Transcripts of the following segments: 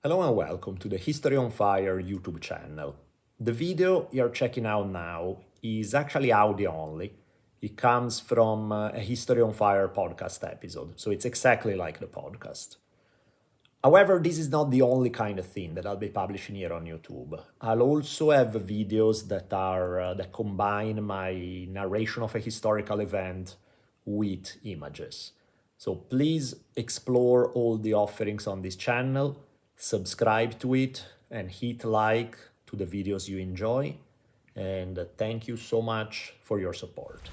Hello and welcome to the History on Fire YouTube channel. The video you're checking out now is actually audio only. It comes from a History on Fire podcast episode, so it's exactly like the podcast. However, this is not the only kind of thing that I'll be publishing here on YouTube. I'll also have videos that combine my narration of a historical event with images. So please explore all the offerings on this channel, subscribe to it, and hit like to the videos you enjoy. And thank you so much for your support.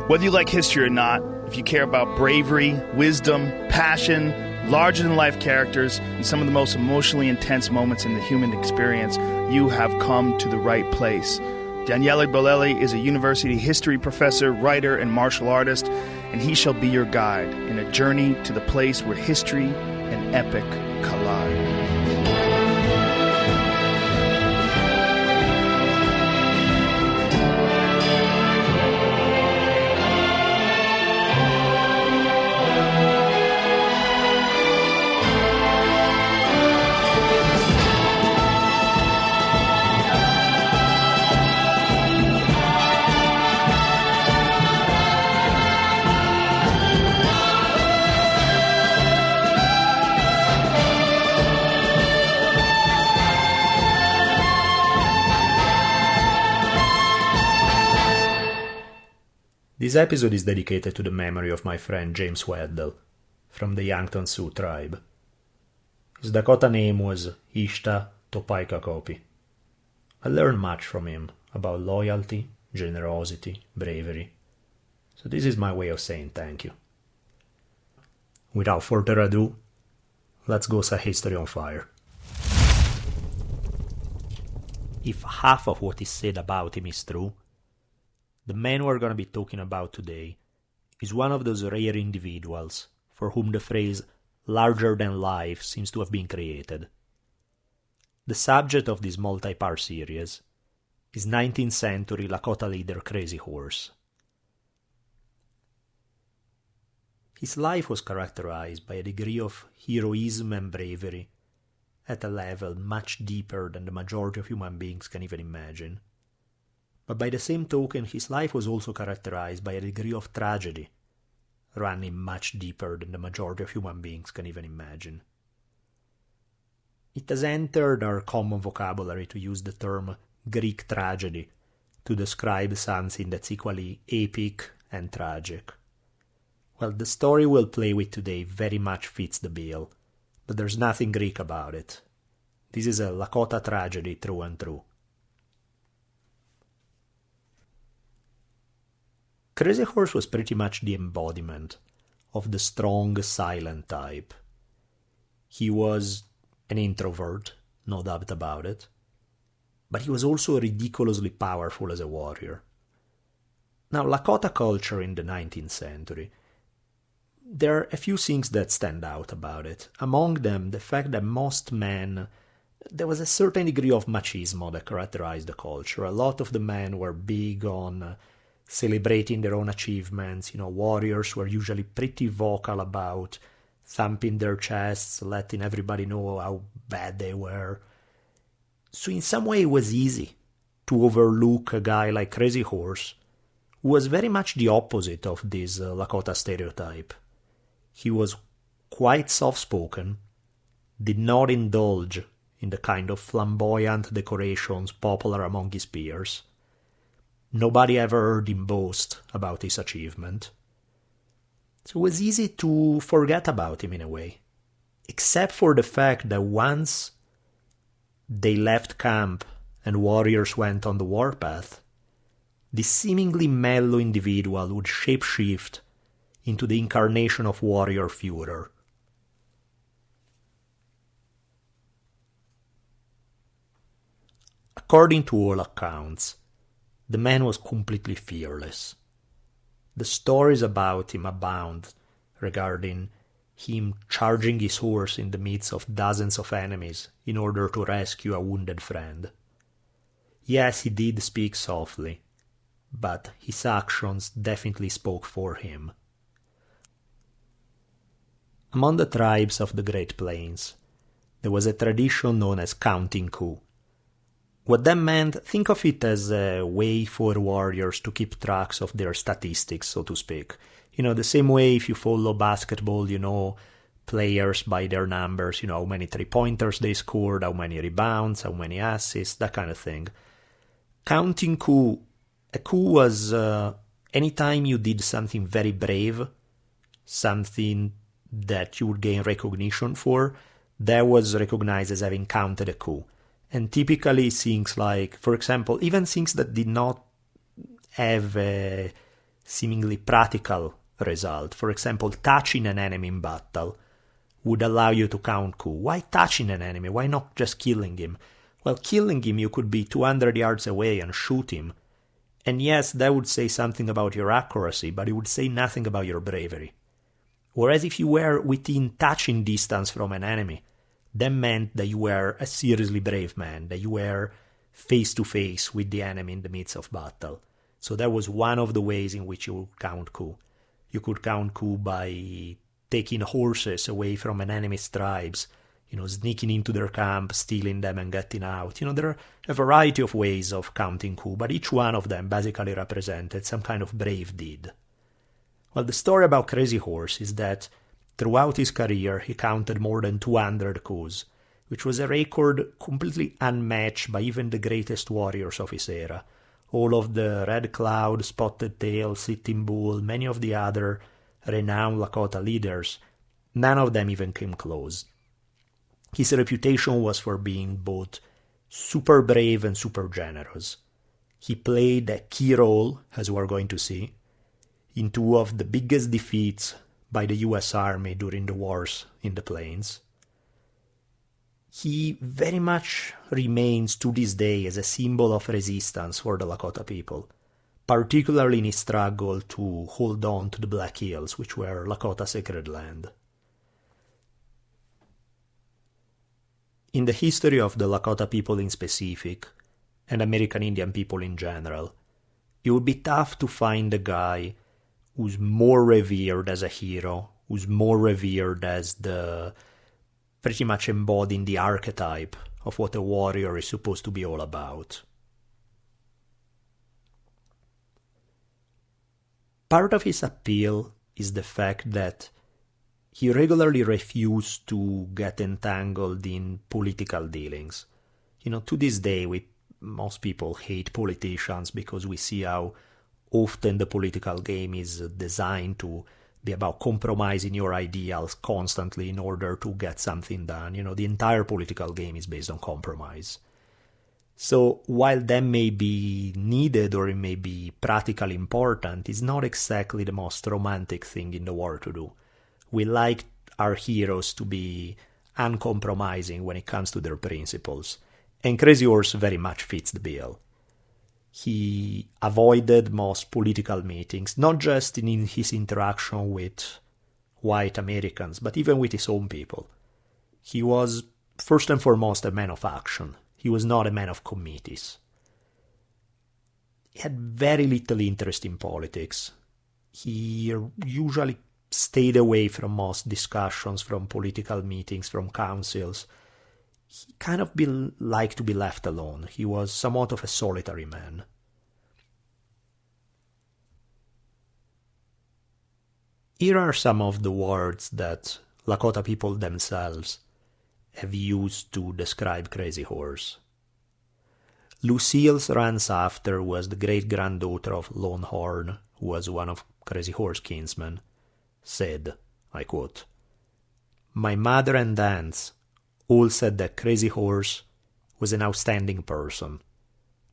Whether you like history or not, if you care about bravery, wisdom, passion, larger-than-life characters, and some of the most emotionally intense moments in the human experience, you have come to the right place. Daniele Bolelli is a university history professor, writer, and martial artist, and he shall be your guide in a journey to the place where history and epic collide. This episode is dedicated to the memory of my friend James Weddell, from the Yankton Sioux tribe. His Dakota name was Ishta Topeka Kopi. I learned much from him about loyalty, generosity, bravery. So this is my way of saying thank you. Without further ado, let's go set history on fire. If half of what is said about him is true, the man we're going to be talking about today is one of those rare individuals for whom the phrase larger than life seems to have been created. The subject of this multi-part series is 19th century Lakota leader Crazy Horse. His life was characterized by a degree of heroism and bravery at a level much deeper than the majority of human beings can even imagine. But by the same token, his life was also characterized by a degree of tragedy, running much deeper than the majority of human beings can even imagine. It has entered our common vocabulary to use the term Greek tragedy to describe something that's equally epic and tragic. Well, the story we'll play with today very much fits the bill, but there's nothing Greek about it. This is a Lakota tragedy through and through. Crazy Horse was pretty much the embodiment of the strong, silent type. He was an introvert, no doubt about it, but he was also ridiculously powerful as a warrior. Now, Lakota culture in the 19th century, there are a few things that stand out about it. Among them, the fact that most men, there was a certain degree of machismo that characterized the culture. A lot of the men were big on celebrating their own achievements. Warriors were usually pretty vocal about thumping their chests, letting everybody know how bad they were. So in some way it was easy to overlook a guy like Crazy Horse, who was very much the opposite of this Lakota stereotype. He was quite soft-spoken, did not indulge in the kind of flamboyant decorations popular among his peers. Nobody ever heard him boast about his achievement. So it was easy to forget about him in a way, except for the fact that once they left camp and warriors went on the warpath, this seemingly mellow individual would shapeshift into the incarnation of warrior Führer. According to all accounts, the man was completely fearless. The stories about him abound regarding him charging his horse in the midst of dozens of enemies in order to rescue a wounded friend. Yes, he did speak softly, but his actions definitely spoke for him. Among the tribes of the Great Plains, there was a tradition known as counting coup. What that meant, think of it as a way for warriors to keep tracks of their statistics, so to speak. The same way if you follow basketball, players by their numbers, how many three-pointers they scored, how many rebounds, how many assists, that kind of thing. Counting coup, a coup was anytime you did something very brave, something that you would gain recognition for, that was recognized as having counted a coup. And typically things like, for example, even things that did not have a seemingly practical result, for example, touching an enemy in battle, would allow you to count coup. Why touching an enemy? Why not just killing him? Well, killing him, you could be 200 yards away and shoot him. And yes, that would say something about your accuracy, but it would say nothing about your bravery. Whereas if you were within touching distance from an enemy, that meant that you were a seriously brave man, that you were face to face with the enemy in the midst of battle. So that was one of the ways in which you would count coup. You could count coup by taking horses away from an enemy's tribes, sneaking into their camp, stealing them and getting out. There are a variety of ways of counting coup, but each one of them basically represented some kind of brave deed. Well, the story about Crazy Horse is that throughout his career he counted more than 200 coups, which was a record completely unmatched by even the greatest warriors of his era. All of the Red Cloud, Spotted Tail, Sitting Bull, many of the other renowned Lakota leaders, none of them even came close. His reputation was for being both super brave and super generous. He played a key role, as we're going to see, in two of the biggest defeats by the U.S. Army during the wars in the Plains. He very much remains to this day as a symbol of resistance for the Lakota people, particularly in his struggle to hold on to the Black Hills, which were Lakota sacred land. In the history of the Lakota people in specific, and American Indian people in general, it would be tough to find a guy who's more revered as a hero, who's more revered as the pretty much embodying the archetype of what a warrior is supposed to be all about. Part of his appeal is the fact that he regularly refused to get entangled in political dealings. To this day, most people hate politicians because we see how often the political game is designed to be about compromising your ideals constantly in order to get something done. The entire political game is based on compromise. So while that may be needed or it may be practically important, it's not exactly the most romantic thing in the world to do. We like our heroes to be uncompromising when it comes to their principles, and Crazy Horse very much fits the bill. He avoided most political meetings, not just in his interaction with white Americans, but even with his own people. He was, first and foremost, a man of action. He was not a man of committees. He had very little interest in politics. He usually stayed away from most discussions, from political meetings, from councils. He kind of liked to be left alone. He was somewhat of a solitary man. Here are some of the words that Lakota people themselves have used to describe Crazy Horse. Lucille Ransafter was the great-granddaughter of Longhorn, who was one of Crazy Horse's kinsmen, said, I quote, "My mother and aunts all said that Crazy Horse was an outstanding person.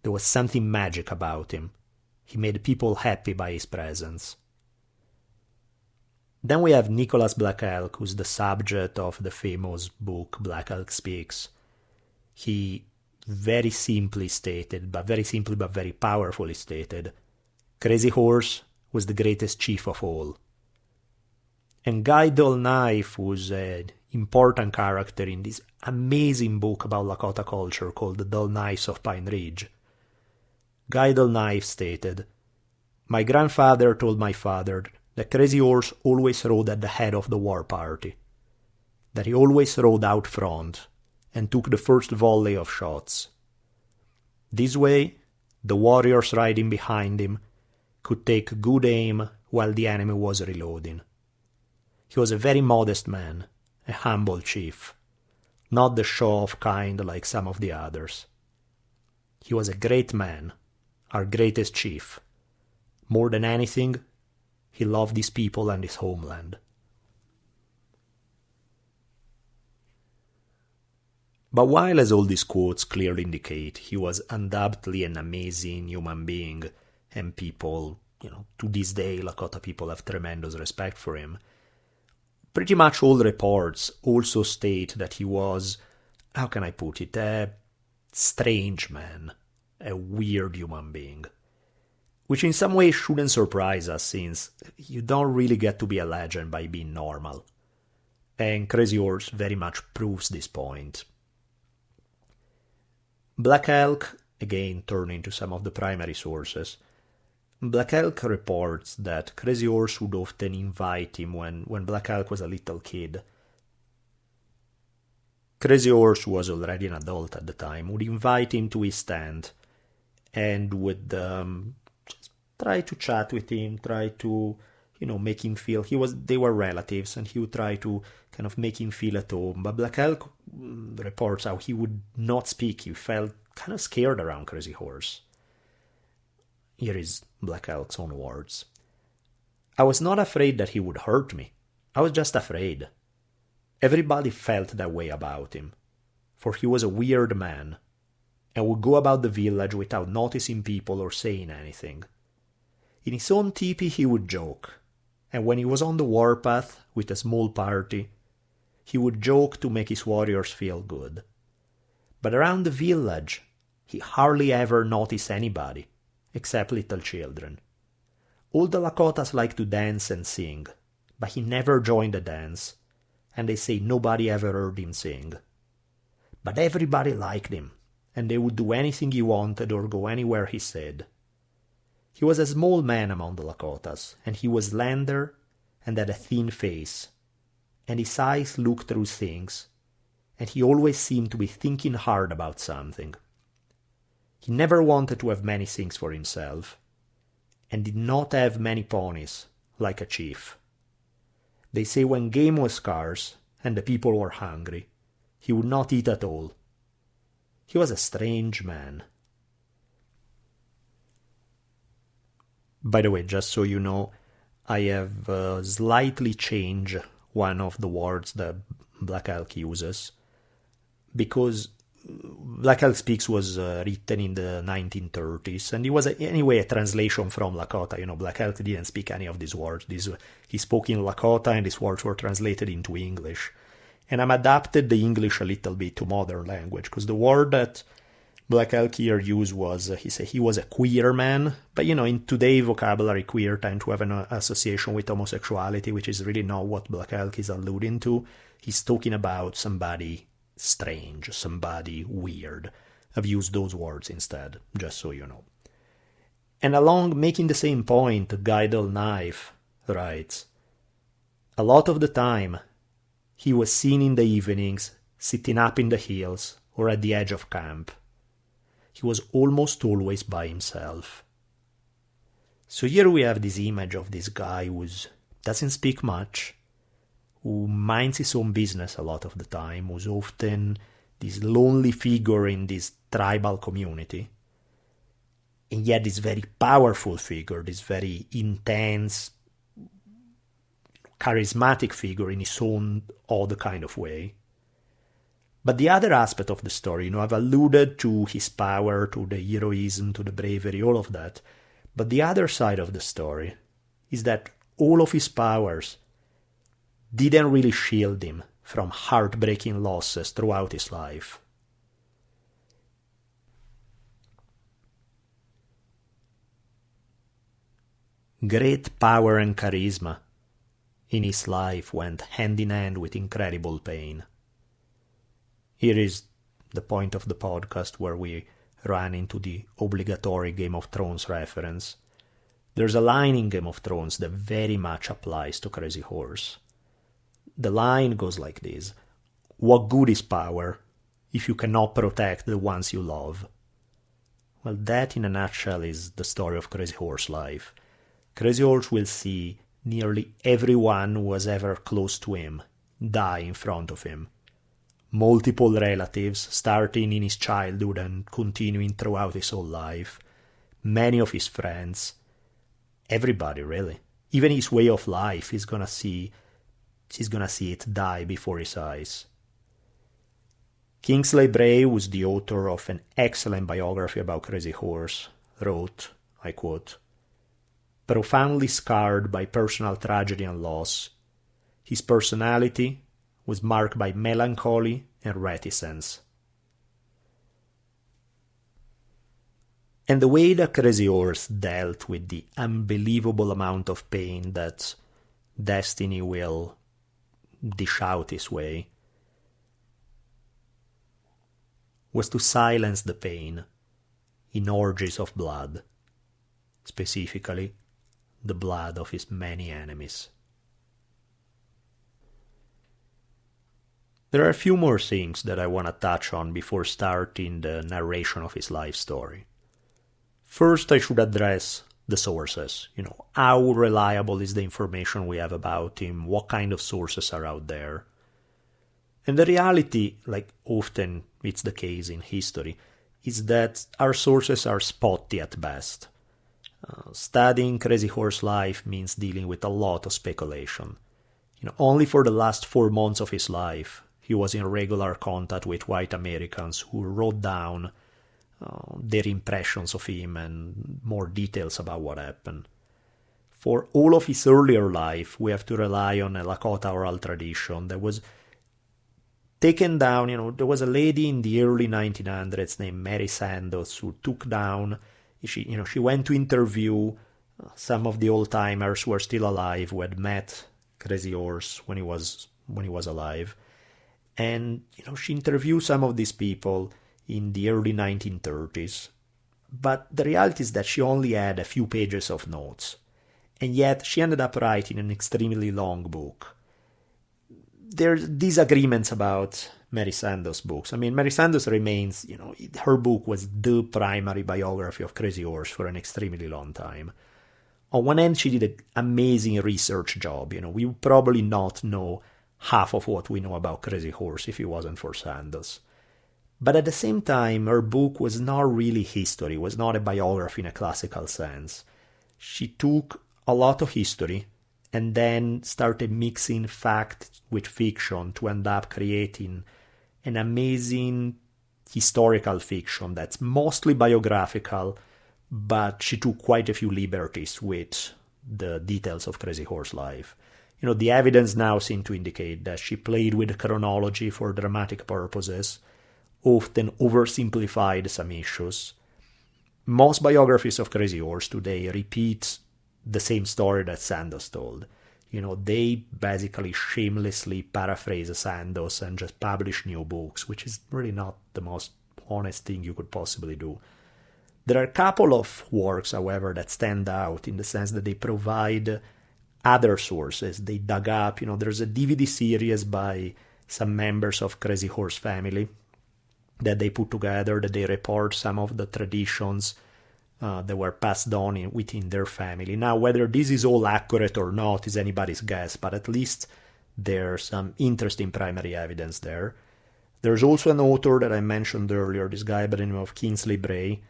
There was something magic about him. He made people happy by his presence." Then we have Nicholas Black Elk, who's the subject of the famous book Black Elk Speaks. He very simply but very powerfully stated, Crazy Horse was the greatest chief of all. And Guy Dull Knife, who's an important character in this amazing book about Lakota culture called The Dull Knives of Pine Ridge. Guy Dull Knife stated, "My grandfather told my father that Crazy Horse always rode at the head of the war party. that he always rode out front and took the first volley of shots. This way, the warriors riding behind him could take good aim while the enemy was reloading. He was a very modest man, a humble chief, not the show-off kind like some of the others. He was a great man, our greatest chief. More than anything, he loved his people and his homeland. But while, as all these quotes clearly indicate, he was undoubtedly an amazing human being, and people, to this day, Lakota people have tremendous respect for him, pretty much all reports also state that he was, how can I put it, a strange man, a weird human being. Which in some ways shouldn't surprise us, since you don't really get to be a legend by being normal. And Crazy Horse very much proves this point. Black Elk, again turning to some of the primary sources, Black Elk reports that Crazy Horse would often invite him when Black Elk was a little kid. Crazy Horse was already an adult at the time, would invite him to his tent and would just try to chat with him, try to, make him feel they were relatives, and he would try to kind of make him feel at home. But Black Elk reports how he would not speak. He felt kind of scared around Crazy Horse. Here is Black Elk's own words. I was not afraid that he would hurt me. I was just afraid. Everybody felt that way about him, for he was a weird man, and would go about the village without noticing people or saying anything. In his own teepee he would joke, and when he was on the warpath with a small party, he would joke to make his warriors feel good. But around the village, he hardly ever noticed anybody, except little children. All the Lakotas liked to dance and sing, but he never joined the dance, and they say nobody ever heard him sing. But everybody liked him, and they would do anything he wanted or go anywhere he said. He was a small man among the Lakotas, and he was slender and had a thin face, and his eyes looked through things, and he always seemed to be thinking hard about something. He never wanted to have many things for himself, and did not have many ponies, like a chief. They say when game was scarce, and the people were hungry, he would not eat at all. He was a strange man. By the way, just so you know, I have slightly changed one of the words that Black Elk uses, because Black Elk Speaks was written in the 1930s, and it was anyway a translation from Lakota. Black Elk didn't speak any of these words. He spoke in Lakota, and these words were translated into English. And I'm adapted the English a little bit to modern language, because the word that Black Elk here used was, he said he was a queer man, but in today's vocabulary, queer tend to have an association with homosexuality, which is really not what Black Elk is alluding to. He's talking about somebody strange, somebody weird. I've used those words instead, just so you know. And along making the same point, Guidel Knife writes, a lot of the time, he was seen in the evenings, sitting up in the hills or at the edge of camp. He was almost always by himself. So here we have this image of this guy who doesn't speak much, who minds his own business a lot of the time, who's often this lonely figure in this tribal community, and yet this very powerful figure, this very intense, charismatic figure in his own odd kind of way. But the other aspect of the story, I've alluded to his power, to the heroism, to the bravery, all of that. But the other side of the story is that all of his powers didn't really shield him from heartbreaking losses throughout his life. Great power and charisma in his life went hand in hand with incredible pain. Here is the point of the podcast where we run into the obligatory Game of Thrones reference. There's a line in Game of Thrones that very much applies to Crazy Horse. The line goes like this: what good is power if you cannot protect the ones you love? Well, that in a nutshell is the story of Crazy Horse life. Crazy Horse will see nearly everyone who was ever close to him die in front of him. Multiple relatives, starting in his childhood and continuing throughout his whole life. Many of his friends. Everybody, really. Even his way of life, he's gonna see it die before his eyes. Kingsley Bray, who's the author of an excellent biography about Crazy Horse, wrote, I quote, "Profoundly scarred by personal tragedy and loss, his personality was marked by melancholy and reticence." And the way that Crazy Horse dealt with the unbelievable amount of pain that destiny will dish out his way was to silence the pain in orgies of blood, specifically the blood of his many enemies. There are a few more things that I want to touch on before starting the narration of his life story. First, I should address the sources. How reliable is the information we have about him? What kind of sources are out there? And the reality, like often it's the case in history, is that our sources are spotty at best. Studying Crazy Horse life means dealing with a lot of speculation. Only for the last 4 months of his life, he was in regular contact with white Americans who wrote down their impressions of him and more details about what happened. For all of his earlier life, we have to rely on a Lakota oral tradition that was taken down. There was a lady in the early 1900s named Mary Sandos who took down, she went to interview some of the old-timers who are still alive, who had met Crazy Horse when he was alive. And, she interviewed some of these people in the early 1930s. But the reality is that she only had a few pages of notes. And yet she ended up writing an extremely long book. There's disagreements about Mary Sandos' books. Mary Sandos remains, her book was the primary biography of Crazy Horse for an extremely long time. On one end, she did an amazing research job. We would probably not know half of what we know about Crazy Horse if it wasn't for Sandos. But at the same time, her book was not really history, was not a biography in a classical sense. She took a lot of history and then started mixing fact with fiction to end up creating an amazing historical fiction that's mostly biographical, but she took quite a few liberties with the details of Crazy Horse life. The evidence now seems to indicate that she played with chronology for dramatic purposes, often oversimplified some issues. Most biographies of Crazy Horse today repeat the same story that Sandos told. They basically shamelessly paraphrase Sandos and just publish new books, which is really not the most honest thing you could possibly do. There are a couple of works, however, that stand out in the sense that they provide other sources. They dug up, there's a DVD series by some members of Crazy Horse family that they put together, that they report some of the traditions that were passed on within their family. Now, whether this is all accurate or not is anybody's guess, but at least there's some interesting primary evidence there. There's also an author that I mentioned earlier, this guy by the name of Kingsley Bray,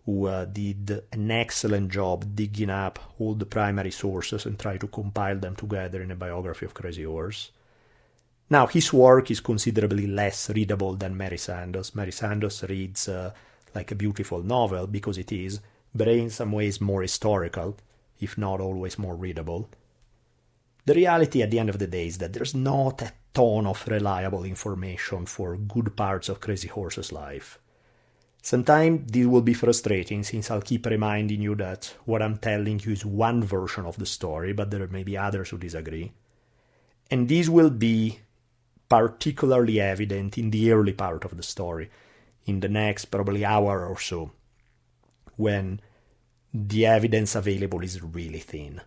who did an excellent job digging up all the primary sources and try to compile them together in a biography of Crazy Horse. Now, his work is considerably less readable than Mary Sandos. Mary Sandos reads like a beautiful novel, because it is, but in some ways more historical, if not always more readable. The reality at the end of the day is that there's not a ton of reliable information for good parts of Crazy Horse's life. Sometimes this will be frustrating, since I'll keep reminding you that what I'm telling you is one version of the story, but there may be others who disagree. And this will be particularly evident in the early part of the story, in the next probably hour or so, when the evidence available is really thin.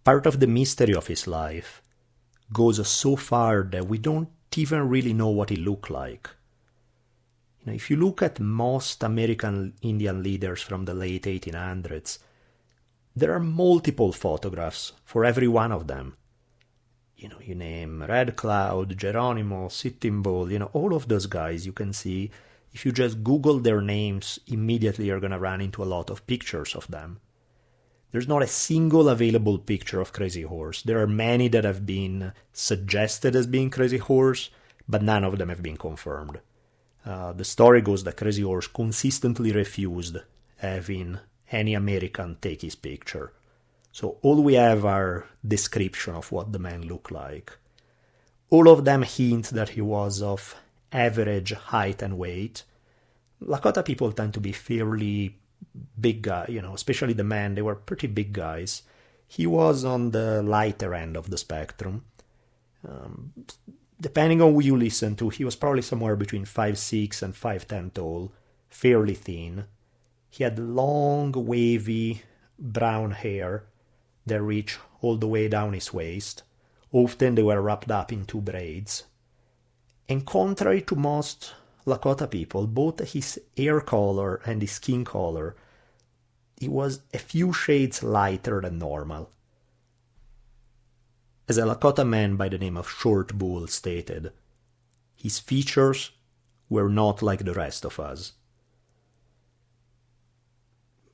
part of the mystery of his life goes so far that we don't even really know what he looked like. If you look at most American Indian leaders from the late 1800s, there are multiple photographs for every one of them. You name Red Cloud, Geronimo, Sitting Bull, all of those guys you can see. If you just Google their names, immediately you're going to run into a lot of pictures of them. There's not a single available picture of Crazy Horse. There are many that have been suggested as being Crazy Horse, but none of them have been confirmed. The story goes that Crazy Horse consistently refused having any American take his picture. So all we have are description of what the man looked like. All of them hint that he was of average height and weight. Lakota people tend to be fairly big guys, especially the men. They were pretty big guys. He was on the lighter end of the spectrum. Depending on who you listen to, he was probably somewhere between 5'6" and 5'10" tall, fairly thin. He had long, wavy, brown hair that reached all the way down his waist. Often they were wrapped up in 2 braids. And contrary to most Lakota people, both his hair color and his skin color, he was a few shades lighter than normal. As a Lakota man by the name of Short Bull stated, his features were not like the rest of us.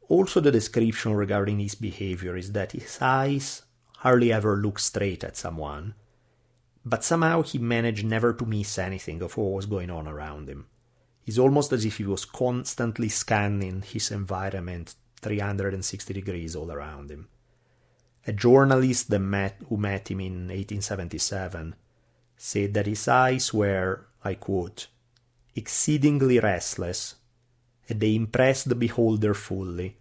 Also, the description regarding his behavior is that his eyes hardly ever look straight at someone, but somehow he managed never to miss anything of what was going on around him. It's almost as if he was constantly scanning his environment 360 degrees all around him. A journalist who met him in 1877 said that his eyes were, I quote, exceedingly restless, and they impressed the beholder fully,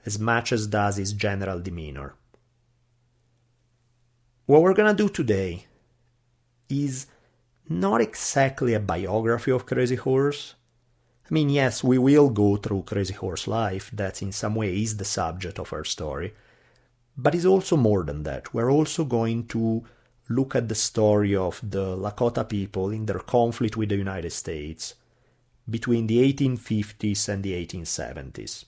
as much as does his general demeanor. What we're gonna do today is not exactly a biography of Crazy Horse. I mean, yes, we will go through Crazy Horse life, that in some way is the subject of our story, but it's also more than that. We're also going to look at the story of the Lakota people in their conflict with the United States between the 1850s and the 1870s.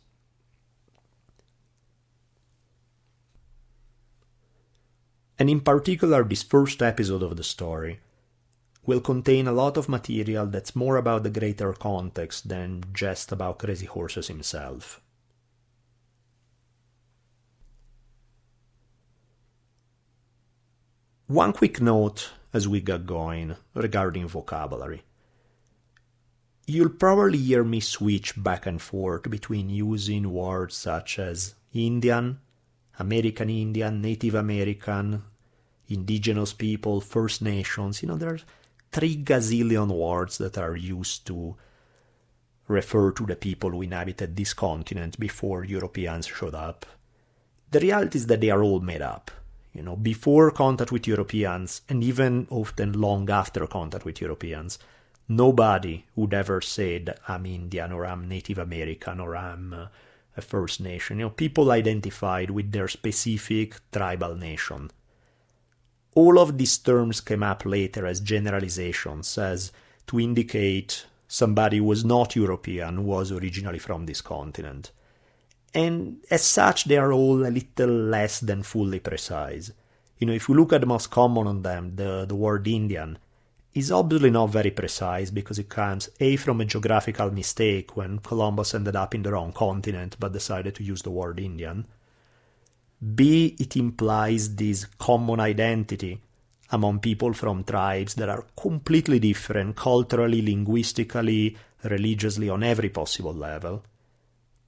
And in particular, this first episode of the story will contain a lot of material that's more about the greater context than just about Crazy Horses himself. One quick note as we get going regarding vocabulary. You'll probably hear me switch back and forth between using words such as Indian, American Indian, Native American, indigenous people, First Nations. There's 3 gazillion words that are used to refer to the people who inhabited this continent before Europeans showed up. The reality is that they are all made up. Before contact with Europeans, and even often long after contact with Europeans, nobody would ever say that I'm Indian or I'm Native American or I'm a First Nation. People identified with their specific tribal nation. All of these terms came up later as generalizations, as to indicate somebody who was not European, who was originally from this continent. And as such, they are all a little less than fully precise. If you look at the most common of them, the word Indian, is obviously not very precise because it comes A, from a geographical mistake when Columbus ended up in the wrong continent but decided to use the word Indian. B, it implies this common identity among people from tribes that are completely different culturally, linguistically, religiously, on every possible level.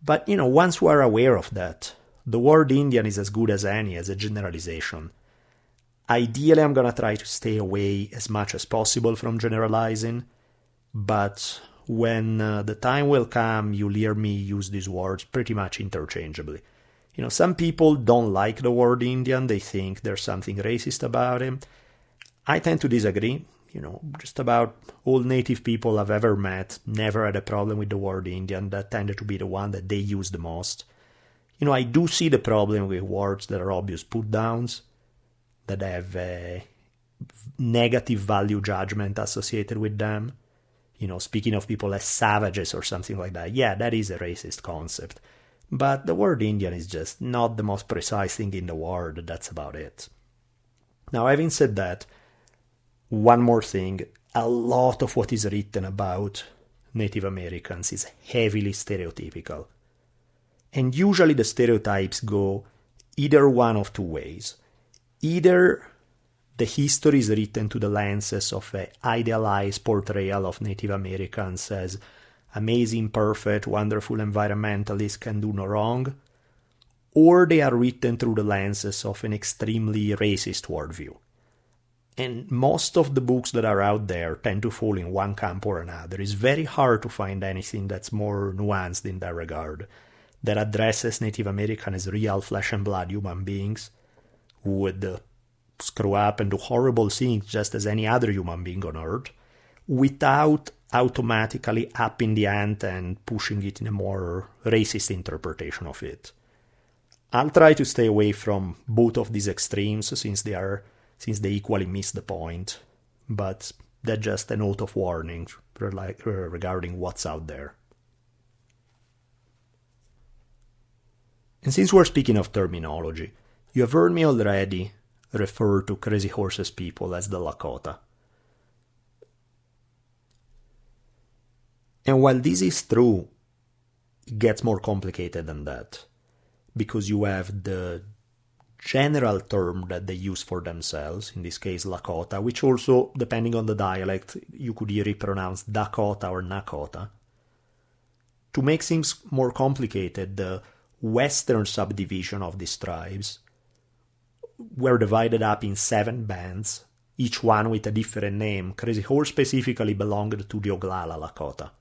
But, once we are aware of that, the word Indian is as good as any as a generalization. Ideally, I'm going to try to stay away as much as possible from generalizing, but when the time will come, you'll hear me use these words pretty much interchangeably. Some people don't like the word Indian, they think there's something racist about it. I tend to disagree. Just about all native people I've ever met never had a problem with the word Indian. That tended to be the one that they use the most. I do see the problem with words that are obvious put-downs. that have a negative value judgment associated with them. Speaking of people as savages or something like that. Yeah, that is a racist concept. But the word Indian is just not the most precise thing in the world. That's about it. Now, having said that, one more thing. A lot of what is written about Native Americans is heavily stereotypical. And usually the stereotypes go either one of two ways. Either the history is written to the lenses of an idealized portrayal of Native Americans as amazing, perfect, wonderful environmentalists can do no wrong, or they are written through the lenses of an extremely racist worldview. And most of the books that are out there tend to fall in one camp or another. It's very hard to find anything that's more nuanced in that regard, that addresses Native Americans as real flesh and blood human beings who would screw up and do horrible things just as any other human being on Earth, without automatically upping the ante and pushing it in a more racist interpretation of it. I'll try to stay away from both of these extremes since they equally miss the point, but that's just a note of warning regarding what's out there. And since we're speaking of terminology, you have heard me already refer to Crazy Horse's people as the Lakota. And while this is true, it gets more complicated than that, because you have the general term that they use for themselves, in this case Lakota, which also, depending on the dialect, you could hear it pronounced Dakota or Nakota. To make things more complicated, the western subdivision of these tribes were divided up in 7 bands, each one with a different name. Crazy Horse specifically belonged to the Oglala Lakota.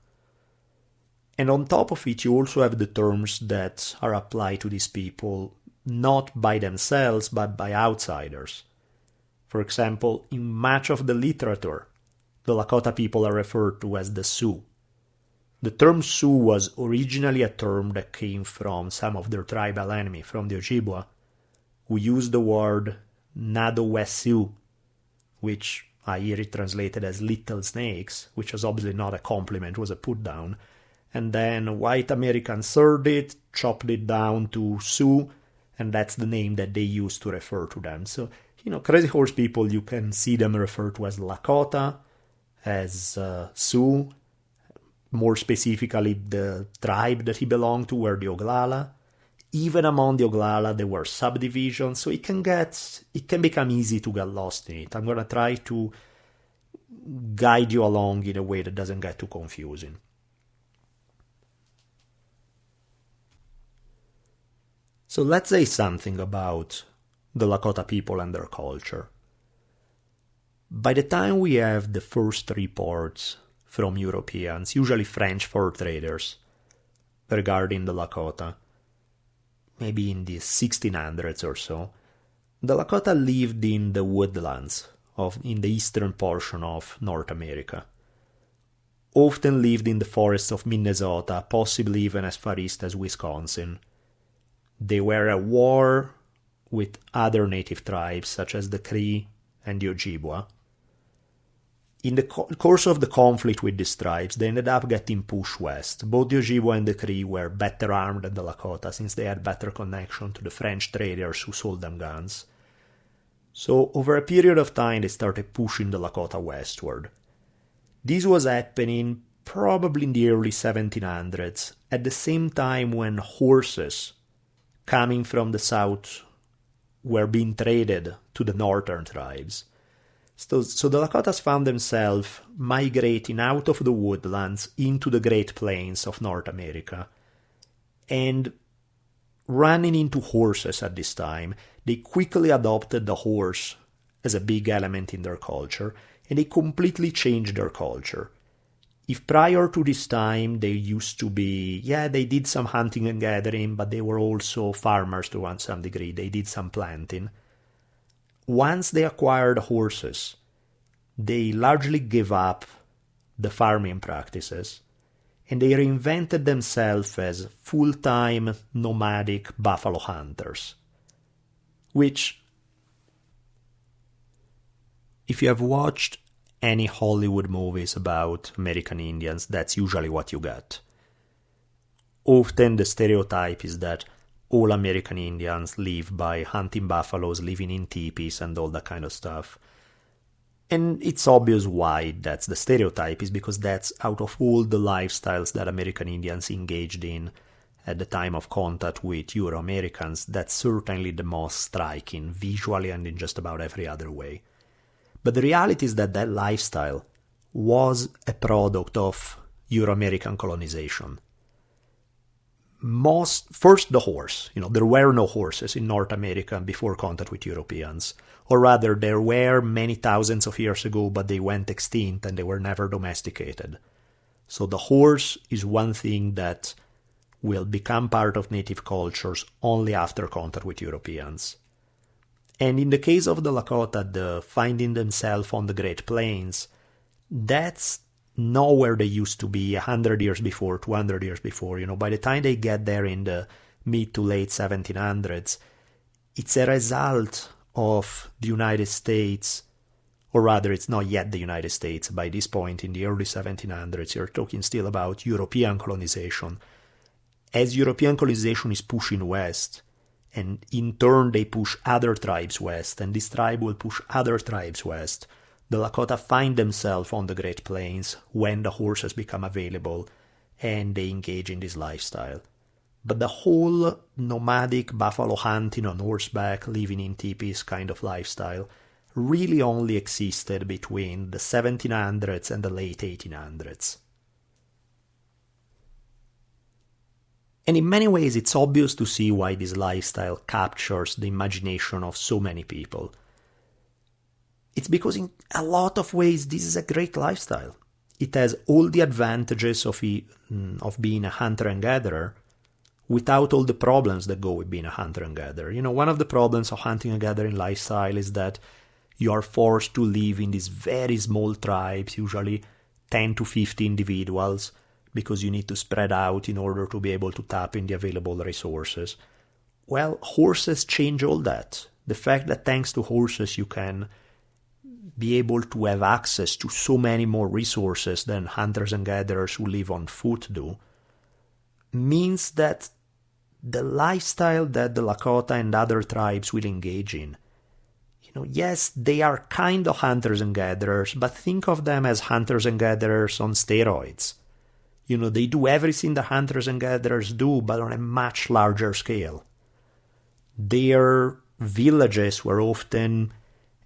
And on top of it, you also have the terms that are applied to these people, not by themselves, but by outsiders. For example, in much of the literature, the Lakota people are referred to as the Sioux. The term Sioux was originally a term that came from some of their tribal enemy, from the Ojibwa, who used the word Nado-Wes-Sioux, which I hear it translated as little snakes, which was obviously not a compliment, was a put-down. And then white Americans heard it, chopped it down to Sioux, and that's the name that they used to refer to them. So, Crazy Horse people, you can see them referred to as Lakota, as Sioux. More specifically, the tribe that he belonged to were the Oglala. Even among the Oglala, there were subdivisions, so it can become easy to get lost in it. I'm going to try to guide you along in a way that doesn't get too confusing. So let's say something about the Lakota people and their culture. By the time we have the first reports from Europeans, usually French fur traders, regarding the Lakota, maybe in the 1600s or so, the Lakota lived in the woodlands in the eastern portion of North America. Often lived in the forests of Minnesota, possibly even as far east as Wisconsin. They were at war with other native tribes, such as the Cree and the Ojibwa. In the course of the conflict with these tribes, they ended up getting pushed west. Both the Ojibwa and the Cree were better armed than the Lakota, since they had better connection to the French traders who sold them guns. So, over a period of time, they started pushing the Lakota westward. This was happening probably in the early 1700s, at the same time when horses coming from the south were being traded to the northern tribes. So the Lakotas found themselves migrating out of the woodlands into the Great Plains of North America and running into horses at this time. They quickly adopted the horse as a big element in their culture, and they completely changed their culture. If prior to this time they used to be, they did some hunting and gathering, but they were also farmers to some degree, they did some planting. Once they acquired horses, they largely gave up the farming practices, and they reinvented themselves as full-time nomadic buffalo hunters, which if you have watched any Hollywood movies about American Indians, that's usually what you get. Often the stereotype is that all American Indians live by hunting buffaloes, living in teepees, and all that kind of stuff. And it's obvious why that's the stereotype, is because that's out of all the lifestyles that American Indians engaged in at the time of contact with Euro-Americans, that's certainly the most striking, visually and in just about every other way. But the reality is that that lifestyle was a product of Euro-American colonization. First the horse. There were no horses in North America before contact with Europeans. Or rather, there were many thousands of years ago, but they went extinct and they were never domesticated. So the horse is one thing that will become part of native cultures only after contact with Europeans. And in the case of the Lakota, the finding themselves on the Great Plains, that's not where they used to be 100 years before, 200 years before. By the time they get there in the mid to late 1700s, it's a result of the United States, or rather it's not yet the United States. By this point in the early 1700s, you're talking still about European colonization. As European colonization is pushing west, and in turn they push other tribes west, and this tribe will push other tribes west, the Lakota find themselves on the Great Plains when the horses become available and they engage in this lifestyle. But the whole nomadic buffalo hunting on horseback, living in teepees kind of lifestyle really only existed between the 1700s and the late 1800s. And in many ways it's obvious to see why this lifestyle captures the imagination of so many people. It's because in a lot of ways this is a great lifestyle. It has all the advantages of being a hunter and gatherer without all the problems that go with being a hunter and gatherer. One of the problems of hunting and gathering lifestyle is that you are forced to live in these very small tribes, usually 10 to 50 individuals, because you need to spread out in order to be able to tap in the available resources. Well, horses change all that. The fact that thanks to horses you can be able to have access to so many more resources than hunters and gatherers who live on foot do, means that the lifestyle that the Lakota and other tribes will engage in, yes, they are kind of hunters and gatherers, but think of them as hunters and gatherers on steroids. They do everything the hunters and gatherers do, but on a much larger scale. Their villages were often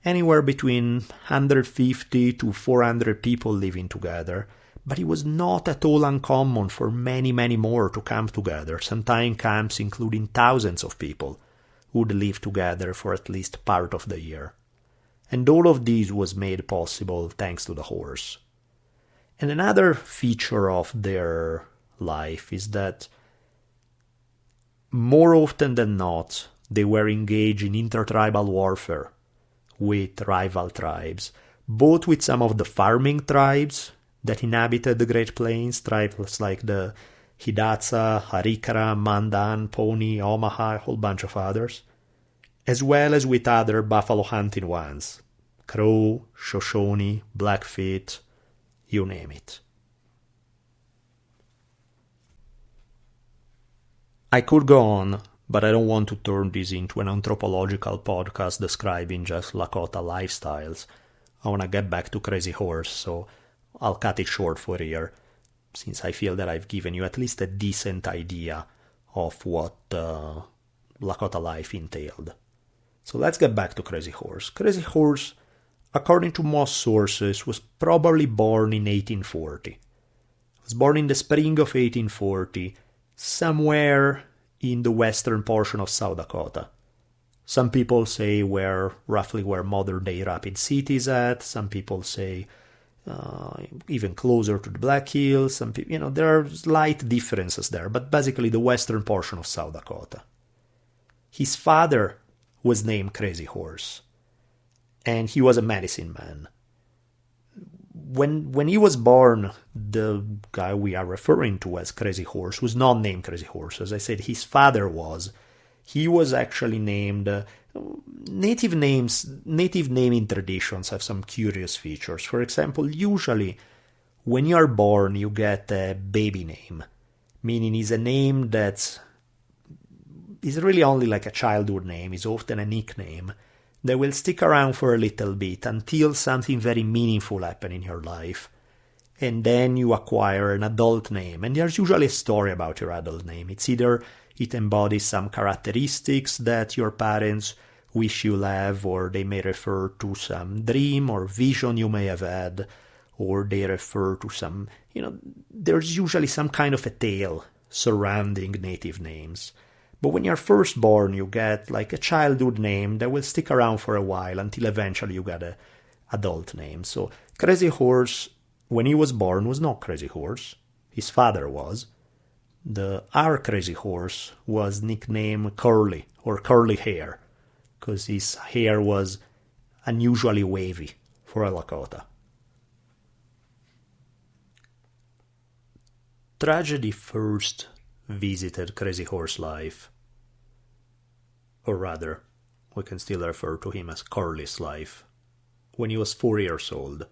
anywhere between 150 to 400 people living together, but it was not at all uncommon for many, many more to camp together, sometimes camps including thousands of people who would live together for at least part of the year. And all of this was made possible thanks to the horse. And another feature of their life is that more often than not, they were engaged in intertribal warfare with rival tribes, both with some of the farming tribes that inhabited the Great Plains, tribes like the Hidatsa, Harikara, Mandan, Pawnee, Omaha, a whole bunch of others, as well as with other buffalo hunting ones, Crow, Shoshone, Blackfeet, you name it. I could go on, but I don't want to turn this into an anthropological podcast describing just Lakota lifestyles. I want to get back to Crazy Horse, so I'll cut it short for here, since I feel that I've given you at least a decent idea of what Lakota life entailed. So let's get back to Crazy Horse. Crazy Horse, according to most sources, was probably born in 1840. He was born in the spring of 1840, somewhere in the western portion of South Dakota. Some people say roughly where modern-day Rapid City is at. Some people say even closer to the Black Hills. Some people, there are slight differences there, but basically the western portion of South Dakota. His father was named Crazy Horse, and he was a medicine man. When he was born, the guy we are referring to as Crazy Horse was not named Crazy Horse. As I said, his father was. He was actually named... native naming traditions have some curious features. For example, usually when you are born, you get a baby name, meaning it's a name that is really only like a childhood name, is often a nickname that will stick around for a little bit until something very meaningful happens in your life. And then you acquire an adult name, and there's usually a story about your adult name. It's either it embodies some characteristics that your parents wish you'll have, or they may refer to some dream or vision you may have had, or they refer to some, there's usually some kind of a tale surrounding native names. But when you're first born, you get like a childhood name that will stick around for a while until eventually you get an adult name. So Crazy Horse, when he was born, was not Crazy Horse. His father was. Our Crazy Horse was nicknamed Curly, or Curly Hair, because his hair was unusually wavy for a Lakota. Tragedy first visited Crazy Horse's life, or rather, we can still refer to him as Curly's life, when he was 4 years old.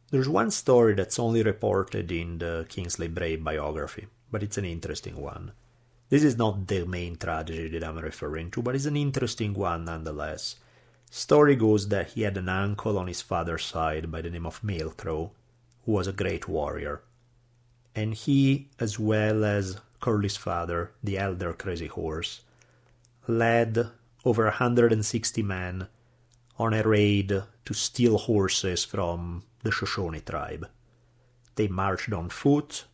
There's one story that's only reported in the Kingsley Brave biography, but it's an interesting one. This is not the main tragedy that I'm referring to, but it's an interesting one nonetheless. Story goes that he had an uncle on his father's side by the name of Maelcrow, who was a great warrior. And he, as well as Curly's father, the elder Crazy Horse, led over 160 men on a raid to steal horses from the Shoshone tribe. They marched on foot,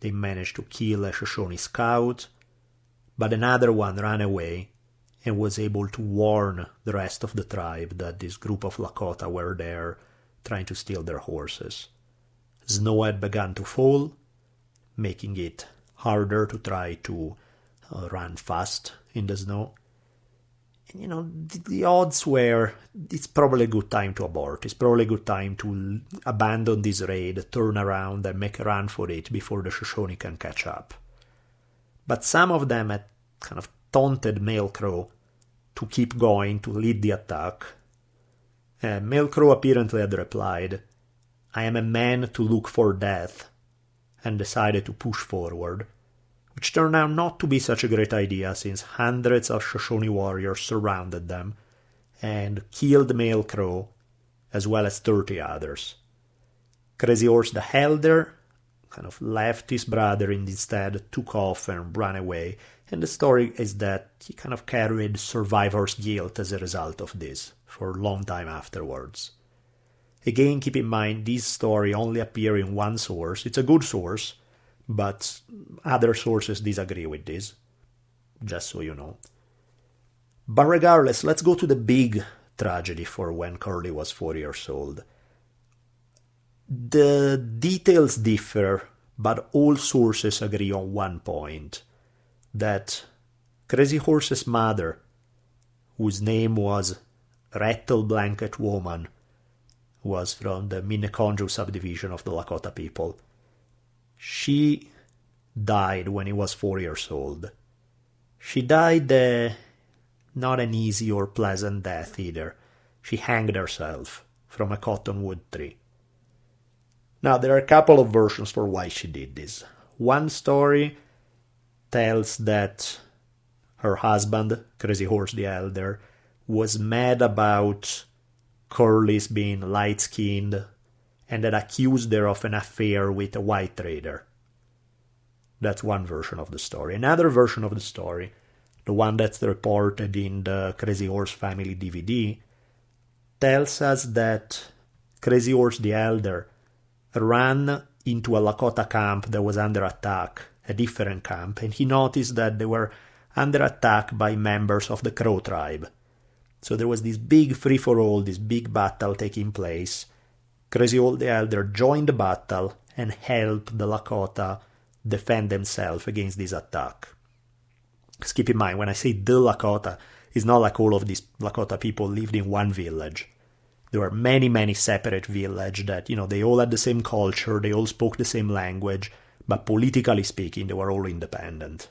they managed to kill a Shoshone scout, but another one ran away and was able to warn the rest of the tribe that this group of Lakota were there trying to steal their horses. Snow had begun to fall, making it harder to try to run fast in the snow. And, the odds were it's probably a good time to abort. It's probably a good time to abandon this raid, turn around and make a run for it before the Shoshone can catch up. But some of them had kind of taunted Maelcrow to keep going, to lead the attack. Maelcrow apparently had replied, "I am a man to look for death," and decided to push forward, which turned out not to be such a great idea since hundreds of Shoshone warriors surrounded them and killed Maelcrow as well as 30 others. Crazy Horse the Elder kind of left his brother and instead took off and ran away, and the story is that he kind of carried survivor's guilt as a result of this for a long time afterwards. Again, keep in mind, this story only appears in one source. It's a good source, but other sources disagree with this, just so you know. But regardless, let's go to the big tragedy for when Curly was 4 years old. The details differ, but all sources agree on one point, that Crazy Horse's mother, whose name was Rattle Blanket Woman, was from the Minneconjou subdivision of the Lakota people. She died when he was 4 years old. She died not an easy or pleasant death either. She hanged herself from a cottonwood tree. Now, there are a couple of versions for why she did this. One story tells that her husband, Crazy Horse the Elder, was mad about Curly's being light-skinned and had accused her of an affair with a white trader. That's one version of the story. Another version of the story, the one that's reported in the Crazy Horse Family DVD, tells us that Crazy Horse the Elder ran into a Lakota camp that was under attack, a different camp, and he noticed that they were under attack by members of the Crow tribe. So there was this big free-for-all, this big battle taking place. Crazy Horse the Elder joined the battle and helped the Lakota defend themselves against this attack. Just keep in mind, when I say the Lakota, it's not like all of these Lakota people lived in one village. There were many, many separate villages that, they all had the same culture, they all spoke the same language, but politically speaking, they were all independent.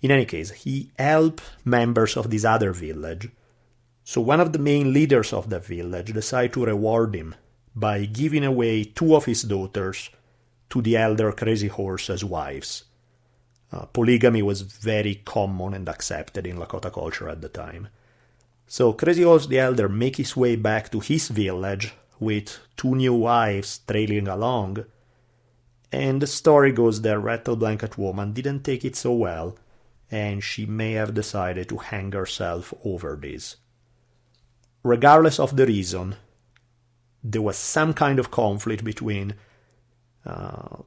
In any case, he helped members of this other village. So one of the main leaders of that village decided to reward him by giving away 2 of his daughters to the elder Crazy Horse as wives. Polygamy was very common and accepted in Lakota culture at the time. So Crazy Horse the Elder makes his way back to his village with 2 new wives trailing along, and the story goes that Rattle Blanket Woman didn't take it so well, and she may have decided to hang herself over this. Regardless of the reason, there was some kind of conflict between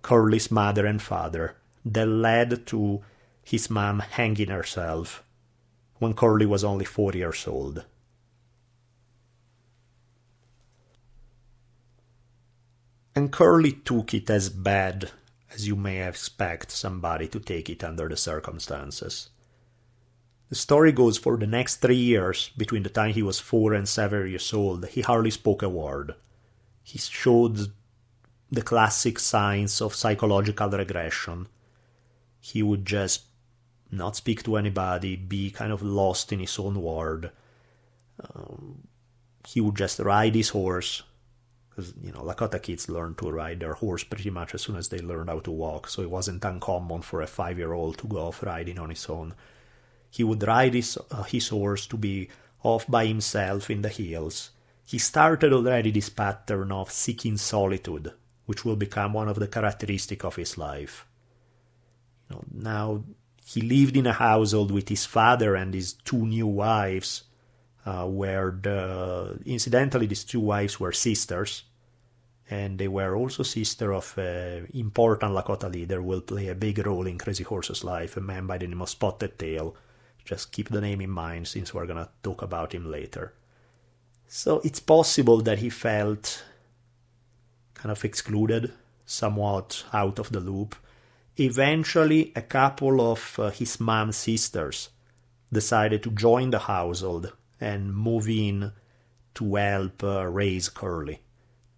Curly's mother and father that led to his mom hanging herself when Curly was only 4 years old. And Curly took it as bad as you may expect somebody to take it under the circumstances. The story goes for the next 3 years, between the time he was 4 and 7 years old, he hardly spoke a word. He showed the classic signs of psychological regression. He would just not speak to anybody, be kind of lost in his own world. He would just ride his horse, because, Lakota kids learn to ride their horse pretty much as soon as they learned how to walk, so it wasn't uncommon for a 5-year-old to go off riding on his own. He would ride his horse to be off by himself in the hills. He started already this pattern of seeking solitude, which will become one of the characteristics of his life. Now, he lived in a household with his father and his 2 new wives, incidentally, these 2 wives were sisters, and they were also sister of an important Lakota leader who will play a big role in Crazy Horse's life, a man by the name of Spotted Tail. Just keep the name in mind since we're going to talk about him later. So it's possible that he felt kind of excluded, somewhat out of the loop. Eventually, a couple of his mom's sisters decided to join the household and move in to help raise Curly,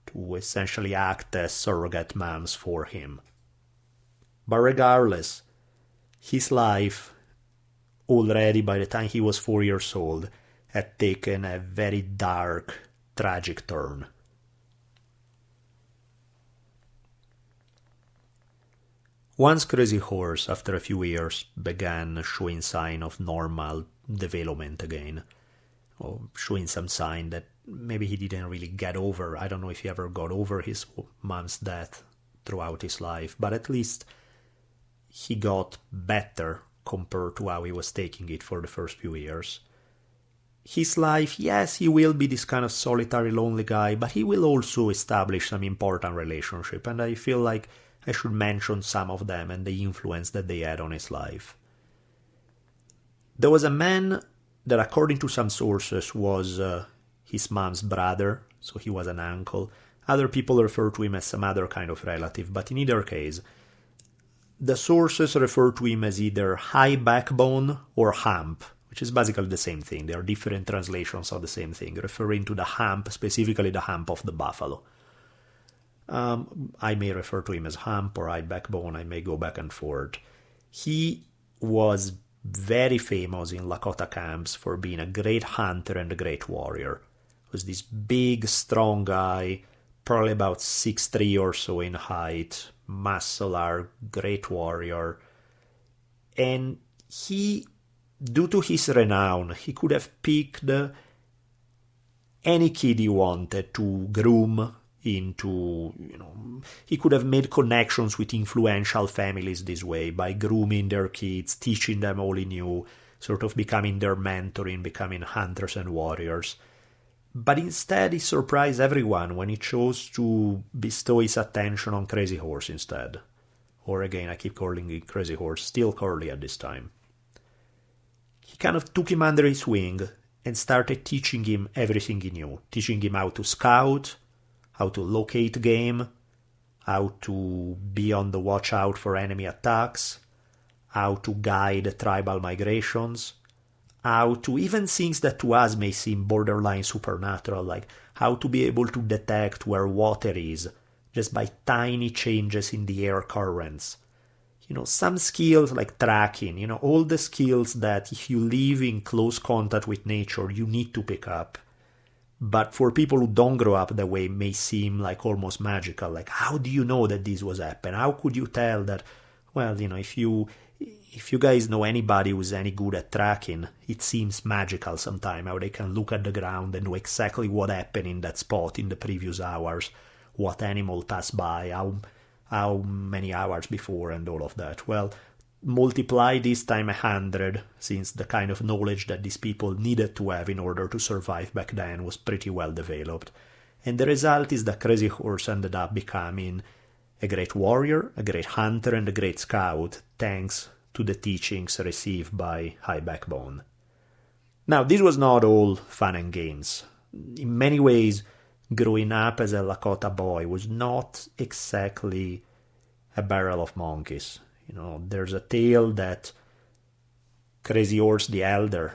to essentially act as surrogate moms for him. But regardless, his life, already by the time he was 4 years old, had taken a very dark, tragic turn. Once Crazy Horse, after a few years, began showing sign of normal development again, or showing some sign that maybe he didn't really get over. I don't know if he ever got over his mom's death throughout his life, but at least he got better compared to how he was taking it for the first few years. His life, yes, he will be this kind of solitary, lonely guy, but he will also establish some important relationship, and I feel like I should mention some of them and the influence that they had on his life. There was a man that, according to some sources, was his mom's brother, so he was an uncle. Other people refer to him as some other kind of relative, but in either case, the sources refer to him as either high backbone or hump, which is basically the same thing. There are different translations of the same thing, referring to the hump, specifically the hump of the buffalo. I may refer to him as hump or high backbone, I may go back and forth. He was very famous in Lakota camps for being a great hunter and a great warrior. He was this big, strong guy, probably about 6'3" or so in height, muscular, great warrior. And he, due to his renown, he could have picked any kid he wanted to groom into, he could have made connections with influential families this way by grooming their kids, teaching them all he knew, sort of becoming their mentor in becoming hunters and warriors. But instead he surprised everyone when he chose to bestow his attention on Crazy Horse instead. Or again, I keep calling it Crazy Horse, still Curly at this time. He kind of took him under his wing and started teaching him everything he knew, teaching him how to scout, how to locate game, how to be on the watch out for enemy attacks, how to guide tribal migrations, how to even things that to us may seem borderline supernatural, like how to be able to detect where water is just by tiny changes in the air currents. some skills like tracking, all the skills that if you live in close contact with nature, you need to pick up. But for people who don't grow up that way, may seem like almost magical. Like, how do you know that this was happening? How could you tell that? Well, if you guys know anybody who's any good at tracking, it seems magical sometimes how they can look at the ground and know exactly what happened in that spot in the previous hours, what animal passed by, how many hours before, and all of that. Well, multiply this time 100, since the kind of knowledge that these people needed to have in order to survive back then was pretty well developed. And the result is that Crazy Horse ended up becoming a great warrior, a great hunter, and a great scout, thanks to the teachings received by High Backbone. Now, this was not all fun and games. In many ways, growing up as a Lakota boy was not exactly a barrel of monkeys. There's a tale that Crazy Horse the Elder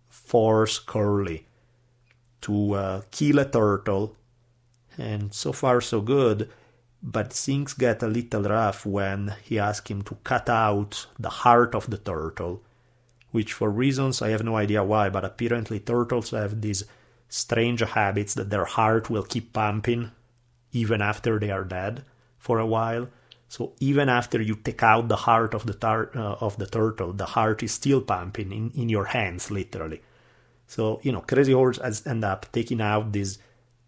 forced Curly to kill a turtle, and so far so good, but things get a little rough when he asked him to cut out the heart of the turtle, which for reasons I have no idea why, but apparently turtles have these strange habits that their heart will keep pumping even after they are dead for a while. So even after you take out the heart of the turtle, the heart is still pumping in your hands, literally. So, Crazy Horse has ended up taking out this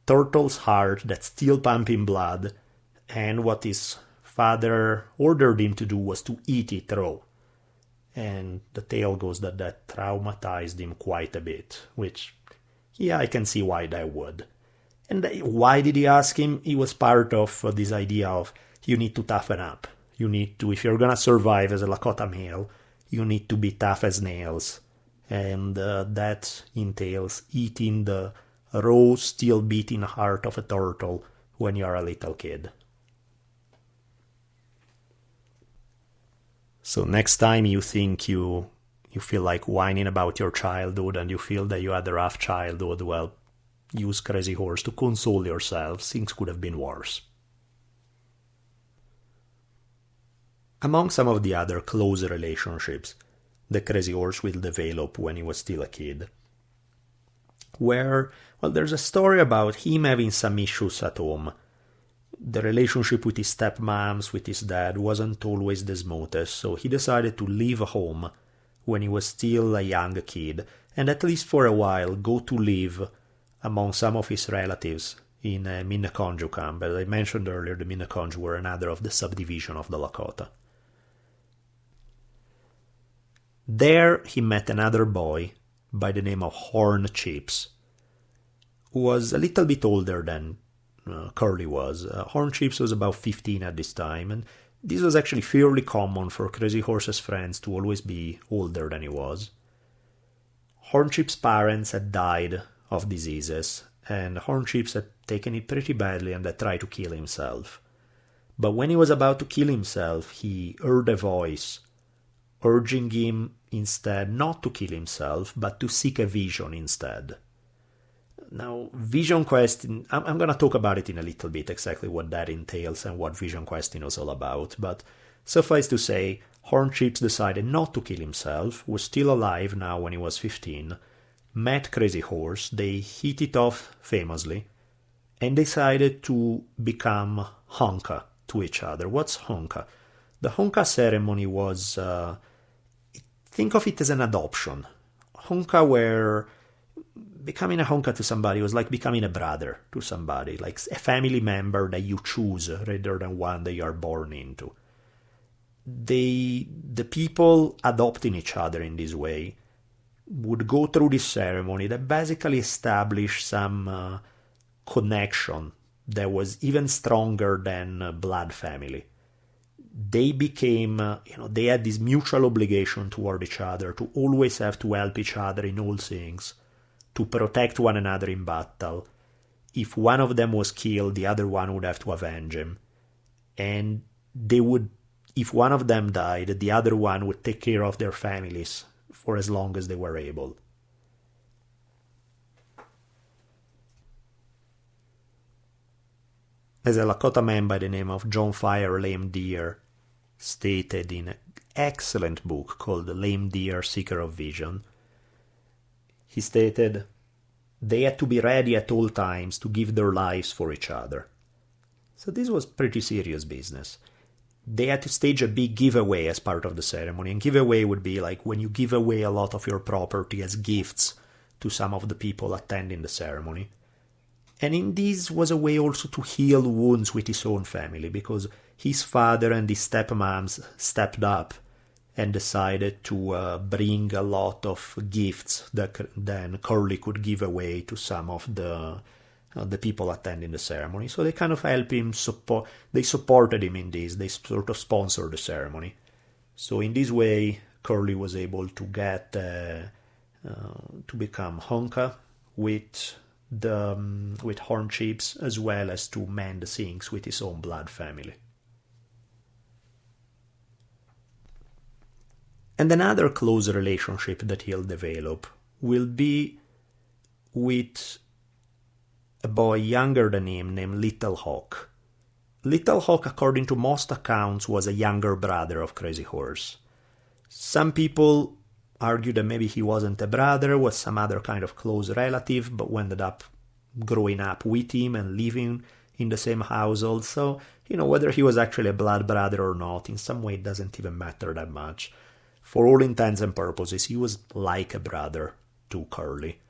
turtle's heart that's still pumping blood, and what his father ordered him to do was to eat it raw. And the tale goes that traumatized him quite a bit, which, yeah, I can see why that would. And why did he ask him? He was part of this idea of, you need to toughen up. You need to, if you're gonna survive as a Lakota male, you need to be tough as nails. And that entails eating the raw, still beating heart of a turtle when you're a little kid. So next time you think you feel like whining about your childhood and you feel that you had a rough childhood, well, use Crazy Horse to console yourself. Things could have been worse. Among some of the other close relationships that Crazy Horse will develop when he was still a kid, there's a story about him having some issues at home. The relationship with his stepmoms, with his dad, wasn't always the smoothest, so he decided to leave home when he was still a young kid, and at least for a while go to live among some of his relatives in a Minneconjou camp. As I mentioned earlier, the Minneconjou were another of the subdivision of the Lakota. There he met another boy by the name of Horn Chips, who was a little bit older than Curly was. Horn Chips was about 15 at this time, and this was actually fairly common for Crazy Horse's friends to always be older than he was. Horn Chips' parents had died of diseases, and Horn Chips had taken it pretty badly and had tried to kill himself. But when he was about to kill himself, he heard a voice urging him instead not to kill himself, but to seek a vision instead. Now, Vision Quest, I'm going to talk about it in a little bit, exactly what that entails and what Vision Questing was all about, but suffice to say, Horn Chips decided not to kill himself, was still alive now when he was 15, met Crazy Horse, they hit it off famously, and decided to become Honka to each other. What's Honka? The Honka ceremony was, think of it as an adoption. Honka where becoming a Honka to somebody was like becoming a brother to somebody, like a family member that you choose rather than one that you are born into. The people adopting each other in this way would go through this ceremony that basically established some connection that was even stronger than blood family. They became, they had this mutual obligation toward each other to always have to help each other in all things, to protect one another in battle. If one of them was killed, the other one would have to avenge him. And they would, if one of them died, the other one would take care of their families for as long as they were able. As a Lakota man by the name of John Fire Lame Deer stated in an excellent book called The Lame Deer, Seeker of Vision. He stated, "They had to be ready at all times to give their lives for each other." So this was pretty serious business. They had to stage a big giveaway as part of the ceremony, and giveaway would be like when you give away a lot of your property as gifts to some of the people attending the ceremony. And in this was a way also to heal wounds with his own family, because his father and his stepmoms stepped up and decided to bring a lot of gifts that then Curly could give away to some of the people attending the ceremony. So they kind of helped him, they supported him in this, they sort of sponsored the ceremony. So in this way, Curly was able to get, to become Honka with horn chips, as well as to mend things with his own blood family. And another close relationship that he'll develop will be with a boy younger than him named Little Hawk. Little Hawk, according to most accounts, was a younger brother of Crazy Horse. Some people argue that maybe he wasn't a brother, was some other kind of close relative, but ended up growing up with him and living in the same household. So, whether he was actually a blood brother or not, in some way it doesn't even matter that much. For all intents and purposes, he was like a brother to Curly.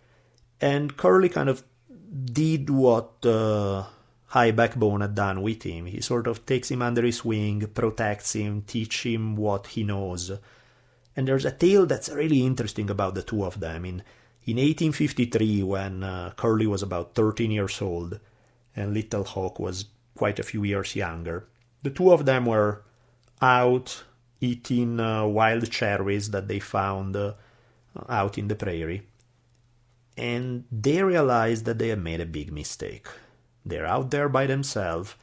And Curly kind of did what High Backbone had done with him. He sort of takes him under his wing, protects him, teaches him what he knows. And there's a tale that's really interesting about the two of them. In 1853, when Curly was about 13 years old and Little Hawk was quite a few years younger, the two of them were out eating wild cherries that they found out in the prairie. And they realized that they had made a big mistake. They're out there by themselves,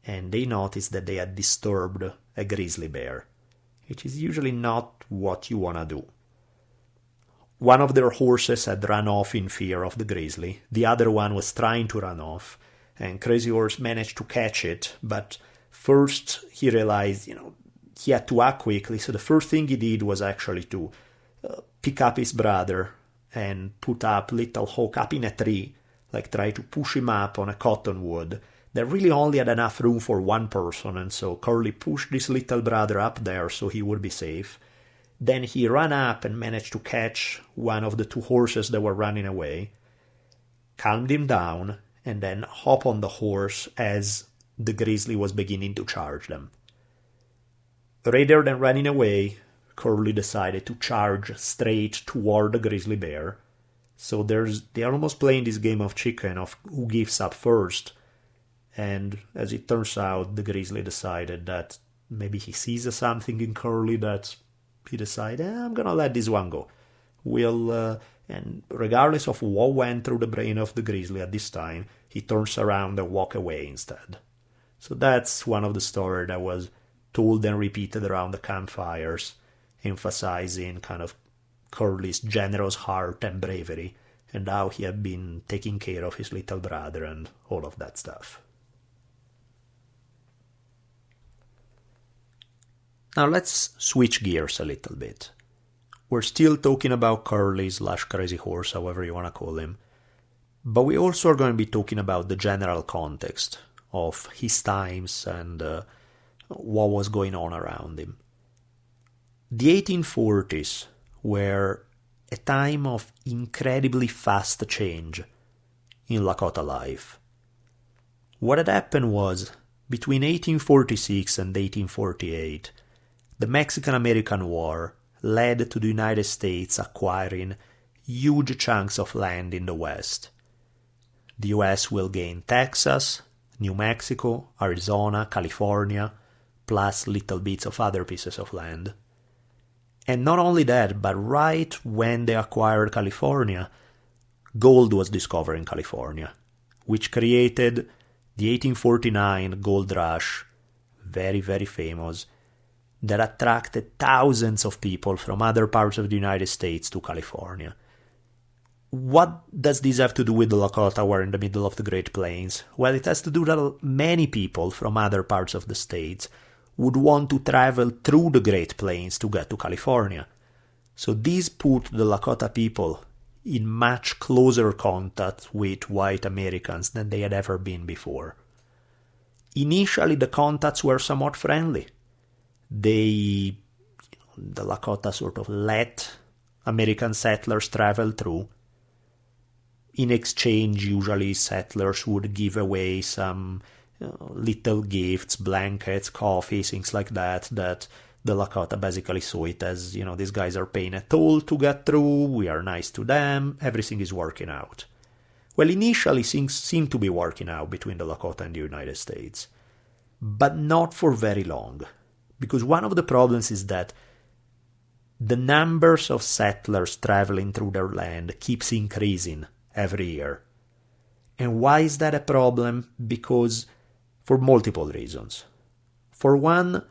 and they noticed that they had disturbed a grizzly bear, which is usually not what you want to do. One of their horses had run off in fear of the grizzly. The other one was trying to run off, and Crazy Horse managed to catch it. But first he realized, he had to act quickly. So the first thing he did was actually to pick up his brother and put up Little Hawk up in a tree, like try to push him up on a cottonwood that really only had enough room for one person, and so Curly pushed his little brother up there so he would be safe. Then he ran up and managed to catch one of the two horses that were running away, calmed him down, and then hop on the horse as the grizzly was beginning to charge them. Rather than running away, Curly decided to charge straight toward the grizzly bear. So they're almost playing this game of chicken of who gives up first. And as it turns out, the grizzly decided that maybe he sees something in Curly that he decided, I'm gonna let this one go. And regardless of what went through the brain of the grizzly at this time, he turns around and walks away instead. So that's one of the stories that was told and repeated around the campfires, emphasizing kind of Curly's generous heart and bravery, and how he had been taking care of his little brother and all of that stuff. Now let's switch gears a little bit. We're still talking about Curly / Crazy Horse, however you want to call him, but we also are going to be talking about the general context of his times and what was going on around him. The 1840s were a time of incredibly fast change in Lakota life. What had happened was, between 1846 and 1848, the Mexican-American War led to the United States acquiring huge chunks of land in the West. The U.S. will gain Texas, New Mexico, Arizona, California, plus little bits of other pieces of land. And not only that, but right when they acquired California, gold was discovered in California, which created the 1849 gold rush, very, very famous, that attracted thousands of people from other parts of the United States to California. What does this have to do with the Lakota who are in the middle of the Great Plains? Well, it has to do that many people from other parts of the states would want to travel through the Great Plains to get to California. So this put the Lakota people in much closer contact with white Americans than they had ever been before. Initially, the contacts were somewhat friendly. The Lakota sort of let American settlers travel through. In exchange, usually settlers would give away some little gifts, blankets, coffee, things like that the Lakota basically saw it as, these guys are paying a toll to get through, we are nice to them, everything is working out. Well, initially things seemed to be working out between the Lakota and the United States, but not for very long, because one of the problems is that the numbers of settlers traveling through their land keeps increasing every year. And why is that a problem? Because for multiple reasons. For one,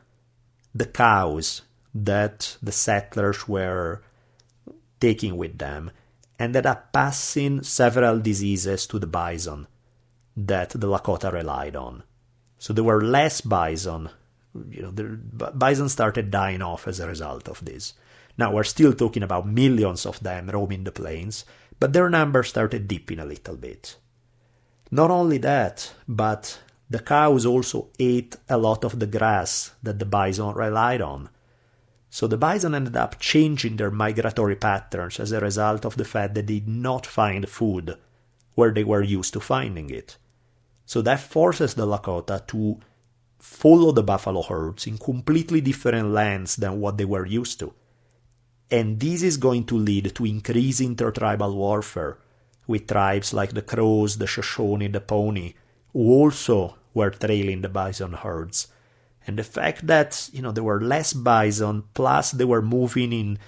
the cows that the settlers were taking with them ended up passing several diseases to the bison that the Lakota relied on. So there were less bison. The bison started dying off as a result of this. Now we're still talking about millions of them roaming the plains, but their numbers started dipping a little bit. Not only that, but the cows also ate a lot of the grass that the bison relied on. So the bison ended up changing their migratory patterns as a result of the fact that they did not find food where they were used to finding it. So that forces the Lakota to follow the buffalo herds in completely different lands than what they were used to. And this is going to lead to increased intertribal warfare with tribes like the Crows, the Shoshone, the Pawnee, who also were trailing the bison herds. And the fact that, there were less bison, plus they were moving in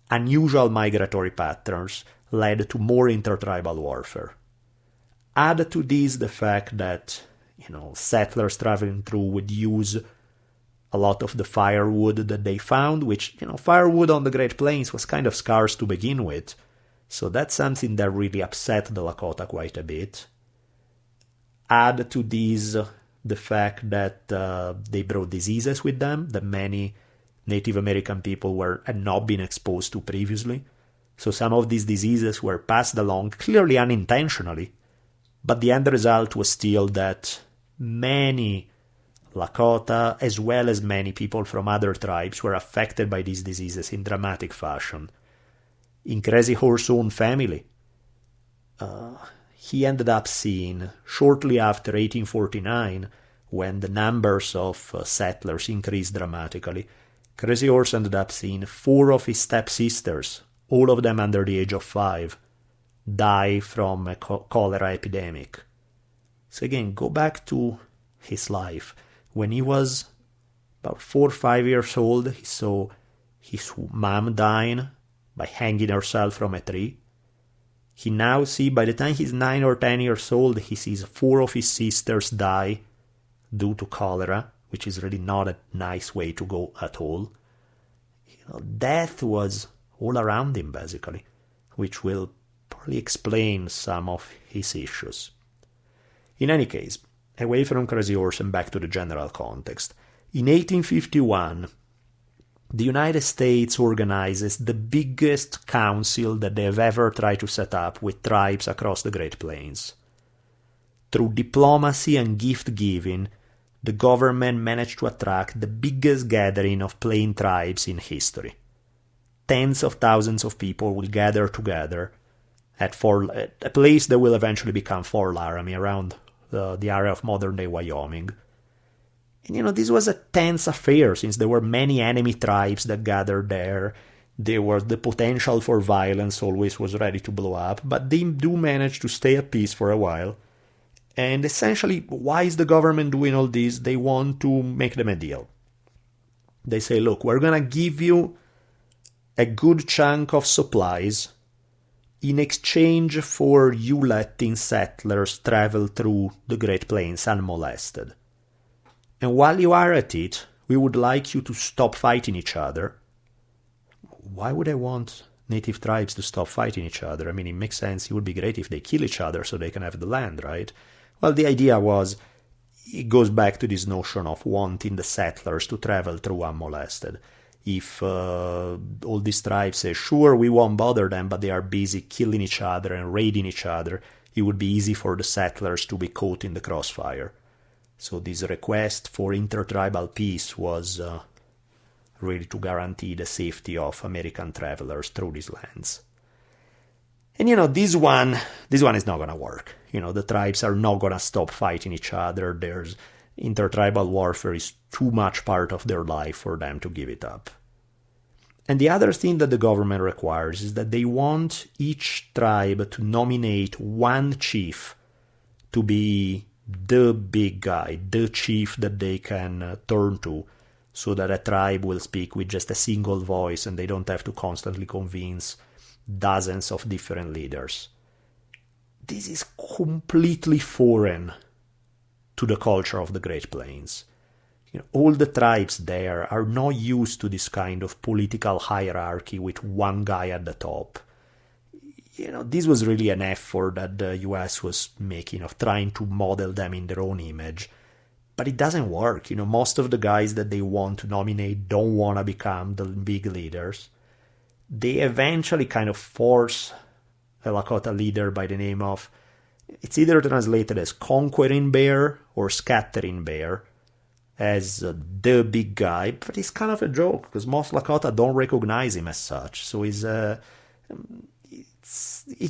unusual migratory patterns, led to more intertribal warfare. Add to this the fact that, settlers traveling through would use a lot of the firewood that they found, which, firewood on the Great Plains was kind of scarce to begin with. So that's something that really upset the Lakota quite a bit. Add to this the fact that they brought diseases with them that many Native American people had not been exposed to previously. So some of these diseases were passed along clearly unintentionally, but the end result was still that many Lakota, as well as many people from other tribes, were affected by these diseases in dramatic fashion. In Crazy Horse's own family, he ended up seeing, shortly after 1849, when the numbers of settlers increased dramatically, Crazy Horse ended up seeing 4 of his stepsisters, all of them under the age of 5, die from a cholera epidemic. So again, go back to his life. When he was about 4 or 5 years old, he saw his mom dying by hanging herself from a tree. He now sees, by the time he's 9 or 10 years old, he sees 4 of his sisters die due to cholera, which is really not a nice way to go at all. Death was all around him, basically, which will probably explain some of his issues. In any case, away from Crazy Horse and back to the general context. In 1851, the United States organizes the biggest council that they have ever tried to set up with tribes across the Great Plains. Through diplomacy and gift-giving, the government managed to attract the biggest gathering of plain tribes in history. Tens of thousands of people will gather together at a place that will eventually become Fort Laramie, around the area of modern-day Wyoming. And this was a tense affair, since there were many enemy tribes that gathered there. The potential for violence always was ready to blow up, but they do manage to stay at peace for a while. And essentially, why is the government doing all this? They want to make them a deal. They say, look, we're going to give you a good chunk of supplies in exchange for you letting settlers travel through the Great Plains unmolested. And while you are at it, we would like you to stop fighting each other. Why would I want native tribes to stop fighting each other? I mean, it makes sense. It would be great if they kill each other so they can have the land, right? Well, the idea was, it goes back to this notion of wanting the settlers to travel through unmolested. If all these tribes say, sure, we won't bother them, but they are busy killing each other and raiding each other, it would be easy for the settlers to be caught in the crossfire. So this request for intertribal peace was really to guarantee the safety of American travelers through these lands. And this one is not going to work. The tribes are not going to stop fighting each other. There's intertribal warfare is too much part of their life for them to give it up. And the other thing that the government requires is that they want each tribe to nominate one chief to be the big guy, the chief that they can turn to, so that a tribe will speak with just a single voice and they don't have to constantly convince dozens of different leaders. This is completely foreign to the culture of the Great Plains. All the tribes there are not used to this kind of political hierarchy with one guy at the top. This was really an effort that the US was making of trying to model them in their own image. But it doesn't work. Most of the guys that they want to nominate don't want to become the big leaders. They eventually kind of force a Lakota leader by the name of, it's either translated as Conquering Bear or Scattering Bear, as the big guy, but it's kind of a joke because most Lakota don't recognize him as such. So it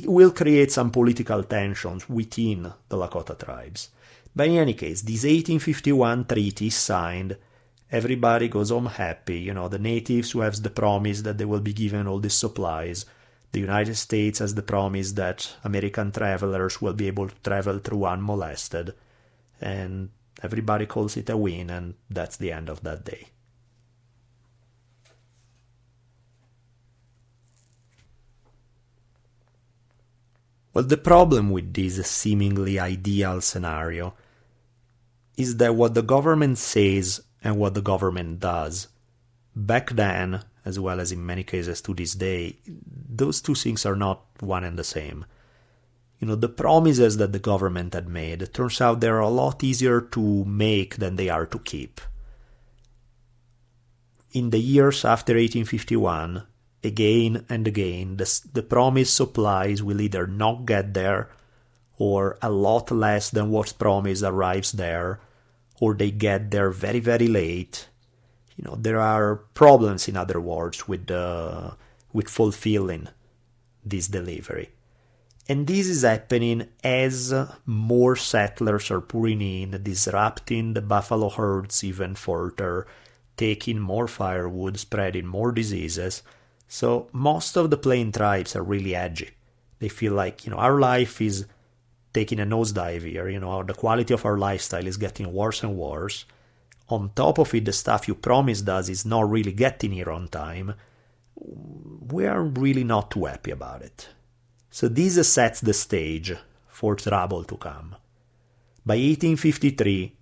will create some political tensions within the Lakota tribes. But in any case, this 1851 treaty is signed. Everybody goes home happy. The natives who have the promise that they will be given all these supplies. The United States has the promise that American travelers will be able to travel through unmolested. And everybody calls it a win, and that's the end of that day. Well, the problem with this seemingly ideal scenario is that what the government says and what the government does, back then, as well as in many cases to this day, those two things are not one and the same. The promises that the government had made, it turns out they're a lot easier to make than they are to keep. In the years after 1851, again and again, the promised supplies will either not get there, or a lot less than what's promised arrives there, or they get there very, very late. There are problems, in other words, with fulfilling this delivery. And this is happening as more settlers are pouring in, disrupting the buffalo herds even further, taking more firewood, spreading more diseases. So most of the plain tribes are really edgy. They feel like, our life is taking a nosedive here. The quality of our lifestyle is getting worse and worse. On top of it, the stuff you promised us is not really getting here on time. We are really not too happy about it. So this sets the stage for trouble to come. By 1853,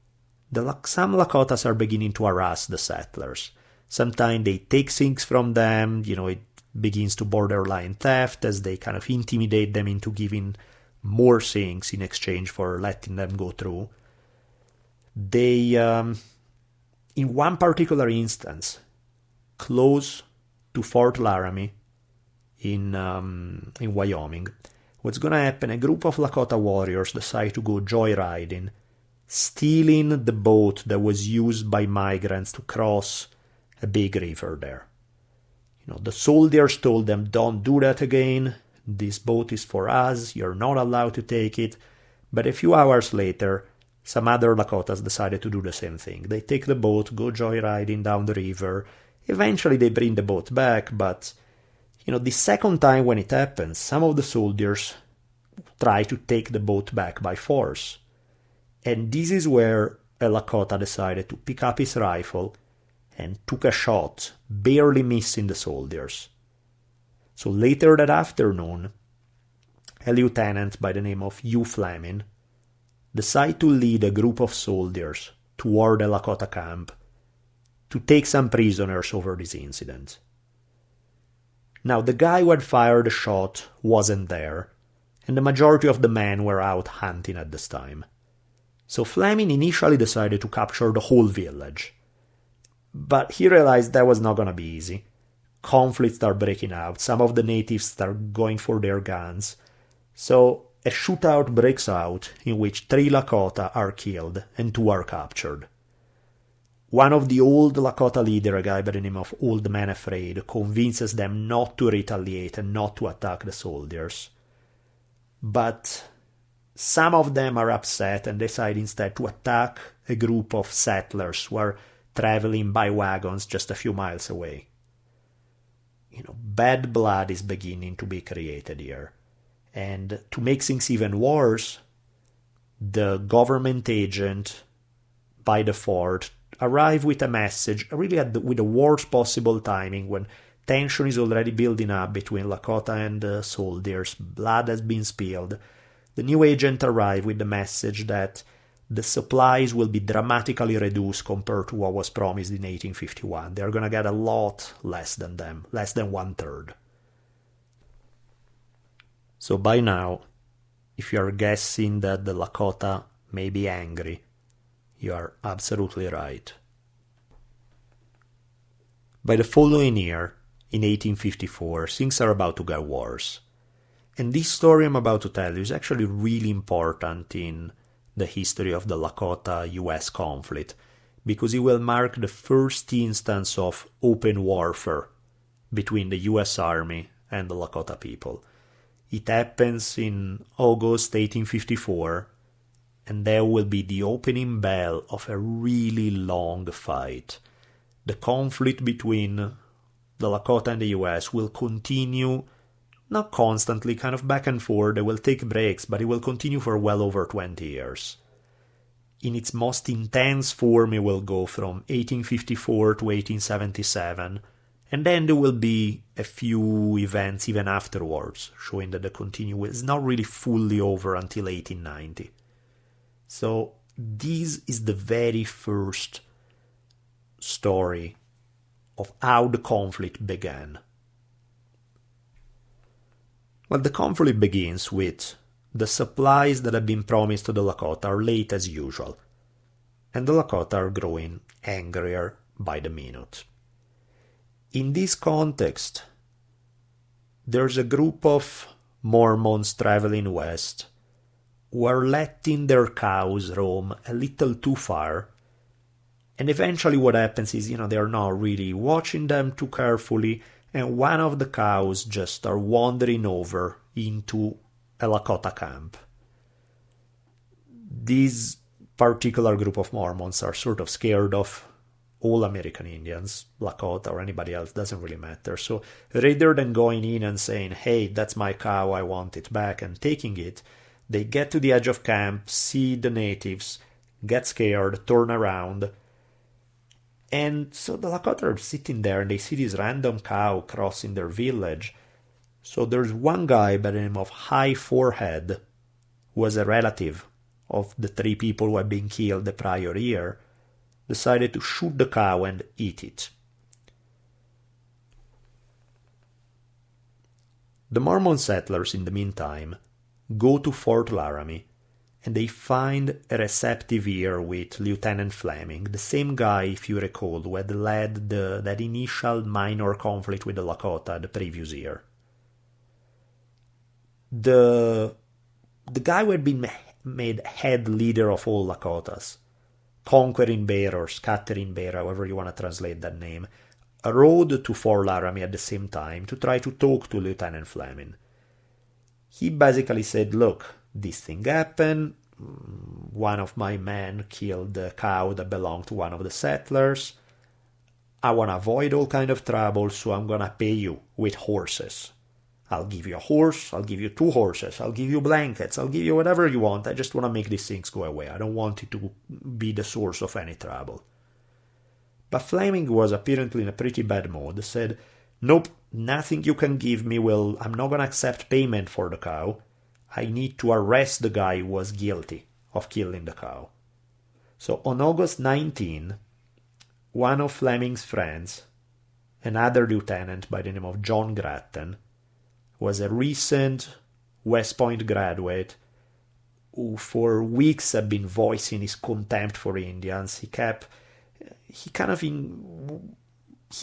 some Lakotas are beginning to harass the settlers. Sometimes they take things from them, it begins to borderline theft as they kind of intimidate them into giving more things in exchange for letting them go through. They, in one particular instance, close to Fort Laramie, in Wyoming, what's going to happen, a group of Lakota warriors decide to go joyriding, stealing the boat that was used by migrants to cross a big river there. The soldiers told them, don't do that again, this boat is for us, you're not allowed to take it. But a few hours later, some other Lakotas decided to do the same thing. They take the boat, go joyriding down the river, eventually they bring the boat back, but the second time when it happens, some of the soldiers try to take the boat back by force. And this is where a Lakota decided to pick up his rifle and took a shot, barely missing the soldiers. So later that afternoon, a lieutenant by the name of Hugh Fleming decided to lead a group of soldiers toward the Lakota camp to take some prisoners over this incident. Now, the guy who had fired the shot wasn't there, and the majority of the men were out hunting at this time. So Fleming initially decided to capture the whole village. But he realized that was not going to be easy. Conflicts start breaking out. Some of the natives start going for their guns. So a shootout breaks out in which 3 Lakota are killed and 2 are captured. One of the old Lakota leader, a guy by the name of Old Man Afraid, convinces them not to retaliate and not to attack the soldiers. But some of them are upset and decide instead to attack a group of settlers who are traveling by wagons just a few miles away. Bad blood is beginning to be created here. And to make things even worse, the government agent by the fort arrive with a message, really with the worst possible timing, when tension is already building up between Lakota and soldiers, blood has been spilled. The new agent arrived with the message that the supplies will be dramatically reduced compared to what was promised in 1851. They're going to get a lot less than them, less than 1/3. So by now, if you are guessing that the Lakota may be angry, you are absolutely right. By the following year, in 1854, things are about to get worse. And this story I'm about to tell you is actually really important in the history of the Lakota-U.S. conflict, because it will mark the first instance of open warfare between the U.S. Army and the Lakota people. It happens in August 1854, and there will be the opening bell of a really long fight. The conflict between the Lakota and the U.S. will continue, not constantly, kind of back and forth. They will take breaks, but it will continue for well over 20 years. In its most intense form, it will go from 1854 to 1877, and then there will be a few events even afterwards, showing that the continuation is not really fully over until 1890. So this is the very first story of how the conflict began. Well, the conflict begins with the supplies that have been promised to the Lakota are late as usual, and the Lakota are growing angrier by the minute. In this context, there's a group of Mormons traveling west who are letting their cows roam a little too far, and eventually what happens is, they're not really watching them too carefully, and one of the cows just start wandering over into a Lakota camp. This particular group of Mormons are sort of scared of all American Indians, Lakota or anybody else, doesn't really matter. So rather than going in and saying, hey, that's my cow, I want it back, and taking it, they get to the edge of camp, see the natives, get scared, turn around. And so the Lakota are sitting there and they see this random cow crossing their village. So there's one guy by the name of High Forehead, who was a relative of the 3 people who had been killed the prior year, decided to shoot the cow and eat it. The Mormon settlers, in the meantime, go to Fort Laramie, and they find a receptive ear with Lieutenant Fleming, the same guy, if you recall, who had led that initial minor conflict with the Lakota the previous year. The guy who had been made head leader of all Lakotas, Conquering Bear or Scattering Bear, however you want to translate that name, rode to Fort Laramie at the same time to try to talk to Lieutenant Fleming. He basically said, look, this thing happened, one of my men killed a cow that belonged to one of the settlers, I want to avoid all kind of trouble, so I'm going to pay you with horses. I'll give you a horse, I'll give you 2 horses, I'll give you blankets, I'll give you whatever you want, I just want to make these things go away, I don't want it to be the source of any trouble. But Fleming was apparently in a pretty bad mood, said, nope, nothing you can give me will, I'm not going to accept payment for the cow, I need to arrest the guy who was guilty of killing the cow. So on August 19, one of Fleming's friends, another lieutenant by the name of John Grattan, was a recent West Point graduate who for weeks had been voicing his contempt for Indians. He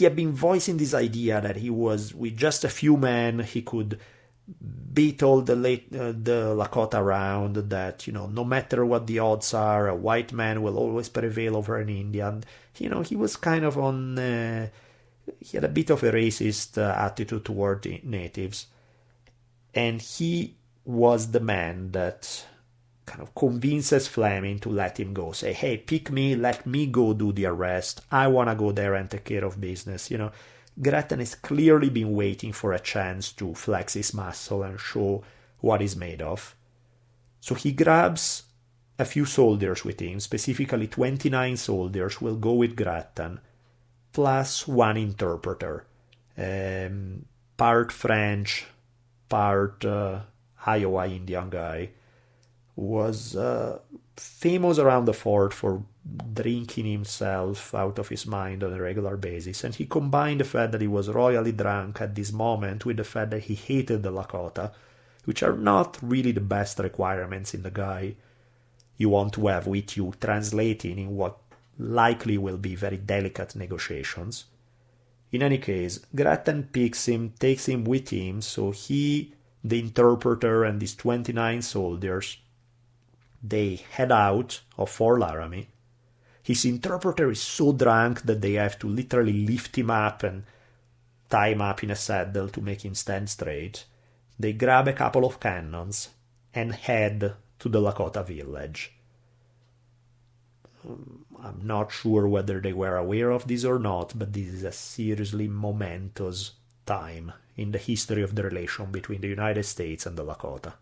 had been voicing this idea that he was, with just a few men, he could beat all the Lakota around, that, no matter what the odds are, a white man will always prevail over an Indian. He was kind of he had a bit of a racist attitude toward the natives. And he was the man that kind of convinces Fleming to let him go. Say, hey, pick me, let me go do the arrest. I want to go there and take care of business. Grattan has clearly been waiting for a chance to flex his muscle and show what he's made of. So he grabs a few soldiers with him, specifically 29 soldiers will go with Grattan, plus one interpreter, part French, part Iowa Indian guy, who was famous around the fort for drinking himself out of his mind on a regular basis, and he combined the fact that he was royally drunk at this moment with the fact that he hated the Lakota, which are not really the best requirements in the guy you want to have with you translating in what likely will be very delicate negotiations. In any case, Grattan picks him, takes him with him, so he, the interpreter, and these 29 soldiers, they head out of Fort Laramie. His interpreter is so drunk that they have to literally lift him up and tie him up in a saddle to make him stand straight. They grab a couple of cannons and head to the Lakota village. I'm not sure whether they were aware of this or not, but this is a seriously momentous time in the history of the relation between the United States and the Lakota.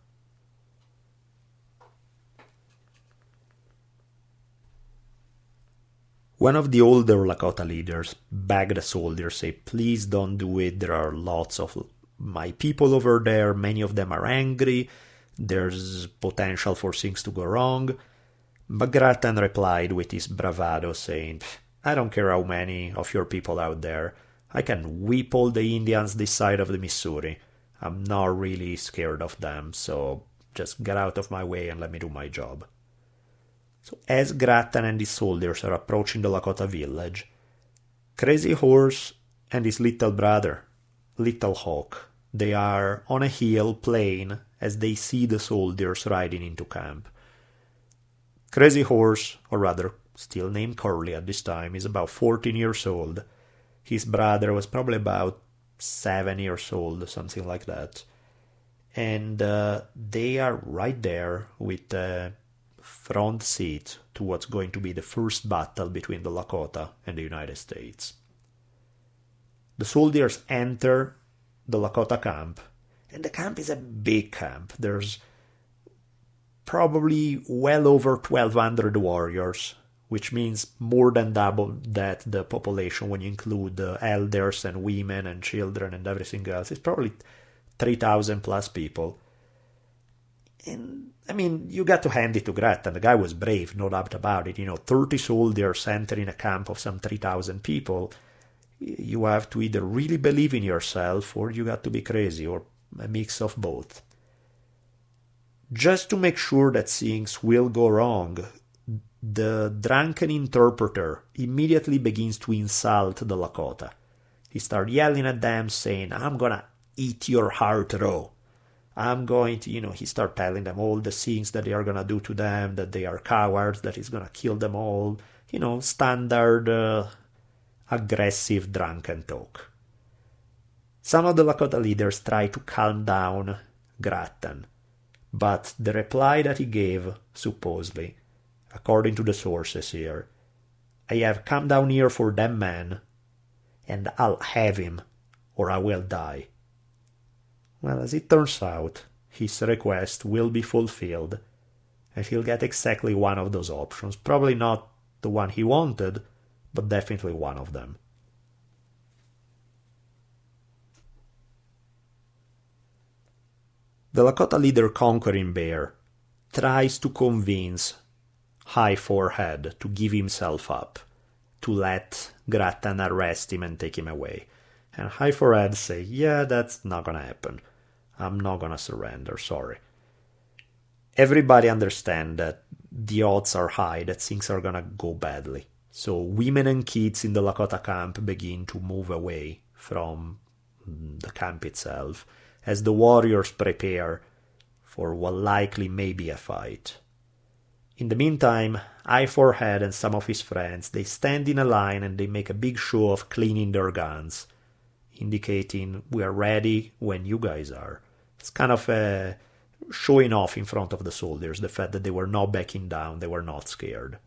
One of the older Lakota leaders begged the soldiers, say, please don't do it, there are lots of my people over there, many of them are angry, there's potential for things to go wrong. But Grattan replied with his bravado, saying, I don't care how many of your people out there, I can whip all the Indians this side of the Missouri. I'm not really scared of them, so just get out of my way and let me do my job. So as Grattan and his soldiers are approaching the Lakota village, Crazy Horse and his little brother, Little Hawk, they are on a hill playing as they see the soldiers riding into camp. Crazy Horse, or rather still named Curly at this time, is about 14 years old. His brother was probably about 7 years old, something like that. And they are right there with the front seat to what's going to be the first battle between the Lakota and the United States. The soldiers enter the Lakota camp, and the camp is a big camp. There's probably well over 1,200 warriors, which means more than double that the population when you include the elders and women and children and everything else. It's probably 3,000 plus people. And, I mean, you got to hand it to Grattan. The guy was brave, no doubt about it. 30 soldiers entering a camp of some 3,000 people. You have to either really believe in yourself or you got to be crazy, or a mix of both. Just to make sure that things will go wrong, the drunken interpreter immediately begins to insult the Lakota. He starts yelling at them, saying, I'm gonna eat your heart raw. I'm going to, he starts telling them all the things that they are gonna do to them, that they are cowards, that he's gonna kill them all. Standard aggressive drunken talk. Some of the Lakota leaders try to calm down Grattan, but the reply that he gave, supposedly, according to the sources here, I have come down here for them man, and I'll have him, or I will die. Well, as it turns out, his request will be fulfilled, and he'll get exactly one of those options. Probably not the one he wanted, but definitely one of them. The Lakota leader Conquering Bear tries to convince High Forehead to give himself up, to let Grattan arrest him and take him away. And High Forehead say, yeah, that's not gonna happen. I'm not gonna surrender, sorry. everybody understands that the odds are high that things are gonna go badly. So women and kids in the Lakota camp begin to move away from the camp itself as the warriors prepare for what likely may be a fight. In the meantime, I-Forehead and some of his friends, they stand in a line and they make a big show of cleaning their guns, indicating we are ready when you guys are. It's kind of a showing off in front of the soldiers, the fact that they were not backing down, they were not scared.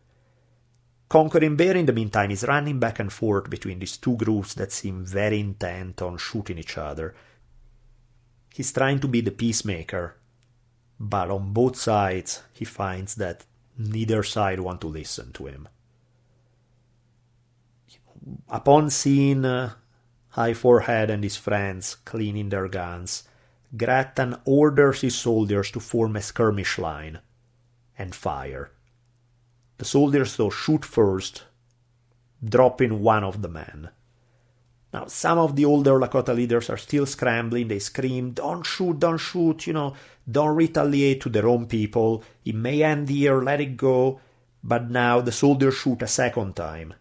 Conquering Bear, in the meantime, is running back and forth between these two groups that seem very intent on shooting each other. He's trying to be the peacemaker, but on both sides he finds that neither side want to listen to him. Upon seeing I-Forehead and his friends cleaning their guns, Grattan orders his soldiers to form a skirmish line and fire. The soldiers, though, shoot first, dropping one of the men. Now, some of the older Lakota leaders are still scrambling. They scream, don't shoot, don't retaliate to their own people. It may end here, let it go. But now the soldiers shoot a second time.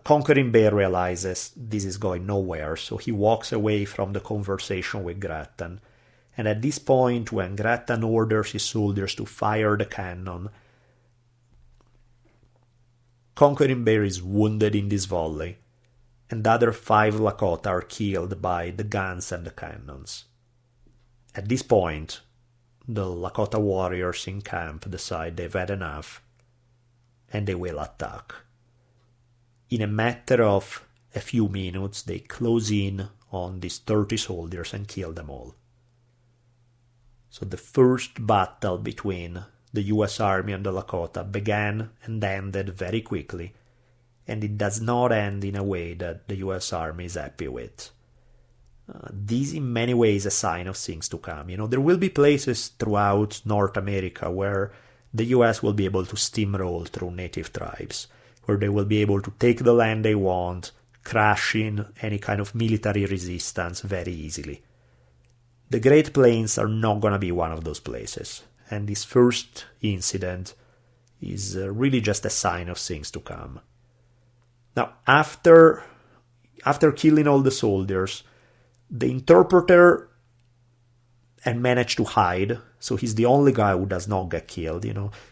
Conquering Bear realizes this is going nowhere, so he walks away from the conversation with Grattan. And at this point, when Grattan orders his soldiers to fire the cannon, Conquering Bear is wounded in this volley, and the other 5 Lakota are killed by the guns and the cannons. At this point, the Lakota warriors in camp decide they've had enough, and they will attack. In a matter of a few minutes, they close in on these 30 soldiers and kill them all. So the first battle between the U.S. Army and the Lakota began and ended very quickly, and it does not end in a way that the U.S. Army is happy with. This in many ways a sign of things to come. There will be places throughout North America where the U.S. will be able to steamroll through native tribes, where they will be able to take the land they want, crushing any kind of military resistance very easily. The Great Plains are not going to be one of those places, and this first incident is really just a sign of things to come. Now, after killing all the soldiers, the interpreter and managed to hide, so he's the only guy who does not get killed.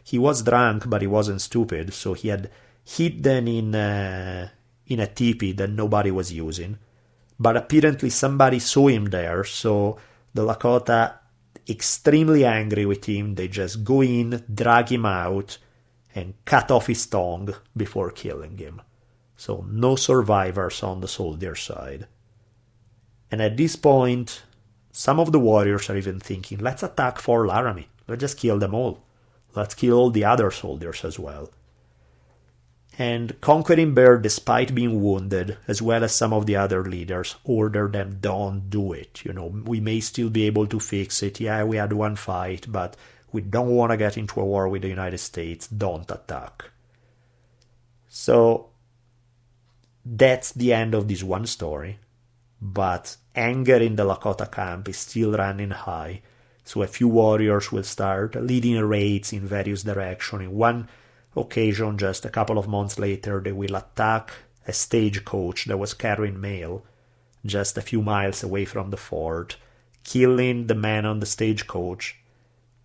He was drunk, but he wasn't stupid, so he had hidden in a teepee that nobody was using. But apparently somebody saw him there, so the Lakota, extremely angry with him, they just go in, drag him out, and cut off his tongue before killing him. So no survivors on the soldier side. And at this point, some of the warriors are even thinking, let's attack Fort Laramie. Let's just kill them all. Let's kill all the other soldiers as well. And Conquering Bear, despite being wounded, as well as some of the other leaders, order them, don't do it. We may still be able to fix it. Yeah, we had one fight, but we don't want to get into a war with the United States. Don't attack. So that's the end of this one story. But anger in the Lakota camp is still running high. So a few warriors will start leading raids in various directions. In one occasion, just a couple of months later, they will attack a stagecoach that was carrying mail just a few miles away from the fort, killing the man on the stagecoach,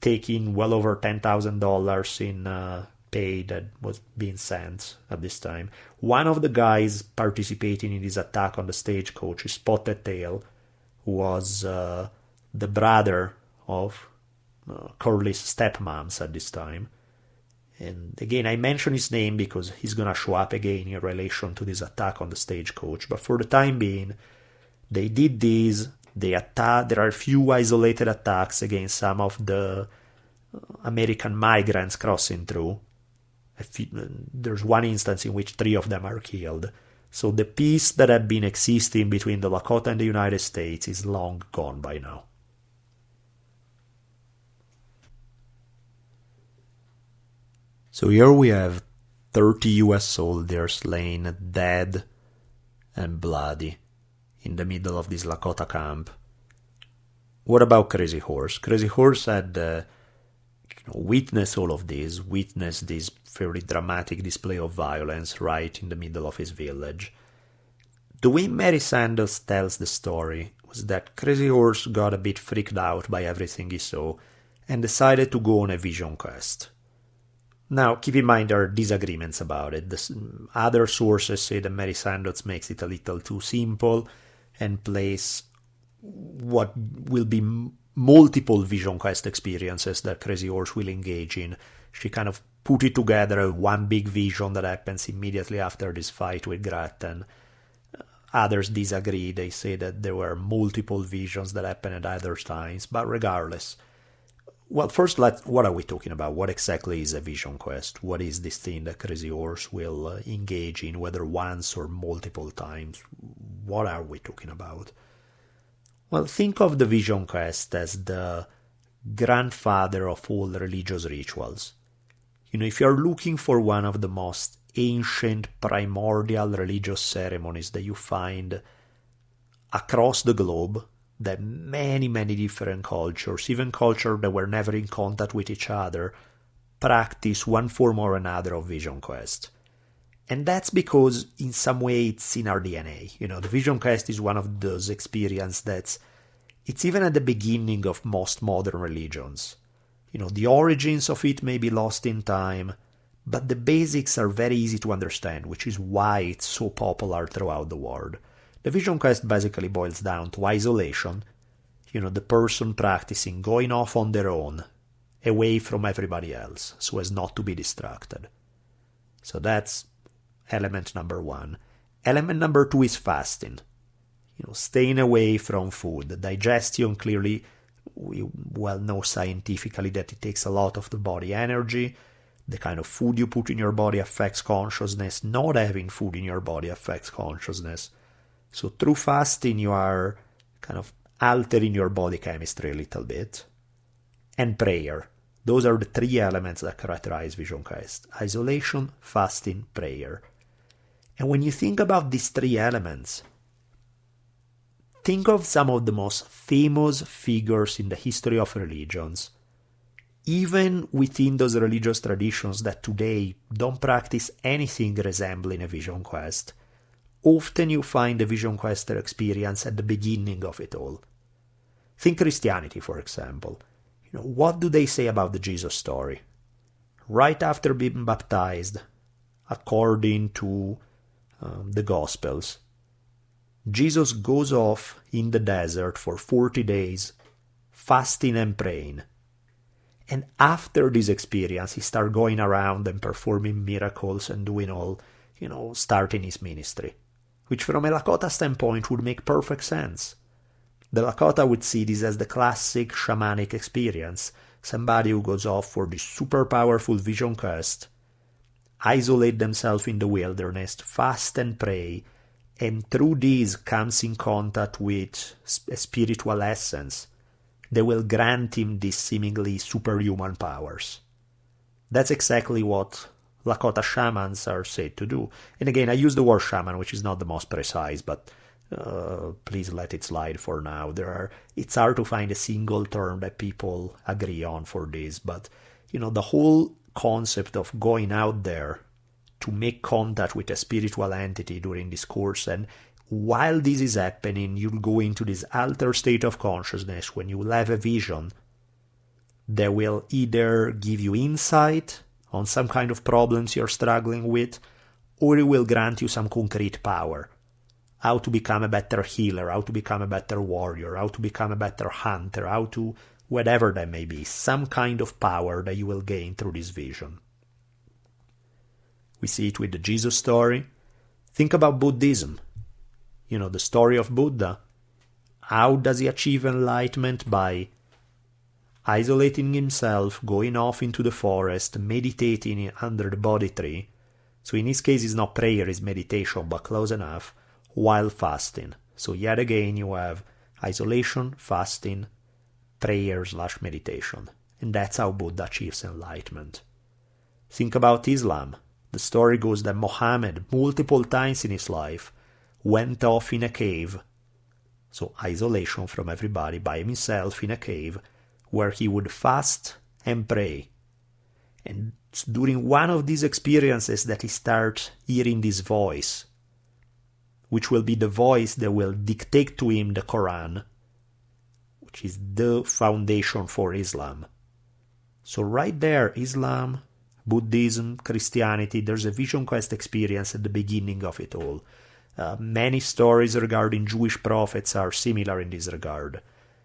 taking well over $10,000 in pay that was being sent at this time. One of the guys participating in this attack on the stagecoach is Spotted Tail, who was the brother of Curly's stepmoms at this time. And again, I mention his name because he's going to show up again in relation to this attack on the stagecoach. But for the time being, they did this. They attacked. There are a few isolated attacks against some of the American migrants crossing through. There's one instance in which 3 of them are killed. So the peace that had been existing between the Lakota and the United States is long gone by now. So here we have 30 US soldiers laying dead and bloody in the middle of this Lakota camp. What about Crazy Horse? Crazy Horse had witness all of this, witness this very dramatic display of violence right in the middle of his village. The way Mary Sanders tells the story was that Crazy Horse got a bit freaked out by everything he saw and decided to go on a vision quest. Now, keep in mind there are disagreements about it. Other sources say that Mary Sanders makes it a little too simple and plays what will be multiple vision quest experiences that Crazy Horse will engage in. She kind of put it together as one big vision that happens immediately after this fight with Gretchen. Others disagree. They say that there were multiple visions that happened at other times, but regardless. Well, first, what are we talking about? What exactly is a vision quest? What is this thing that Crazy Horse will engage in, whether once or multiple times? What are we talking about? Well, think of the vision quest as the grandfather of all religious rituals. If you're looking for one of the most ancient, primordial religious ceremonies that you find across the globe, that many, many different cultures, even cultures that were never in contact with each other, practice one form or another of vision quest. And that's because in some way it's in our DNA. The vision quest is one of those experiences it's even at the beginning of most modern religions. The origins of it may be lost in time, but the basics are very easy to understand, which is why it's so popular throughout the world. The vision quest basically boils down to isolation, the person practicing going off on their own, away from everybody else, so as not to be distracted. So that's element number one. Element number two is fasting. Staying away from food. Digestion, clearly, we well know scientifically that it takes a lot of the body energy. The kind of food you put in your body affects consciousness. Not having food in your body affects consciousness. So through fasting, you are kind of altering your body chemistry a little bit. And prayer. Those are the three elements that characterize vision quest. Isolation, fasting, prayer. And when you think about these three elements, think of some of the most famous figures in the history of religions. Even within those religious traditions that today don't practice anything resembling a vision quest, often you find the vision quester experience at the beginning of it all. Think Christianity, for example. What do they say about the Jesus story? Right after being baptized, according to the Gospels, Jesus goes off in the desert for 40 days, fasting and praying. And after this experience, he starts going around and performing miracles and doing all, starting his ministry. Which from a Lakota standpoint would make perfect sense. The Lakota would see this as the classic shamanic experience. Somebody who goes off for this super powerful vision quest, isolate themselves in the wilderness, fast and pray, and through this comes in contact with a spiritual essence that will grant him these seemingly superhuman powers. That's exactly what Lakota shamans are said to do. And again, I use the word shaman, which is not the most precise, but please let it slide for now. It's hard to find a single term that people agree on for this, but the whole concept of going out there to make contact with a spiritual entity during this course, and while this is happening, you'll go into this altered state of consciousness when you will have a vision that will either give you insight on some kind of problems you're struggling with, or it will grant you some concrete power. How to become a better healer, how to become a better warrior, how to become a better hunter, how to whatever that may be, some kind of power that you will gain through this vision. We see it with the Jesus story. Think about Buddhism. The story of Buddha. How does he achieve enlightenment? By isolating himself, going off into the forest, meditating under the Bodhi tree. So in his case, it's not prayer, it's meditation, but close enough, while fasting. So yet again, you have isolation, fasting, prayer/meditation. And that's how Buddha achieves enlightenment. Think about Islam. The story goes that Muhammad, multiple times in his life, went off in a cave. So isolation from everybody, by himself in a cave, where he would fast and pray And it's during one of these experiences that he starts hearing this voice, which will be the voice that will dictate to him the Quran, which is the foundation for Islam. So right there, Islam, Buddhism, Christianity, there's a vision quest experience at the beginning of it all. Many stories regarding Jewish prophets are similar in this regard.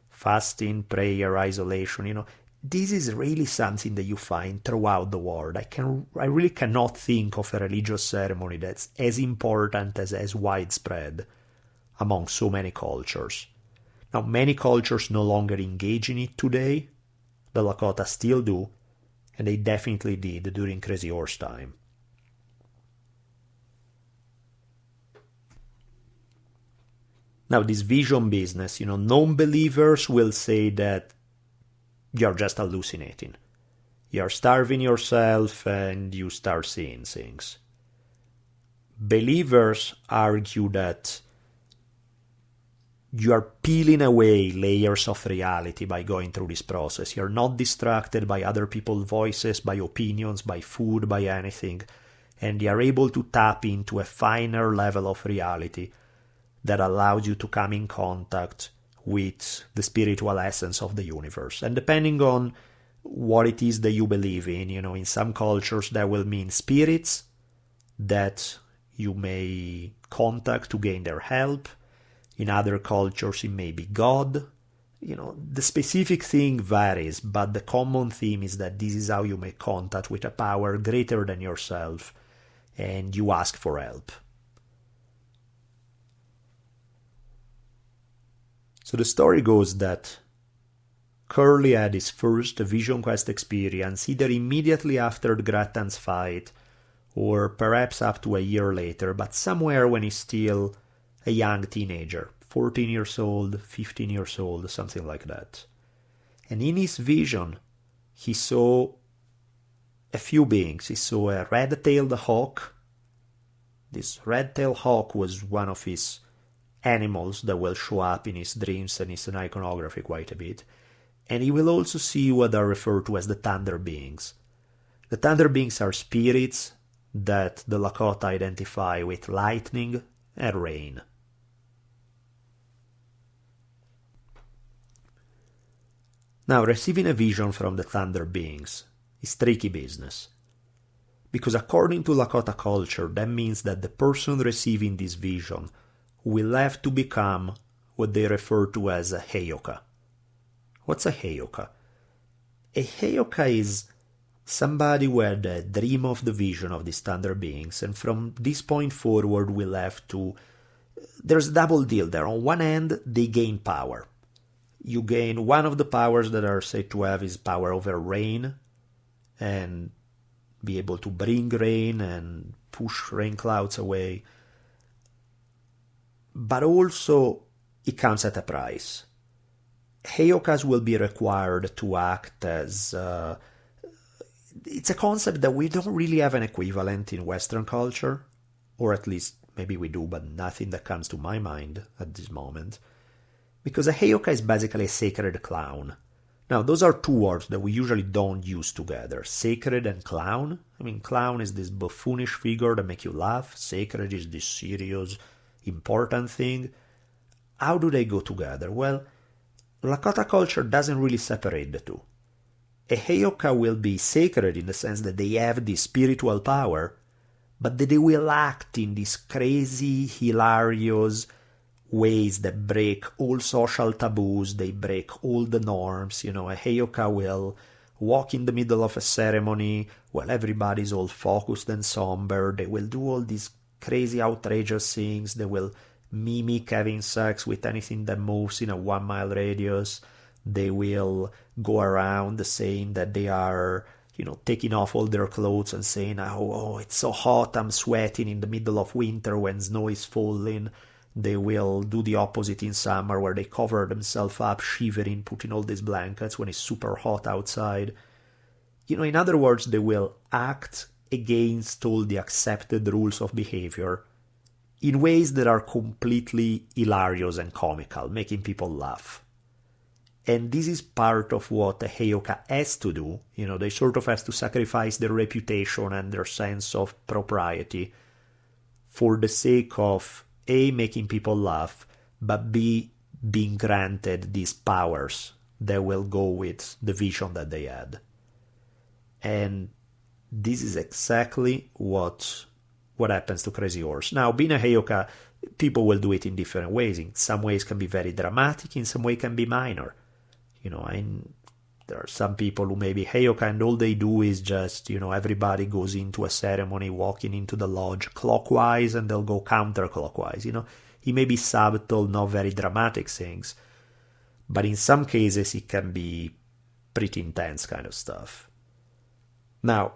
Fasting, prayer, isolation, this is really something that you find throughout the world. I really cannot think of a religious ceremony that's as important as widespread among so many cultures. Now, many cultures no longer engage in it today. The Lakota still do, and they definitely did during Crazy Horse time. Now, this vision business, non-believers will say that you're just hallucinating. You're starving yourself and you start seeing things. Believers argue that you are peeling away layers of reality by going through this process. You're not distracted by other people's voices, by opinions, by food, by anything. And you're able to tap into a finer level of reality that allows you to come in contact with the spiritual essence of the universe. And depending on what it is that you believe in some cultures that will mean spirits that you may contact to gain their help. In other cultures, it may be God. The specific thing varies, but the common theme is that this is how you make contact with a power greater than yourself, and you ask for help. So the story goes that Curly had his first Vision Quest experience either immediately after the Grattan's fight, or perhaps up to a year later, but somewhere when he's still a young teenager, 14 years old, 15 years old, something like that. And in his vision, he saw a few beings. He saw a red-tailed hawk. This red-tailed hawk was one of his animals that will show up in his dreams and his iconography quite a bit. And he will also see what are referred to as the thunder beings. The thunder beings are spirits that the Lakota identify with lightning and rain. Now, receiving a vision from the thunder beings is tricky business. Because according to Lakota culture, that means that the person receiving this vision will have to become what they refer to as a heyoka. What's a heyoka? A heyoka is somebody who had a dream of the vision of these thunder beings, and from this point forward will have to... There's a double deal there. On one hand, they gain power. You gain one of the powers that are said to have is power over rain, and be able to bring rain and push rain clouds away. But also, it comes at a price. Heyokas will be required to act as... it's a concept that we don't really have an equivalent in Western culture, or at least maybe we do, but nothing that comes to my mind at this moment. Because a heyoka is basically a sacred clown. Now, those are two words that we usually don't use together. Sacred and clown. Clown is this buffoonish figure that makes you laugh. Sacred is this serious, important thing. How do they go together? Well, Lakota culture doesn't really separate the two. A heyoka will be sacred in the sense that they have this spiritual power, but that they will act in these crazy, hilarious ways that break all social taboos, they break all the norms. A heyoka will walk in the middle of a ceremony while everybody's all focused and somber. They will do all these crazy, outrageous things. They will mimic having sex with anything that moves in a 1 mile radius. They will go around saying that they are, taking off all their clothes and saying, oh, it's so hot, I'm sweating in the middle of winter when snow is falling. They will do the opposite in summer where they cover themselves up, shivering, putting all these blankets when it's super hot outside. In other words, they will act against all the accepted rules of behavior in ways that are completely hilarious and comical, making people laugh. And this is part of what a Heyoka has to do. They sort of has to sacrifice their reputation and their sense of propriety for the sake of A, making people laugh, but B, being granted these powers that will go with the vision that they had. And this is exactly what happens to Crazy Horse. Now, being a Heyoka, people will do it in different ways. In some ways can be very dramatic, in some way can be minor. There are some people who may be Heyoka and all they do is just, everybody goes into a ceremony walking into the lodge clockwise and they'll go counterclockwise. It may be subtle, not very dramatic things, but in some cases it can be pretty intense kind of stuff. Now,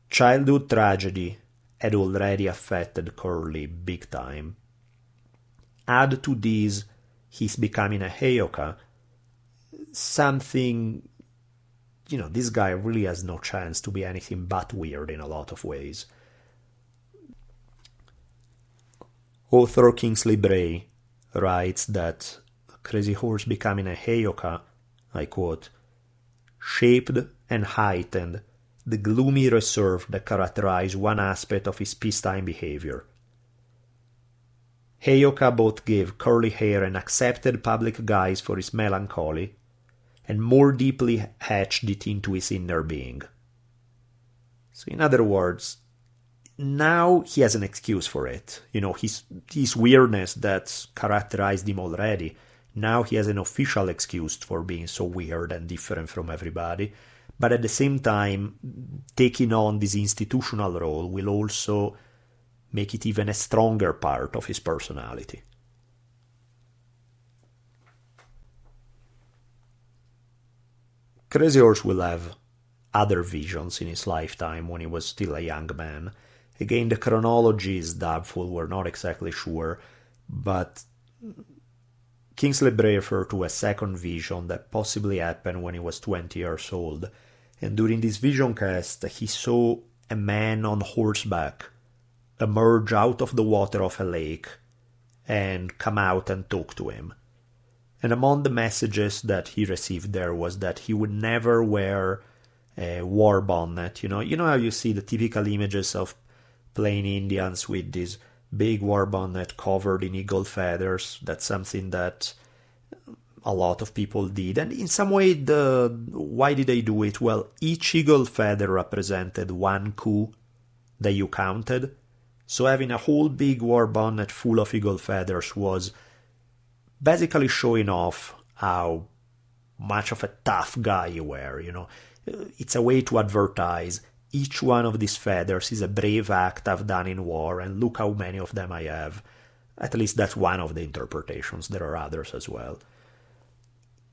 childhood tragedy had already affected Curly big time. Add to this his becoming a Heyoka, something, this guy really has no chance to be anything but weird in a lot of ways. Author Kingsley Bray writes that Crazy Horse becoming a Heyoka, I quote, shaped and heightened the gloomy reserve that characterized one aspect of his peacetime behavior. Heyoka both gave curly hair an accepted public guise for his melancholy, and more deeply hatched it into his inner being. So in other words, now he has an excuse for it. His weirdness that characterized him already, now he has an official excuse for being so weird and different from everybody. But at the same time, taking on this institutional role will also make it even a stronger part of his personality. Crazy Horse will have other visions in his lifetime when he was still a young man. Again, the chronology is doubtful, we're not exactly sure, but Kingsley Bray referred to a second vision that possibly happened when he was 20 years old. And during this vision cast, he saw a man on horseback emerge out of the water of a lake and come out and talk to him. And among the messages that he received there was that he would never wear a war bonnet. You know how you see the typical images of plain Indians with this big war bonnet covered in eagle feathers? That's something that a lot of people did. And in some way, why did they do it? Well, each eagle feather represented one coup that you counted. So having a whole big war bonnet full of eagle feathers was basically showing off how much of a tough guy you were, It's a way to advertise each one of these feathers is a brave act I've done in war, and look how many of them I have. At least that's one of the interpretations. There are others as well.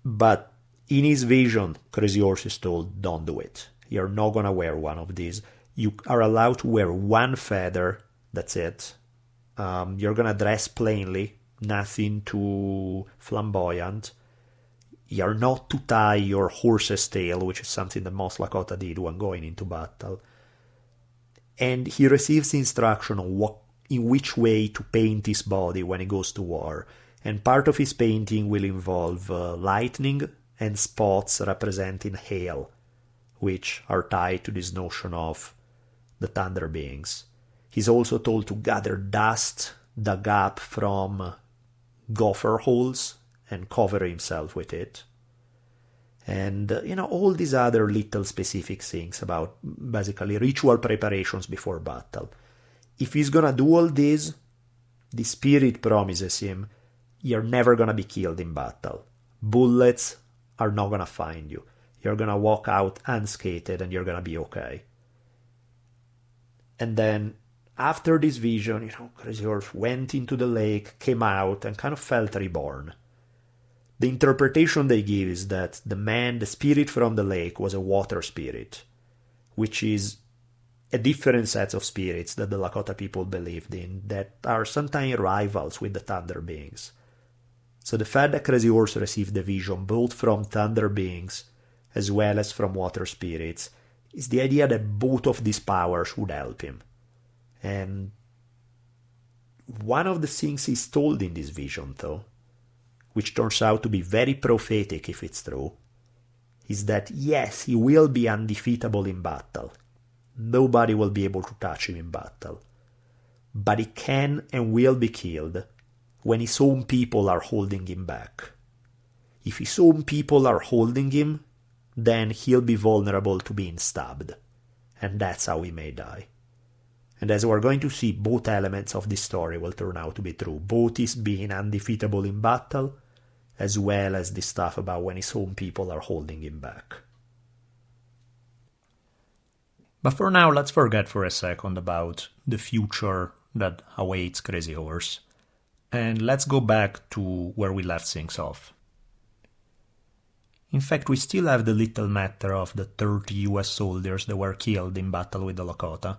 But in his vision, Crazy Horse is told, don't do it. You're not going to wear one of these. You are allowed to wear one feather, that's it. You're going to dress plainly, nothing too flamboyant. You're not to tie your horse's tail, which is something that most Lakota did when going into battle. And he receives instruction on in which way to paint his body when he goes to war. And part of his painting will involve lightning and spots representing hail, which are tied to this notion of the thunder beings. He's also told to gather dust dug up from gopher holes and cover himself with it. And, all these other little specific things about basically ritual preparations before battle. If he's gonna do all this, the spirit promises him, you're never gonna be killed in battle. Bullets are not gonna find you. You're gonna walk out unscathed and you're gonna be okay. And then, after this vision, Crazy Horse went into the lake, came out, and kind of felt reborn. The interpretation they give is that the spirit from the lake, was a water spirit, which is a different set of spirits that the Lakota people believed in that are sometimes rivals with the thunder beings. So the fact that Crazy Horse received the vision both from thunder beings as well as from water spirits is the idea that both of these powers would help him. And one of the things he's told in this vision, though, which turns out to be very prophetic if it's true, is that yes, he will be undefeatable in battle. Nobody will be able to touch him in battle. But he can and will be killed when his own people are holding him back. If his own people are holding him, then he'll be vulnerable to being stabbed. And that's how he may die. And as we're going to see, both elements of this story will turn out to be true. Both his being undefeatable in battle, as well as the stuff about when his own people are holding him back. But for now, let's forget for a second about the future that awaits Crazy Horse, and let's go back to where we left things off. In fact, we still have the little matter of the 30 US soldiers that were killed in battle with the Lakota,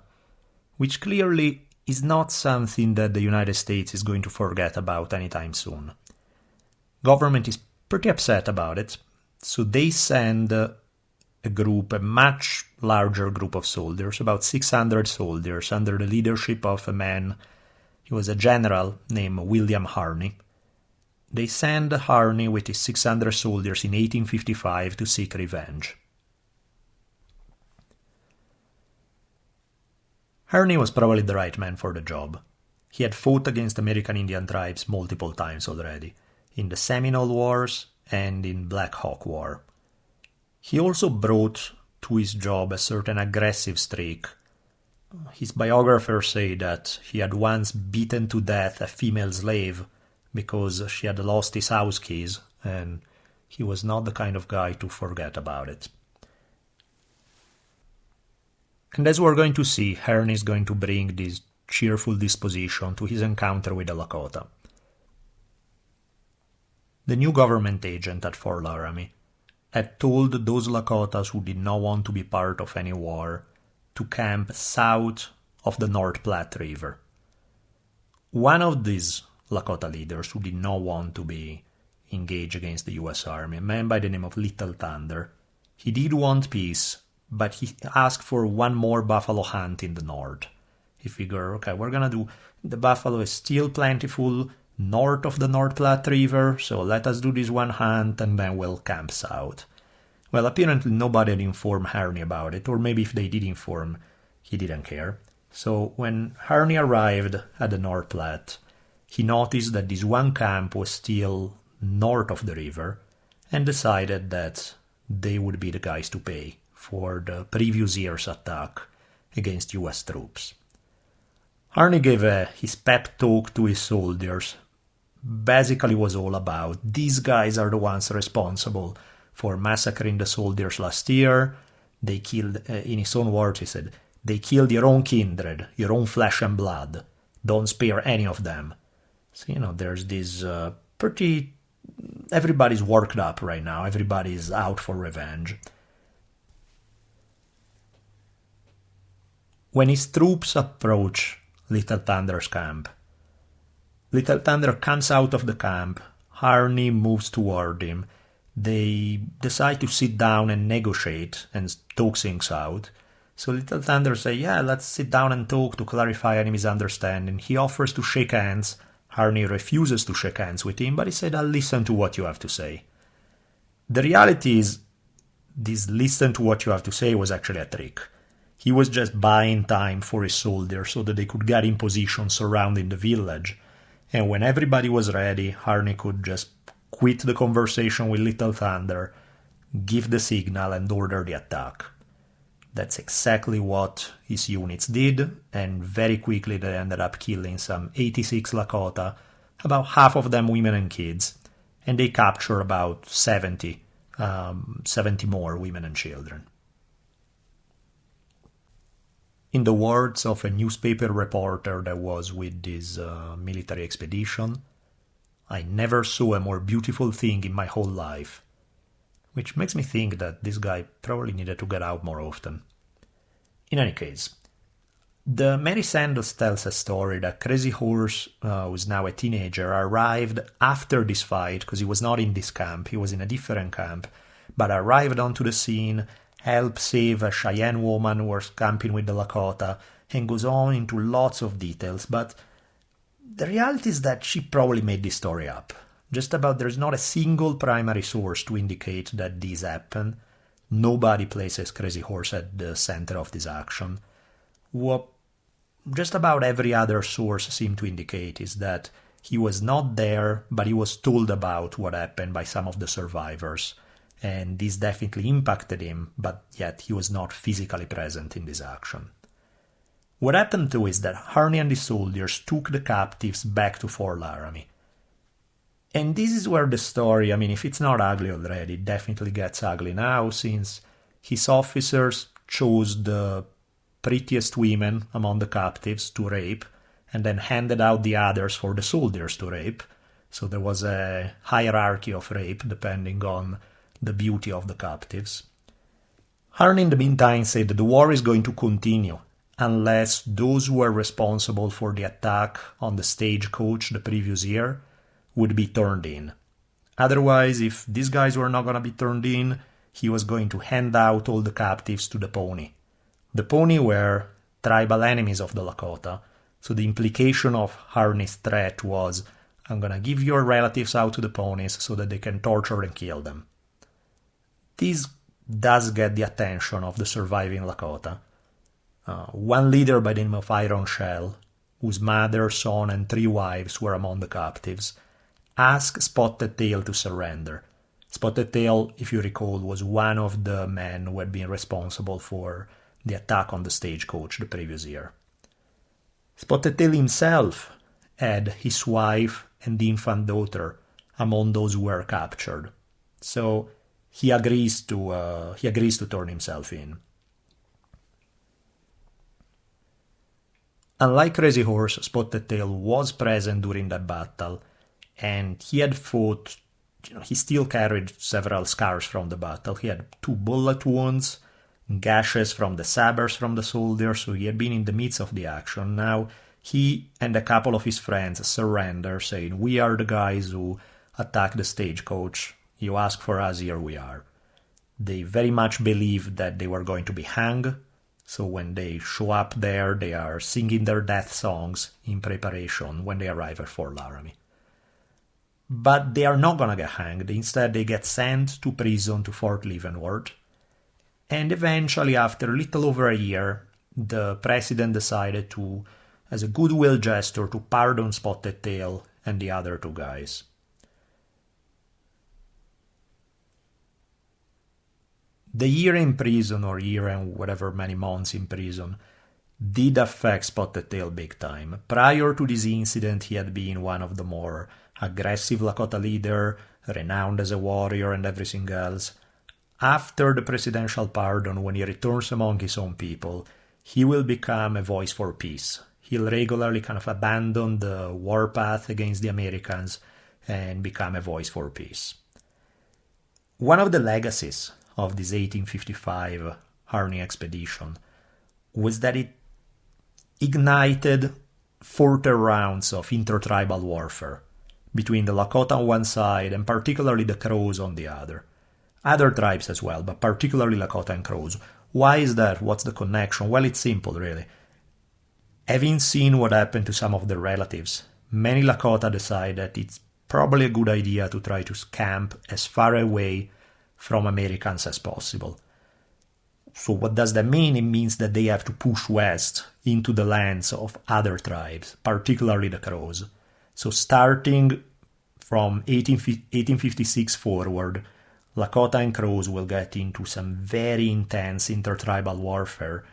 which clearly is not something that the United States is going to forget about anytime soon. Government is pretty upset about it, so they send a much larger group of soldiers, about 600 soldiers, under the leadership of a man, he was a general named William Harney. They send Harney with his 600 soldiers in 1855 to seek revenge. Harney was probably the right man for the job. He had fought against American Indian tribes multiple times already, in the Seminole Wars and in Black Hawk War. He also brought to his job a certain aggressive streak. His biographers say that he had once beaten to death a female slave because she had lost his house keys, and he was not the kind of guy to forget about it. And as we're going to see, Harney is going to bring this cheerful disposition to his encounter with the Lakota. The new government agent at Fort Laramie had told those Lakotas who did not want to be part of any war to camp south of the North Platte River. One of these Lakota leaders who did not want to be engaged against the U.S. Army, a man by the name of Little Thunder, he did want peace, but he asked for one more buffalo hunt in the north. He figured, okay, we're gonna do, the buffalo is still plentiful north of the North Platte River, so let us do this one hunt and then we'll camp south. Well, apparently nobody had informed Harney about it, or maybe if they did inform, he didn't care. So when Harney arrived at the North Platte, he noticed that this one camp was still north of the river and decided that they would be the guys to pay for the previous year's attack against US troops. Harney gave his pep talk to his soldiers. Basically was all about, these guys are the ones responsible for massacring the soldiers last year. They killed, in his own words, he said, they killed your own kindred, your own flesh and blood. Don't spare any of them. So, there's this pretty... Everybody's worked up right now. Everybody's out for revenge. When his troops approach Little Thunder's camp, Little Thunder comes out of the camp. Harney moves toward him. They decide to sit down and negotiate and talk things out. So Little Thunder says, yeah, let's sit down and talk to clarify any misunderstanding. He offers to shake hands. Harney refuses to shake hands with him, but he said, I'll listen to what you have to say. The reality is, this listen to what you have to say was actually a trick. He was just buying time for his soldiers so that they could get in position surrounding the village. And when everybody was ready, Harney could just quit the conversation with Little Thunder, give the signal, and order the attack. That's exactly what his units did, and very quickly they ended up killing some 86 Lakota, about half of them women and kids, and they captured about 70 more women and children. In the words of a newspaper reporter that was with this military expedition, I never saw a more beautiful thing in my whole life. Which makes me think that this guy probably needed to get out more often. In any case, the Mary Sandals tells a story that Crazy Horse, who's now a teenager, arrived after this fight, because he was not in this camp, he was in a different camp, but arrived onto the scene, helped save a Cheyenne woman who was camping with the Lakota, and goes on into lots of details, but the reality is that she probably made this story up. There's not a single primary source to indicate that this happened. Nobody places Crazy Horse at the center of this action. What just about every other source seemed to indicate is that he was not there, but he was told about what happened by some of the survivors, and this definitely impacted him, but yet he was not physically present in this action. What happened too is that Harney and his soldiers took the captives back to Fort Laramie. And this is where the story, if it's not ugly already, it definitely gets ugly now, since his officers chose the prettiest women among the captives to rape, and then handed out the others for the soldiers to rape. So there was a hierarchy of rape depending on the beauty of the captives. Harney in the meantime said that the war is going to continue unless those who were responsible for the attack on the stagecoach the previous year would be turned in. Otherwise, if these guys were not going to be turned in, he was going to hand out all the captives to the Pawnee. The Pawnee were tribal enemies of the Lakota, so the implication of Harney's threat was, I'm going to give your relatives out to the Pawnees so that they can torture and kill them. This does get the attention of the surviving Lakota. One leader by the name of Iron Shell, whose mother, son, and 3 wives were among the captives, asked Spotted Tail to surrender. Spotted Tail, if you recall, was one of the men who had been responsible for the attack on the stagecoach the previous year. Spotted Tail himself had his wife and infant daughter among those who were captured, so he agrees to turn himself in. Unlike Crazy Horse, Spotted Tail was present during that battle, and he had fought. He still carried several scars from the battle. He had 2 bullet wounds, gashes from the sabers from the soldiers, so he had been in the midst of the action. Now, he and a couple of his friends surrender, saying, "We are the guys who attacked the stagecoach. You ask for us, here we are." They very much believed that they were going to be hanged, so when they show up there, they are singing their death songs in preparation when they arrive at Fort Laramie. But they are not going to get hanged. Instead, they get sent to prison to Fort Leavenworth. And eventually, after a little over a year, the president decided to, as a goodwill gesture, to pardon Spotted Tail and the other 2 guys. The year in prison, or year and whatever many months in prison, did affect Spotted Tail big time. Prior to this incident, he had been one of the more aggressive Lakota leader, renowned as a warrior and everything else. After the presidential pardon, when he returns among his own people, he will become a voice for peace. He'll regularly kind of abandon the warpath against the Americans and become a voice for peace. One of the legacies of this 1855 Harney expedition was that it ignited further rounds of intertribal warfare between the Lakota on one side and particularly the Crows on the other. Other tribes as well, but particularly Lakota and Crows. Why is that? What's the connection? Well, it's simple, really. Having seen what happened to some of their relatives, many Lakota decide that it's probably a good idea to try to camp as far away from Americans as possible. So what does that mean? It means that they have to push west into the lands of other tribes, particularly the Crows. So starting from 1856 forward, Lakota and Crows will get into some very intense intertribal warfare.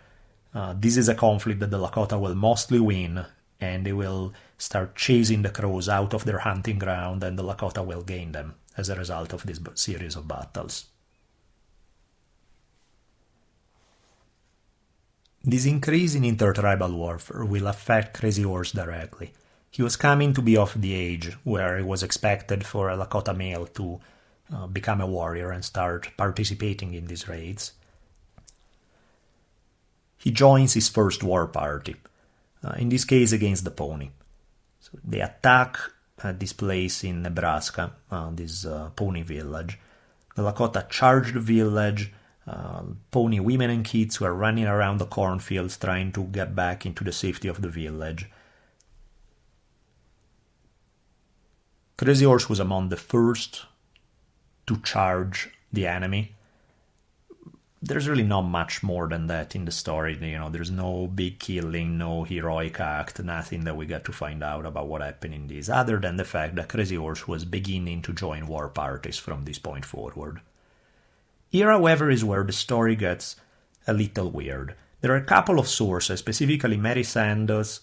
This is a conflict that the Lakota will mostly win, and they will start chasing the Crows out of their hunting ground, and the Lakota will gain them as a result of this series of battles. This increase in intertribal warfare will affect Crazy Horse directly. He was coming to be of the age where it was expected for a Lakota male to become a warrior and start participating in these raids. He joins his first war party, in this case against the Pawnee. So they attack this place in Nebraska, this Pawnee village. The Lakota charge the village. Pawnee women and kids were running around the cornfields trying to get back into the safety of the village. Crazy Horse was among the first to charge the enemy. There's really not much more than that in the story. There's no big killing, no heroic act, nothing that we get to find out about what happened in this, other than the fact that Crazy Horse was beginning to join war parties from this point forward. Here, however, is where the story gets a little weird. There are a couple of sources, specifically Mary Sandos,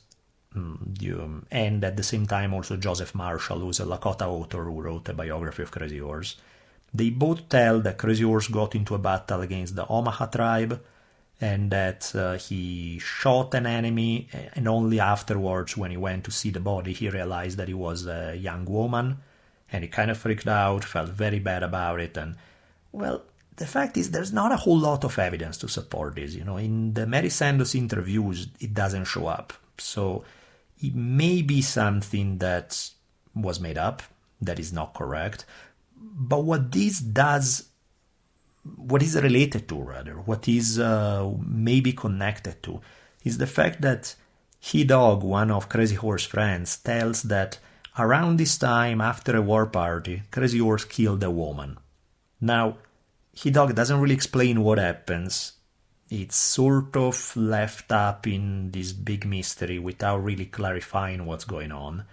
and at the same time also Joseph Marshall, who's a Lakota author who wrote a biography of Crazy Horse. They both tell that Crazy Horse got into a battle against the Omaha tribe and that he shot an enemy, and only afterwards, when he went to see the body, he realized that it was a young woman, and he kind of freaked out, felt very bad about it, and, well, the fact is there's not a whole lot of evidence to support this. In the Mary Sandos interviews, it doesn't show up. So it may be something that was made up, that is not correct. But what this does, what is related to rather, what is maybe connected to, is the fact that He-Dog, one of Crazy Horse's friends, tells that around this time, after a war party, Crazy Horse killed a woman. Now, He-Dog doesn't really explain what happens. It's sort of left up in this big mystery without really clarifying what's going on.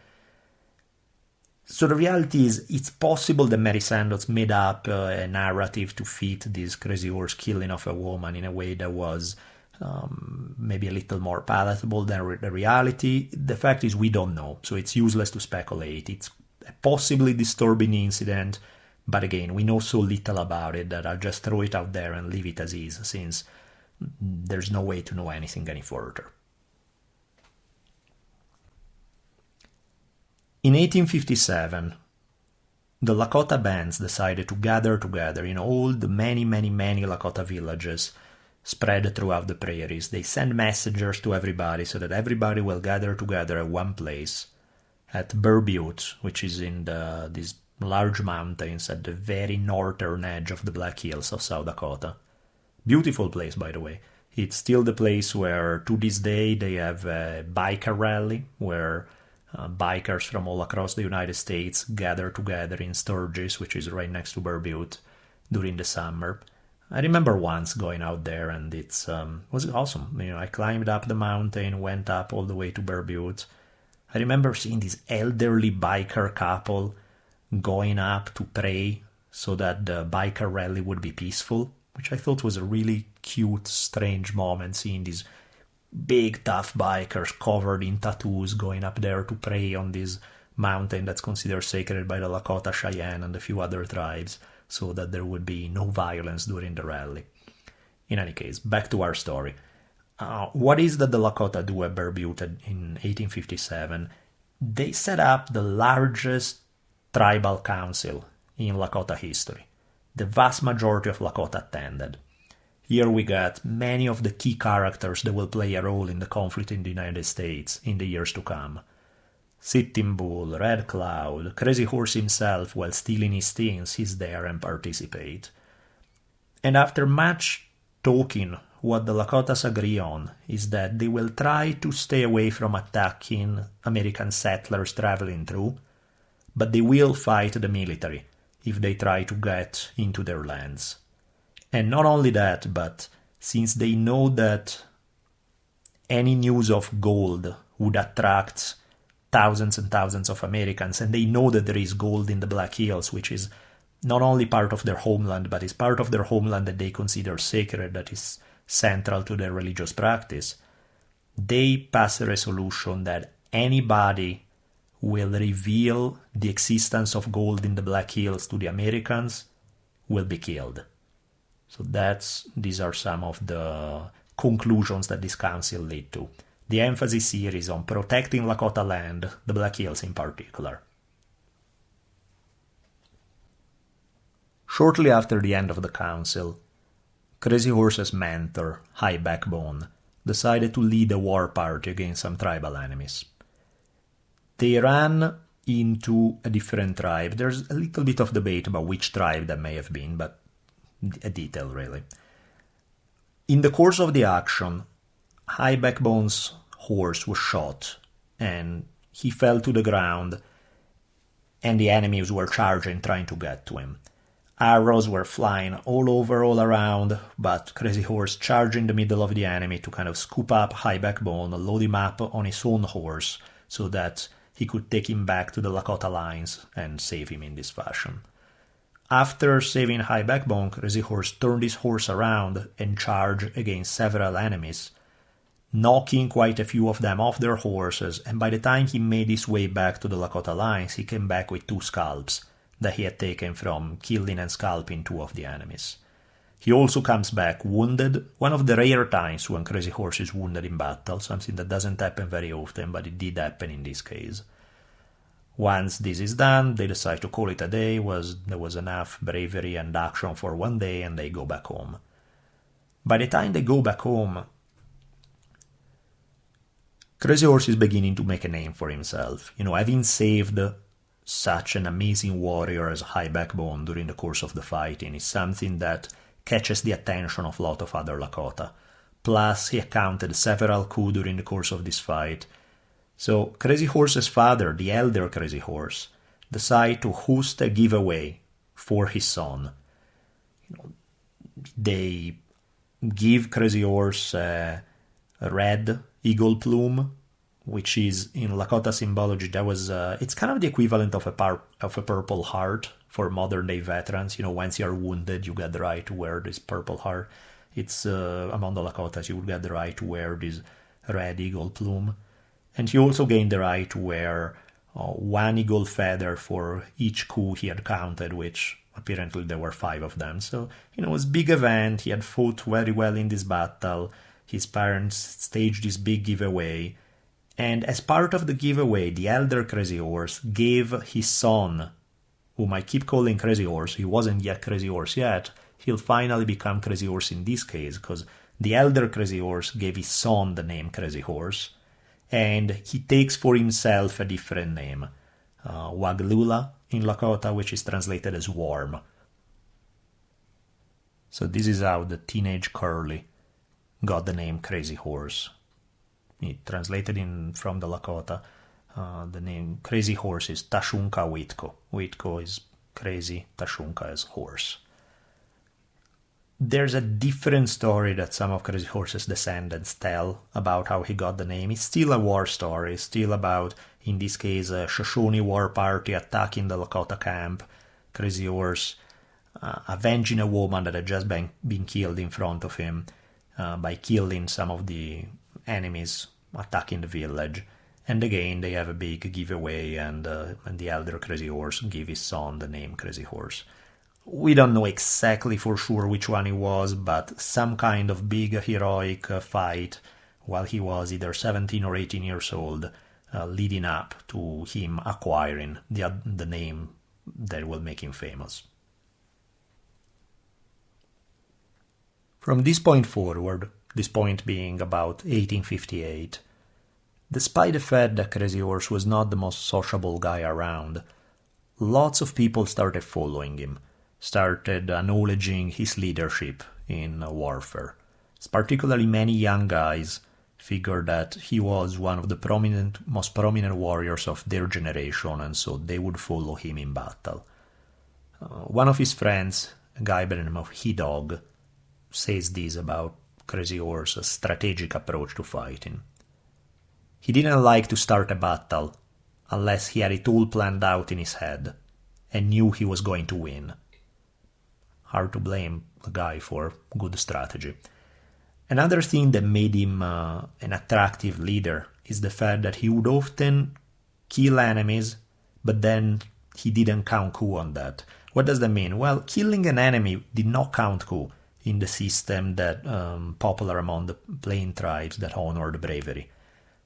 So the reality is, it's possible that Mary Sandos made up a narrative to fit this Crazy Horse killing of a woman in a way that was maybe a little more palatable than the reality. The fact is, we don't know, so it's useless to speculate. It's a possibly disturbing incident, but again, we know so little about it that I'll just throw it out there and leave it as is, since there's no way to know anything any further. In 1857, the Lakota bands decided to gather together in all the many Lakota villages spread throughout the prairies. They send messengers to everybody so that everybody will gather together at one place at Bear Butte, which is in these large mountains at the very northern edge of the Black Hills of South Dakota. Beautiful place, by the way. It's still the place where, to this day, they have a biker rally where bikers from all across the United States gather together in Sturgis, which is right next to Bear Butte, during the summer. I remember once going out there, and it was awesome. I climbed up the mountain, went up all the way to Bear Butte. I remember seeing this elderly biker couple going up to pray so that the biker rally would be peaceful, which I thought was a really cute, strange moment, seeing these big, tough bikers covered in tattoos going up there to pray on this mountain that's considered sacred by the Lakota, Cheyenne, and a few other tribes, so that there would be no violence during the rally. In any case, back to our story. What is that the Lakota do at Bear Butte in 1857? They set up the largest tribal council in Lakota history. The vast majority of Lakota attended. Here we got many of the key characters that will play a role in the conflict in the United States in the years to come. Sitting Bull, Red Cloud, Crazy Horse himself, while still in his teens, he's there and participate. And after much talking, what the Lakotas agree on is that they will try to stay away from attacking American settlers traveling through, but they will fight the military if they try to get into their lands. And not only that, but since they know that any news of gold would attract thousands and thousands of Americans, and they know that there is gold in the Black Hills, which is not only part of their homeland, but is part of their homeland that they consider sacred, that is central to their religious practice, they pass a resolution that anybody will reveal the existence of gold in the Black Hills to the Americans will be killed. So these are some of the conclusions that this council led to. The emphasis here is on protecting Lakota land, the Black Hills in particular. Shortly after the end of the council, Crazy Horse's mentor, High Backbone, decided to lead a war party against some tribal enemies. They ran into a different tribe. There's a little bit of debate about which tribe that may have been, but a detail really. In the course of the action, High Backbone's horse was shot and he fell to the ground, and the enemies were charging, trying to get to him. Arrows were flying all over, all around, but Crazy Horse charged in the middle of the enemy to kind of scoop up High Backbone, load him up on his own horse, so that he could take him back to the Lakota lines and save him in this fashion. After saving High Backbone, Crazy Horse turned his horse around and charged against several enemies, knocking quite a few of them off their horses, and by the time he made his way back to the Lakota lines, he came back with 2 scalps that he had taken from killing and scalping 2 of the enemies. He also comes back wounded, one of the rare times when Crazy Horse is wounded in battle, something that doesn't happen very often, but it did happen in this case. Once this is done, they decide to call it a day. There was enough bravery and action for one day, and they go back home. By the time they go back home, Crazy Horse is beginning to make a name for himself. Having saved such an amazing warrior as High Backbone during the course of the fighting is something that catches the attention of a lot of other Lakota. Plus, he accounted several coups during the course of this fight. So, Crazy Horse's father, the elder Crazy Horse, decided to host a giveaway for his son. They give Crazy Horse a red eagle plume, which is in Lakota symbology. It's kind of the equivalent of a purple heart for modern day veterans. Once you're wounded, you get the right to wear this purple heart. It's among the Lakotas, you would get the right to wear this red eagle plume. And he also gained the right to wear 1 eagle feather for each coup he had counted, which apparently there were 5 of them. So, it was a big event. He had fought very well in this battle. His parents staged this big giveaway. And as part of the giveaway, the elder Crazy Horse gave his son, whom I keep calling Crazy Horse, he wasn't yet Crazy Horse yet, he'll finally become Crazy Horse in this case, because the elder Crazy Horse gave his son the name Crazy Horse, and he takes for himself a different name, Waglula in Lakota, which is translated as worm. So this is how the teenage Curly got the name Crazy Horse. It translated from the Lakota, the name Crazy Horse is Tashunka Witko. Witko is crazy, Tashunka is horse. There's a different story that some of Crazy Horse's descendants tell about how he got the name. It's still a war story. It's still about, in this case, a Shoshone war party attacking the Lakota camp. Crazy Horse avenging a woman that had just been killed in front of him by killing some of the enemies attacking the village. And again, they have a big giveaway, and the elder Crazy Horse give his son the name Crazy Horse. We don't know exactly for sure which one it was, but some kind of big heroic fight while he was either 17 or 18 years old, leading up to him acquiring the name that will make him famous. From this point forward, this point being about 1858, despite the fact that Crazy Horse was not the most sociable guy around, lots of people started following him, started acknowledging his leadership in warfare. Particularly many young guys figured that he was one of the most prominent warriors of their generation, and so they would follow him in battle. One of his friends, a guy by the name of He-Dog, says this about Crazy Horse's strategic approach to fighting. He didn't like to start a battle unless he had it all planned out in his head and knew he was going to win. Hard to blame the guy for good strategy. Another thing that made him an attractive leader is the fact that he would often kill enemies, but then he didn't count coup on that. What does that mean? Well, killing an enemy did not count coup in the system that popular among the Plain tribes that honored bravery.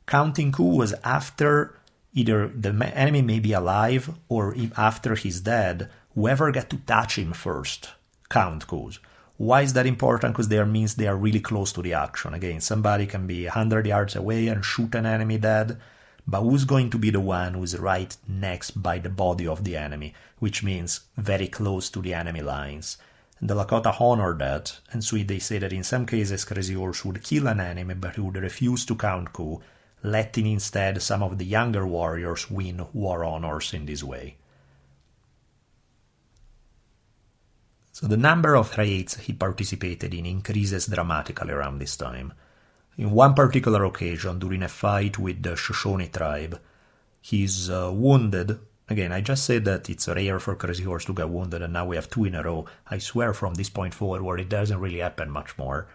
Counting coup was after either the enemy may be alive or after he's dead, whoever got to touch him first count coups. Why is that important? Because that means they are really close to the action. Again, somebody can be 100 yards away and shoot an enemy dead, but who's going to be the one who's right next by the body of the enemy, which means very close to the enemy lines. And the Lakota honor that, and so they say that in some cases Crazy Horse would kill an enemy, but he would refuse to count coup, letting instead some of the younger warriors win war honors in this way. So the number of raids he participated in increases dramatically around this time. In one particular occasion, during a fight with the Shoshone tribe, he's wounded. Again, I just said that it's rare for Crazy Horse to get wounded, and now we have 2 in a row. I swear from this point forward it doesn't really happen much more.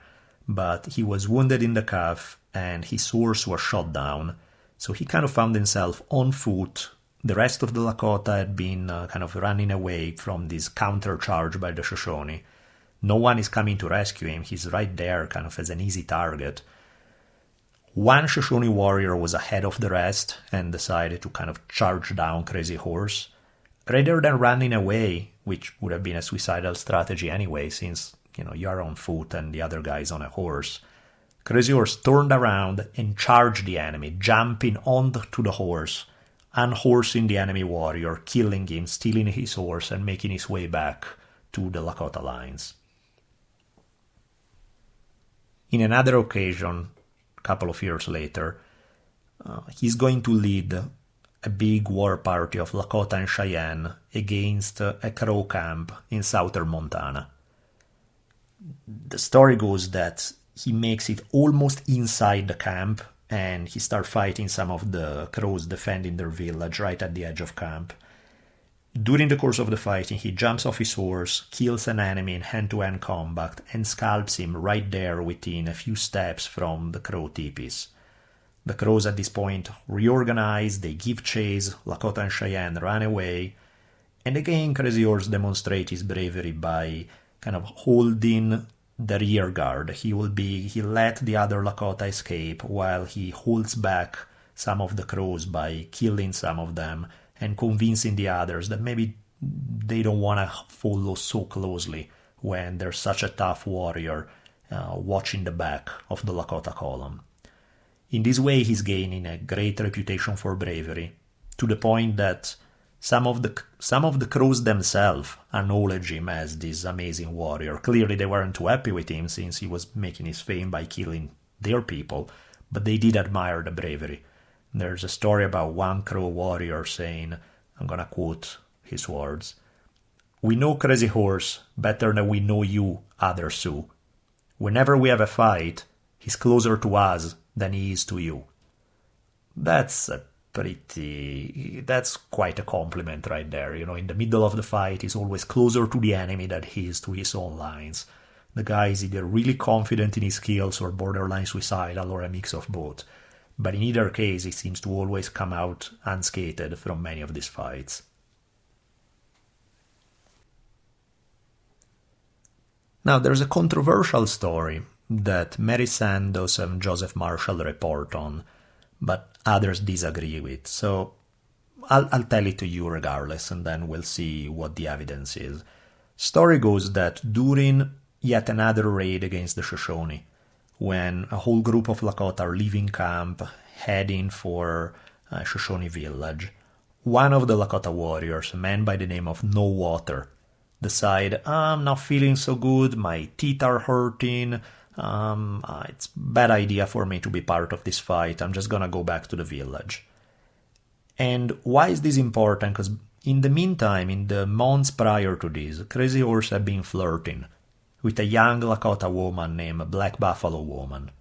But he was wounded in the calf, and his horse was shot down. So he kind of found himself on foot. The rest of the Lakota had been kind of running away from this counter-charge by the Shoshone. No one is coming to rescue him. He's right there kind of as an easy target. One Shoshone warrior was ahead of the rest and decided to kind of charge down Crazy Horse. Rather than running away, which would have been a suicidal strategy anyway, since, you're on foot and the other guy's on a horse, Crazy Horse turned around and charged the enemy, jumping onto the horse, unhorsing the enemy warrior, killing him, stealing his horse, and making his way back to the Lakota lines. In another occasion, a couple of years later, he's going to lead a big war party of Lakota and Cheyenne against a Crow camp in southern Montana. The story goes that he makes it almost inside the camp, and he starts fighting some of the Crows defending their village right at the edge of camp. During the course of the fighting, he jumps off his horse, kills an enemy in hand-to-hand combat, and scalps him right there within a few steps from the Crow teepees. The Crows at this point reorganize, they give chase, Lakota and Cheyenne run away, and again Crazy Horse demonstrates his bravery by kind of holding the rear guard. He let the other Lakota escape while he holds back some of the Crows by killing some of them and convincing the others that maybe they don't want to follow so closely when there's such a tough warrior watching the back of the Lakota column. In this way, he's gaining a great reputation for bravery, to the point that some of the Crows themselves acknowledge him as this amazing warrior. Clearly, they weren't too happy with him since he was making his fame by killing their people, but they did admire the bravery. There's a story about one Crow warrior saying, I'm gonna quote his words, "We know Crazy Horse better than we know you, other Sioux. Whenever we have a fight, he's closer to us than he is to you." That's quite a compliment right there. In the middle of the fight, he's always closer to the enemy than he is to his own lines. The guy is either really confident in his skills or borderline suicidal or a mix of both. But in either case, he seems to always come out unscathed from many of these fights. Now, there's a controversial story that Mary Sandoz and Joseph Marshall report on, but others disagree with. So I'll tell it to you regardless, and then we'll see what the evidence is. Story goes that during yet another raid against the Shoshone, when a whole group of Lakota are leaving camp, heading for a Shoshone village, one of the Lakota warriors, a man by the name of No Water, decide, I'm not feeling so good, my teeth are hurting, it's a bad idea for me to be part of this fight, I'm just gonna go back to the village. And why is this important? Because in the meantime, in the months prior to this, Crazy Horse had been flirting with a young Lakota woman named Black Buffalo Woman,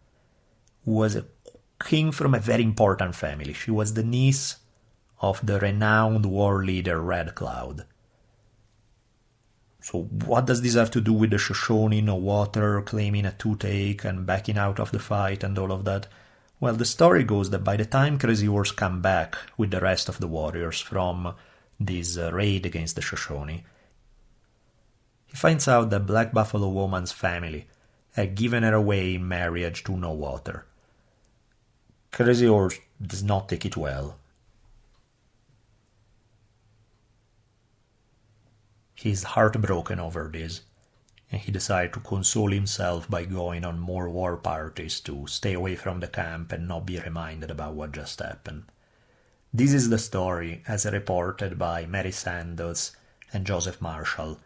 who came from a very important family. She was the niece of the renowned war leader Red Cloud. So what does this have to do with the Shoshone, No Water, claiming a toothache and backing out of the fight and all of that? Well, the story goes that by the time Crazy Horse come back with the rest of the warriors from this raid against the Shoshone, he finds out that Black Buffalo Woman's family had given her away in marriage to No Water. Crazy Horse does not take it well. He's heartbroken over this, and he decides to console himself by going on more war parties to stay away from the camp and not be reminded about what just happened. This is the story as reported by Mary Sandoz and Joseph Marshall.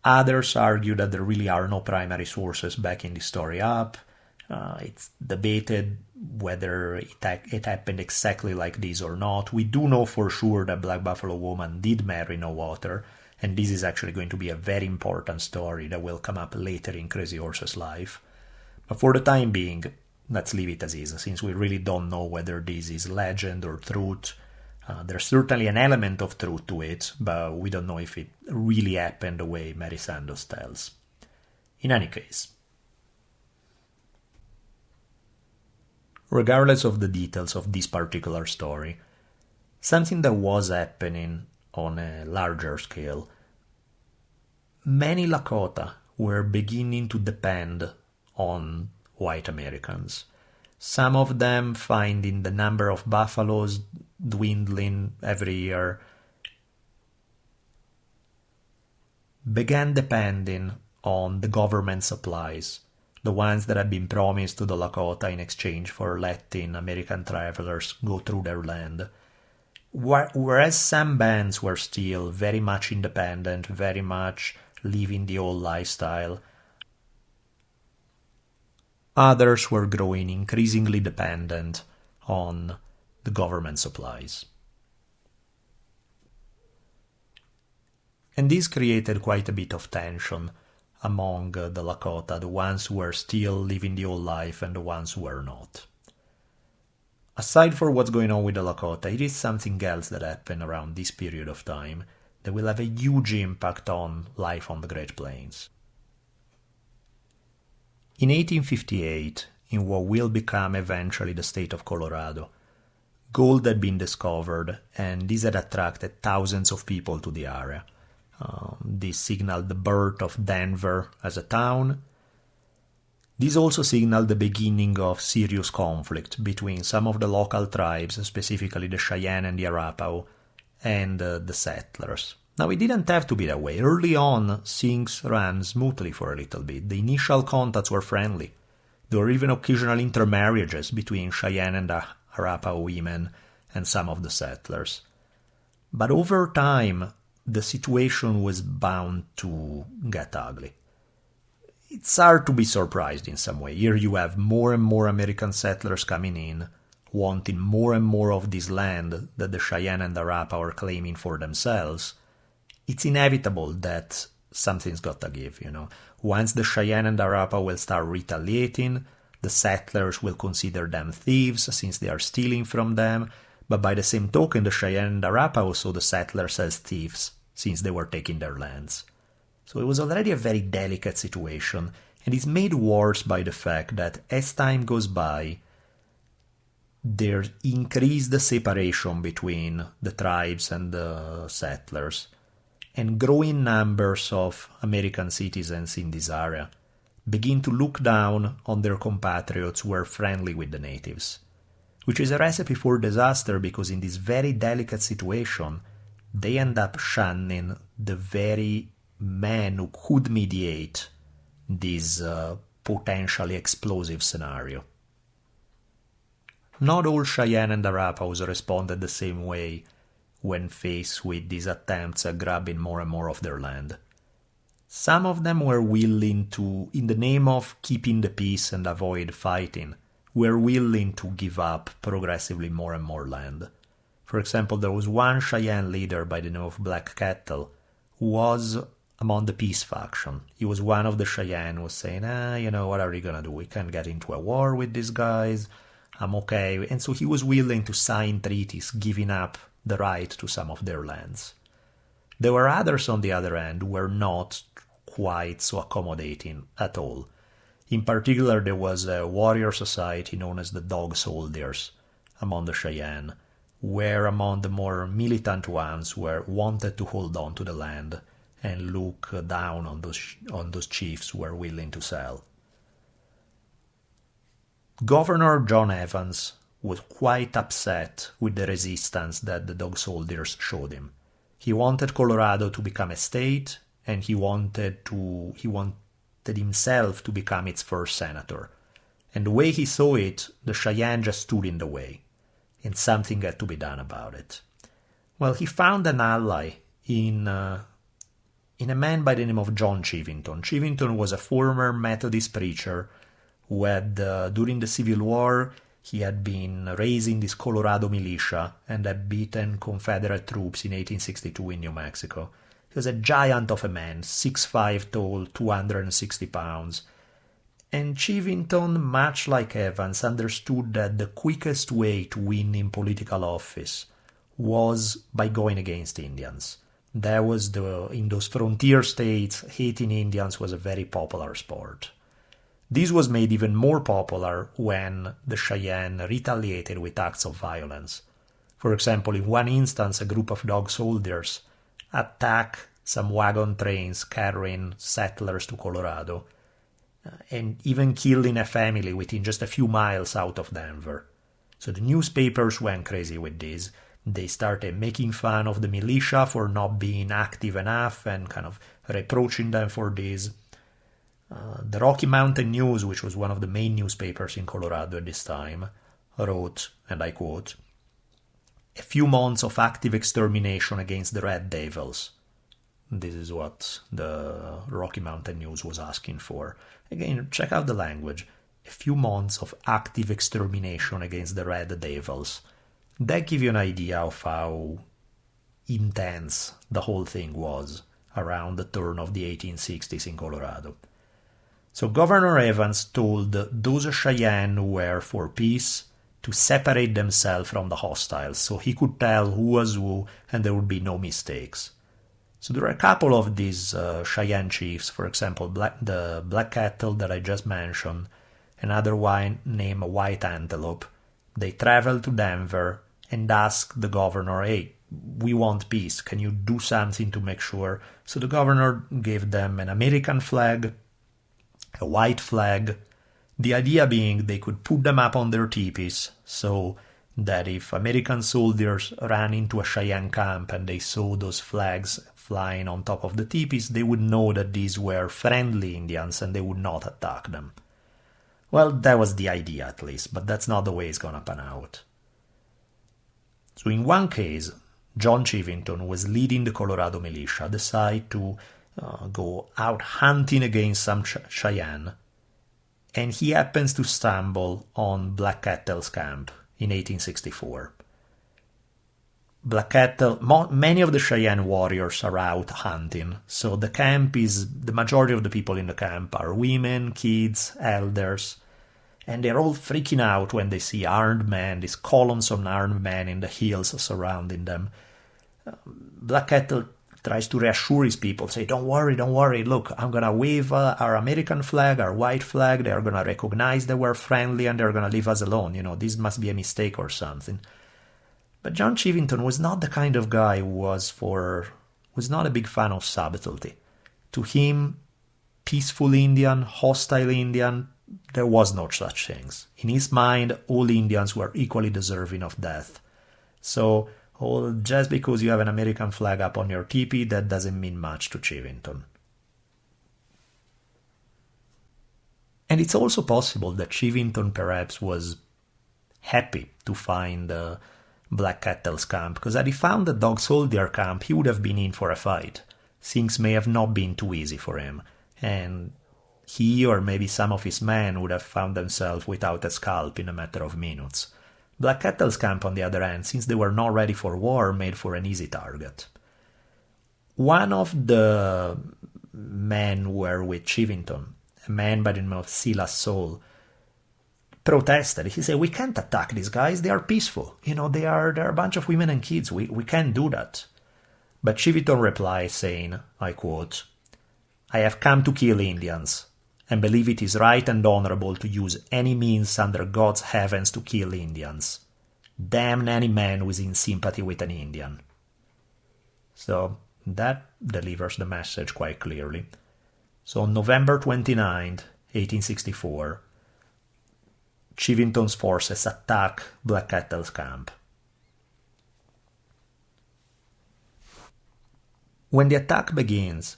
Others argue that there really are no primary sources backing the story up. It's debated whether it happened exactly like this or not. We do know for sure that Black Buffalo Woman did marry No Water, And this is actually going to be a very important story that will come up later in Crazy Horse's life. But for the time being, let's leave it as is, since we really don't know whether this is legend or truth. There's certainly an element of truth to it, but we don't know if it really happened the way Mary Sandoz tells. In any case, regardless of the details of this particular story, something that was happening on a larger scale, many Lakota were beginning to depend on white Americans. Some of them finding the number of buffaloes dwindling every year, began depending on the government supplies, the ones that had been promised to the Lakota in exchange for letting American travelers go through their land. Whereas some bands were still very much independent, very much living the old lifestyle, others were growing increasingly dependent on the government supplies. And this created quite a bit of tension among the Lakota, the ones who were still living the old life and the ones who were not. Aside from what's going on with the Lakota, it is something else that happened around this period of time that will have a huge impact on life on the Great Plains. In 1858, in what will become eventually the state of Colorado, gold had been discovered, and this had attracted thousands of people to the area. This signaled the birth of Denver as a town. This also signaled the beginning of serious conflict between some of the local tribes, specifically the Cheyenne and the Arapaho, and the settlers. Now, it didn't have to be that way. Early on, things ran smoothly for a little bit. The initial contacts were friendly. There were even occasional intermarriages between Cheyenne and Arapaho women and some of the settlers. But over time, the situation was bound to get ugly. It's hard to be surprised in some way. Here you have more and more American settlers coming in, wanting more and more of this land that the Cheyenne and Arapaho are claiming for themselves. It's inevitable that something's got to give, Once the Cheyenne and Arapaho will start retaliating, the settlers will consider them thieves since they are stealing from them, but by the same token, the Cheyenne and Arapaho saw the settlers as thieves since they were taking their lands. So it was already a very delicate situation, and it's made worse by the fact that as time goes by, there increased the separation between the tribes and the settlers, and growing numbers of American citizens in this area begin to look down on their compatriots who were friendly with the natives, which is a recipe for disaster because in this very delicate situation, they end up shunning the very man who could mediate this potentially explosive scenario. Not all Cheyenne and Arapahoes responded the same way when faced with these attempts at grabbing more and more of their land. Some of them were willing to, in the name of keeping the peace and avoid fighting, were willing to give up progressively more and more land. For example, there was one Cheyenne leader by the name of Black Kettle who was among the peace faction. He was one of the Cheyenne who was saying, what are we gonna do? We can't get into a war with these guys. I'm okay. And so he was willing to sign treaties giving up the right to some of their lands. There were others on the other end who were not quite so accommodating at all. In particular, there was a warrior society known as the Dog Soldiers among the Cheyenne, were among the more militant ones who wanted to hold on to the land and look down on those chiefs who were willing to sell. Governor John Evans was quite upset with the resistance that the Dog Soldiers showed him. He wanted Colorado to become a state, and he wanted himself to become its first senator. And the way he saw it, the Cheyenne just stood in the way, and something had to be done about it. Well, he found an ally in a man by the name of John Chivington. Chivington was a former Methodist preacher who had, during the Civil War, he had been raising this Colorado militia and had beaten Confederate troops in 1862 in New Mexico. He was a giant of a man, 6'5" tall, 260 pounds. And Chivington, much like Evans, understood that the quickest way to win in political office was by going against Indians. That was in those frontier states, hating Indians was a very popular sport. This was made even more popular when the Cheyenne retaliated with acts of violence. For example, in one instance, a group of dog soldiers attacked some wagon trains carrying settlers to Colorado, and even killing a family within just a few miles out of Denver. So the newspapers went crazy with this. They started making fun of the militia for not being active enough and kind of reproaching them for this. The Rocky Mountain News, which was one of the main newspapers in Colorado at this time, wrote, and I quote, "A few months of active extermination against the Red Devils." This is what the Rocky Mountain News was asking for. Again, check out the language. A few months of active extermination against the Red Devils. That gives you an idea of how intense the whole thing was around the turn of the 1860s in Colorado. So Governor Evans told those Cheyenne who were for peace to separate themselves from the hostiles so he could tell who was who and there would be no mistakes. So there are a couple of these Cheyenne chiefs, for example, the Black Cattle that I just mentioned, another one named White Antelope. They traveled to Denver and asked the governor, "Hey, we want peace. Can you do something to make sure?" So the governor gave them an American flag, a white flag, the idea being they could put them up on their teepees so that if American soldiers ran into a Cheyenne camp and they saw those flags flying on top of the teepees, they would know that these were friendly Indians and they would not attack them. Well, that was the idea at least, but that's not the way it's gonna pan out. So in one case, John Chivington was leading the Colorado militia, decided to go out hunting against some Cheyenne, and he happens to stumble on Black Kettle's camp in 1864. Black Kettle, many of the Cheyenne warriors are out hunting, so the majority of the people in the camp are women, kids, elders, and they're all freaking out when they see armed men, these columns of armed men in the hills surrounding them. Black Kettle tries to reassure his people, say, don't worry, look, I'm going to wave our American flag, our white flag, they're going to recognize that we're friendly and they're going to leave us alone, this must be a mistake or something. But John Chivington was not the kind of guy who was not a big fan of subtlety. To him, peaceful Indian, hostile Indian, there was no such things. In his mind, all Indians were equally deserving of death. So, just because you have an American flag up on your teepee, that doesn't mean much to Chivington. And it's also possible that Chivington perhaps was happy to find Black Kettle's camp, because had he found the dog soldier camp, he would have been in for a fight. Things may have not been too easy for him, and he or maybe some of his men would have found themselves without a scalp in a matter of minutes. Black Kettle's camp, on the other hand, since they were not ready for war, made for an easy target. One of the men who were with Chivington, a man by the name of Silas Saul, protested. He said, "We can't attack these guys, they are peaceful. They are a bunch of women and kids, we can't do that." But Chivington replied saying, I quote, "I have come to kill Indians, and believe it is right and honorable to use any means under God's heavens to kill Indians. Damn any man who is in sympathy with an Indian." So that delivers the message quite clearly. So on November 29, 1864, Chivington's forces attack Black Kettle's camp. When the attack begins,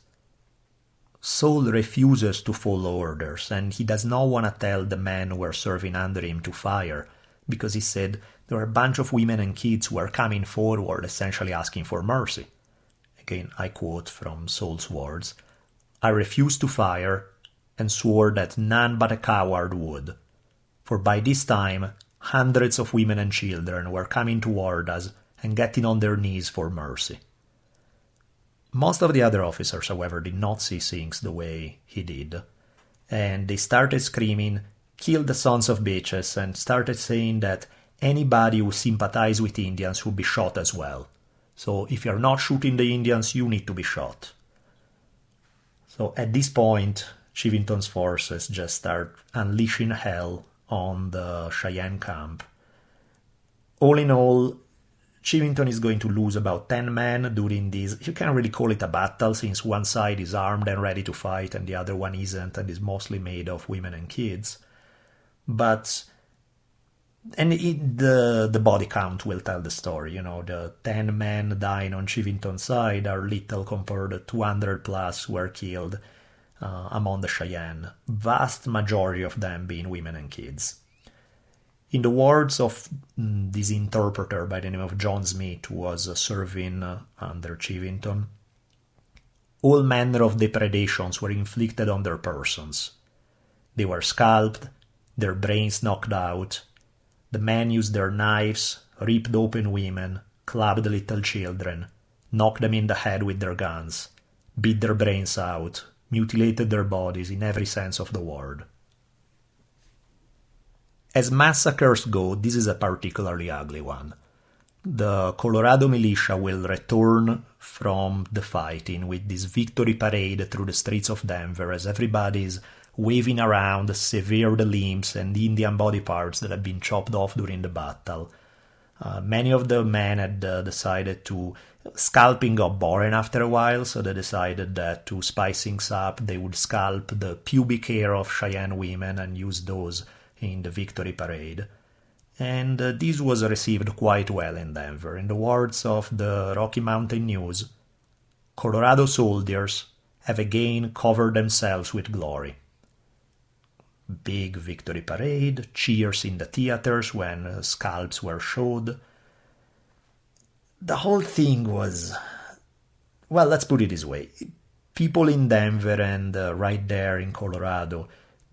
Saul refuses to follow orders, and he does not want to tell the men who were serving under him to fire, because he said there are a bunch of women and kids who are coming forward essentially asking for mercy. Again, I quote from Saul's words, "I refused to fire and swore that none but a coward would. For by this time, hundreds of women and children were coming toward us and getting on their knees for mercy." Most of the other officers, however, did not see things the way he did, and they started screaming, "Kill the sons of bitches," and started saying that anybody who sympathized with Indians would be shot as well. So if you're not shooting the Indians, you need to be shot. So at this point, Chivington's forces just start unleashing hell on the Cheyenne camp. All in all, Chivington is going to lose about 10 men during this. You can't really call it a battle, since one side is armed and ready to fight and the other one isn't, and is mostly made of women and kids. But the body count will tell the story. The 10 men dying on Chivington's side are little compared to 200 plus who were killed among the Cheyenne, vast majority of them being women and kids. In the words of this interpreter by the name of John Smith, who was serving under Chivington, all manner of depredations were inflicted on their persons. They were scalped, their brains knocked out. The men used their knives, ripped open women, clubbed little children, knocked them in the head with their guns, beat their brains out, mutilated their bodies in every sense of the word. As massacres go, this is a particularly ugly one. The Colorado militia will return from the fighting with this victory parade through the streets of Denver as everybody's waving around severed limbs and Indian body parts that had been chopped off during the battle. Many of the men had decided to... Scalping got boring after a while, so they decided that to spice things up, they would scalp the pubic hair of Cheyenne women and use those in the victory parade. And this was received quite well in Denver. In the words of the Rocky Mountain News, Colorado soldiers have again covered themselves with glory. Big victory parade, cheers in the theaters when scalps were showed. The whole thing was... Well, let's put it this way. People in Denver and right there in Colorado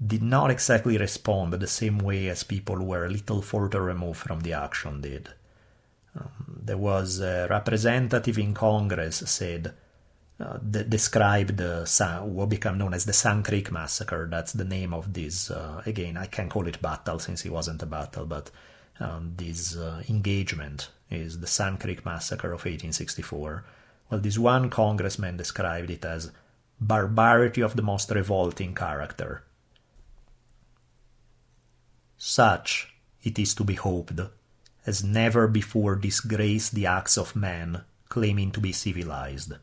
did not exactly respond the same way as people who were a little further removed from the action did. There was a representative in Congress said, described what became known as the Sand Creek Massacre. That's the name of this, again, I can't call it battle since it wasn't a battle, but this engagement is the Sand Creek Massacre of 1864. Well, this one congressman described it as barbarity of the most revolting character. Such, it is to be hoped, has never before disgraced the acts of man claiming to be civilized.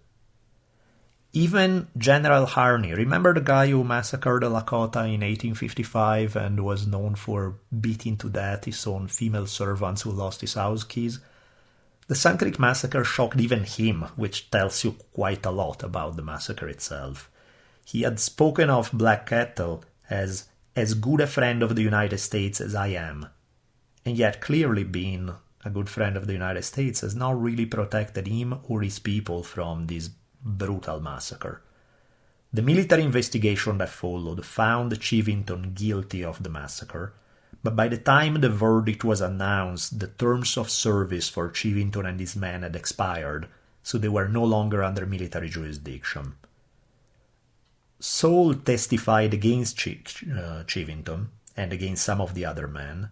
Even General Harney, remember the guy who massacred the Lakota in 1855 and was known for beating to death his own female servants who lost his house keys? The Sand Creek Massacre shocked even him, which tells you quite a lot about the massacre itself. He had spoken of Black Kettle as good a friend of the United States as I am, and yet clearly being a good friend of the United States has not really protected him or his people from this brutal massacre. The military investigation that followed found Chivington guilty of the massacre, but by the time the verdict was announced, the terms of service for Chivington and his men had expired, so they were no longer under military jurisdiction. Saul testified against Chivington and against some of the other men,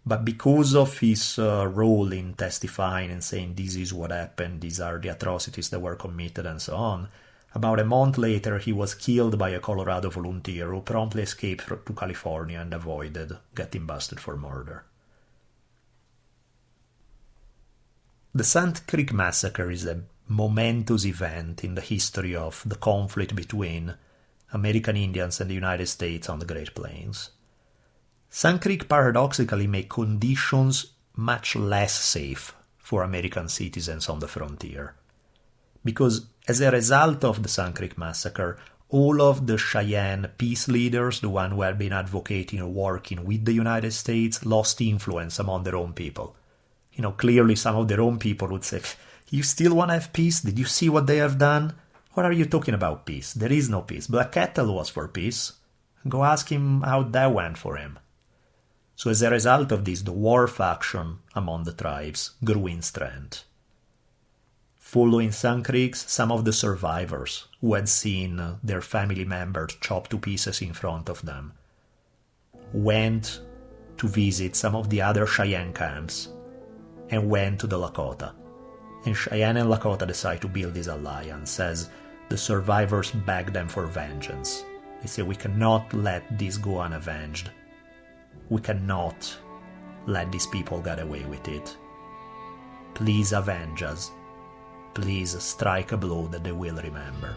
but because of his role in testifying and saying this is what happened, these are the atrocities that were committed and so on, about a month later he was killed by a Colorado volunteer who promptly escaped to California and avoided getting busted for murder. The Sand Creek Massacre is a momentous event in the history of the conflict between American Indians and the United States on the Great Plains. Sand Creek paradoxically made conditions much less safe for American citizens on the frontier, because as a result of the Sand Creek Massacre, all of the Cheyenne peace leaders, the ones who had been advocating or working with the United States, lost influence among their own people. Clearly some of their own people would say, "You still want to have peace? Did you see what they have done? What are you talking about peace? There is no peace. Black Kettle was for peace. Go ask him how that went for him." So as a result of this, the war faction among the tribes grew in strength. Following Sand Creeks, some of the survivors who had seen their family members chopped to pieces in front of them went to visit some of the other Cheyenne camps and went to the Lakota. And Cheyenne and Lakota decide to build this alliance as the survivors beg them for vengeance. They say, we cannot let this go unavenged. We cannot let these people get away with it. Please avenge us. Please strike a blow that they will remember.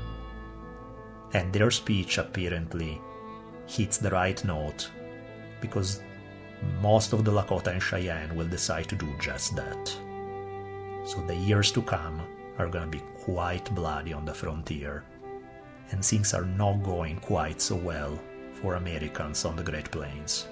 And their speech apparently hits the right note, because most of the Lakota and Cheyenne will decide to do just that. So the years to come are going to be quite bloody on the frontier, and things are not going quite so well for Americans on the Great Plains.